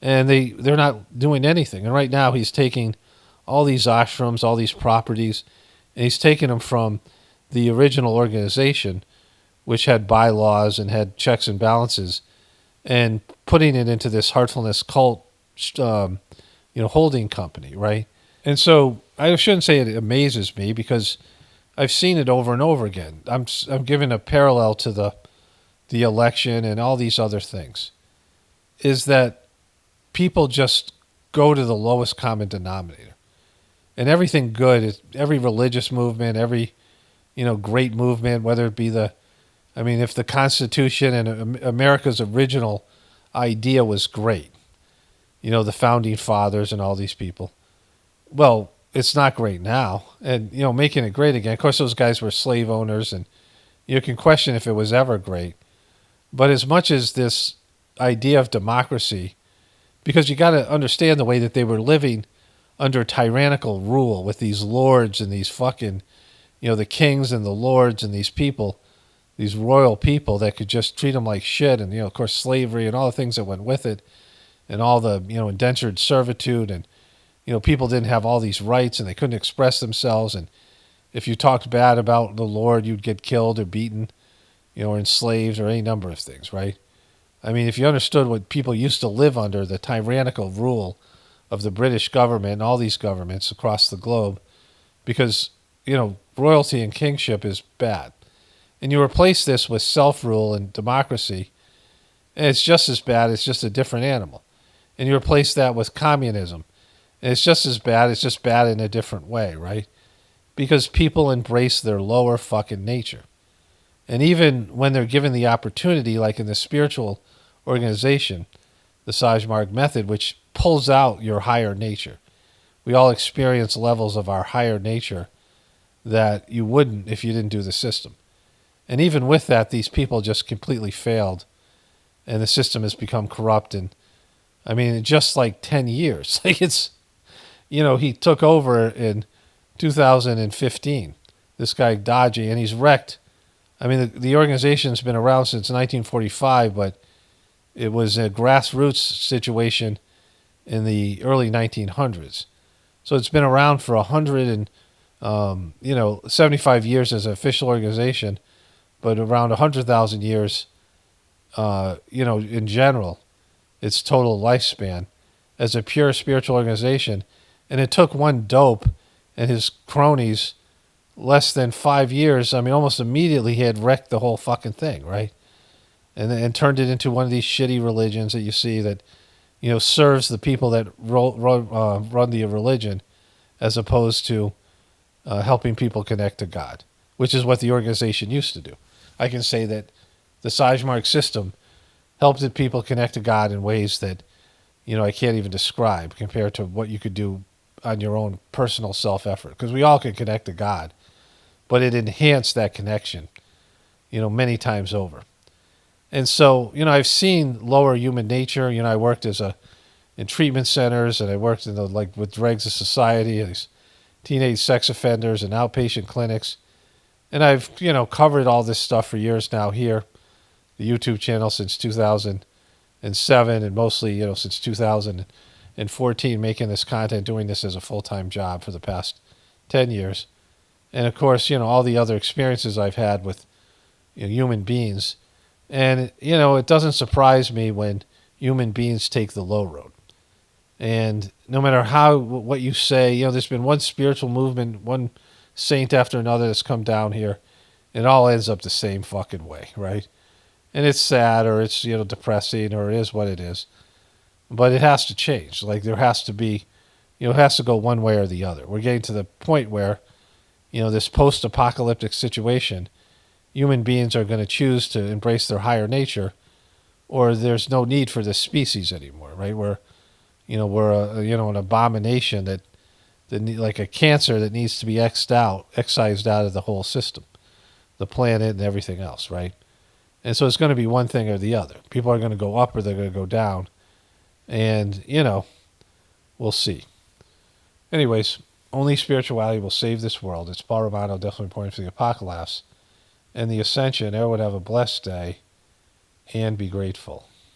Speaker 1: and they're not doing anything. And right now he's taking all these ashrams, all these properties, and he's taking them from the original organization, which had bylaws and had checks and balances, and putting it into this Heartfulness cult, holding company, right? And so I shouldn't say it amazes me, because I've seen it over and over again. I'm giving a parallel to the election and all these other things, is that people just go to the lowest common denominator. And everything good, every religious movement, every great movement, whether it be if the Constitution and America's original idea was great, the founding fathers and all these people, well, it's not great now. And, making it great again, of course, those guys were slave owners, and you can question if it was ever great. But as much as this idea of democracy, because you got to understand the way that they were living under tyrannical rule with these lords and these fucking, the kings and the lords and these people, these royal people that could just treat them like shit. And, of course, slavery and all the things that went with it, and all the, indentured servitude, and, people didn't have all these rights, and they couldn't express themselves. And if you talked bad about the Lord, you'd get killed or beaten, or enslaved, or any number of things, right? If you understood what people used to live under, the tyrannical rule of the British government and all these governments across the globe, because, royalty and kingship is bad. And you replace this with self-rule and democracy, and it's just as bad, it's just a different animal. And you replace that with communism, and it's just as bad, it's just bad in a different way, right? Because people embrace their lower fucking nature. And even when they're given the opportunity, like in the spiritual organization, the Sajmarg method, which pulls out your higher nature. We all experience levels of our higher nature that you wouldn't if you didn't do the system. And even with that, these people just completely failed, and the system has become corrupt. And in just like 10 years, he took over in 2015, this guy Dodgy, and he's wrecked. The organization's been around since 1945, but it was a grassroots situation in the early 1900s. So it's been around for 75 years as an official organization, but around 100,000 years, in general, its total lifespan as a pure spiritual organization. And it took one dope and his cronies less than 5 years. Almost immediately he had wrecked the whole fucking thing, right? And turned it into one of these shitty religions that you see that, serves the people that run the religion, as opposed to helping people connect to God, which is what the organization used to do. I can say that the Sajmarg system helped people connect to God in ways that, I can't even describe compared to what you could do on your own personal self-effort. Because we all can connect to God, but it enhanced that connection, many times over. And so, I've seen lower human nature. I worked in treatment centers, and I worked in with Dregs of Society, and these teenage sex offenders and outpatient clinics. And I've, covered all this stuff for years now here, the YouTube channel since 2007, and mostly, since 2014, making this content, doing this as a full-time job for the past 10 years. And of course, all the other experiences I've had with human beings. And, it doesn't surprise me when human beings take the low road. And no matter what you say, there's been one spiritual movement, one saint after another that's come down here, and it all ends up the same fucking way, right? And it's sad, or it's, depressing, or it is what it is. But it has to change. There has to be, it has to go one way or the other. We're getting to the point where, this post-apocalyptic situation, human beings are going to choose to embrace their higher nature, or there's no need for this species anymore, right? We're an abomination that like a cancer that needs to be excised out of the whole system, the planet and everything else, right? And so it's going to be one thing or the other. People are going to go up or they're going to go down. And, we'll see. Anyways, only spirituality will save this world. It's Paul Romano, definitely pointing for the apocalypse. And the ascension, everyone have a blessed day and be grateful.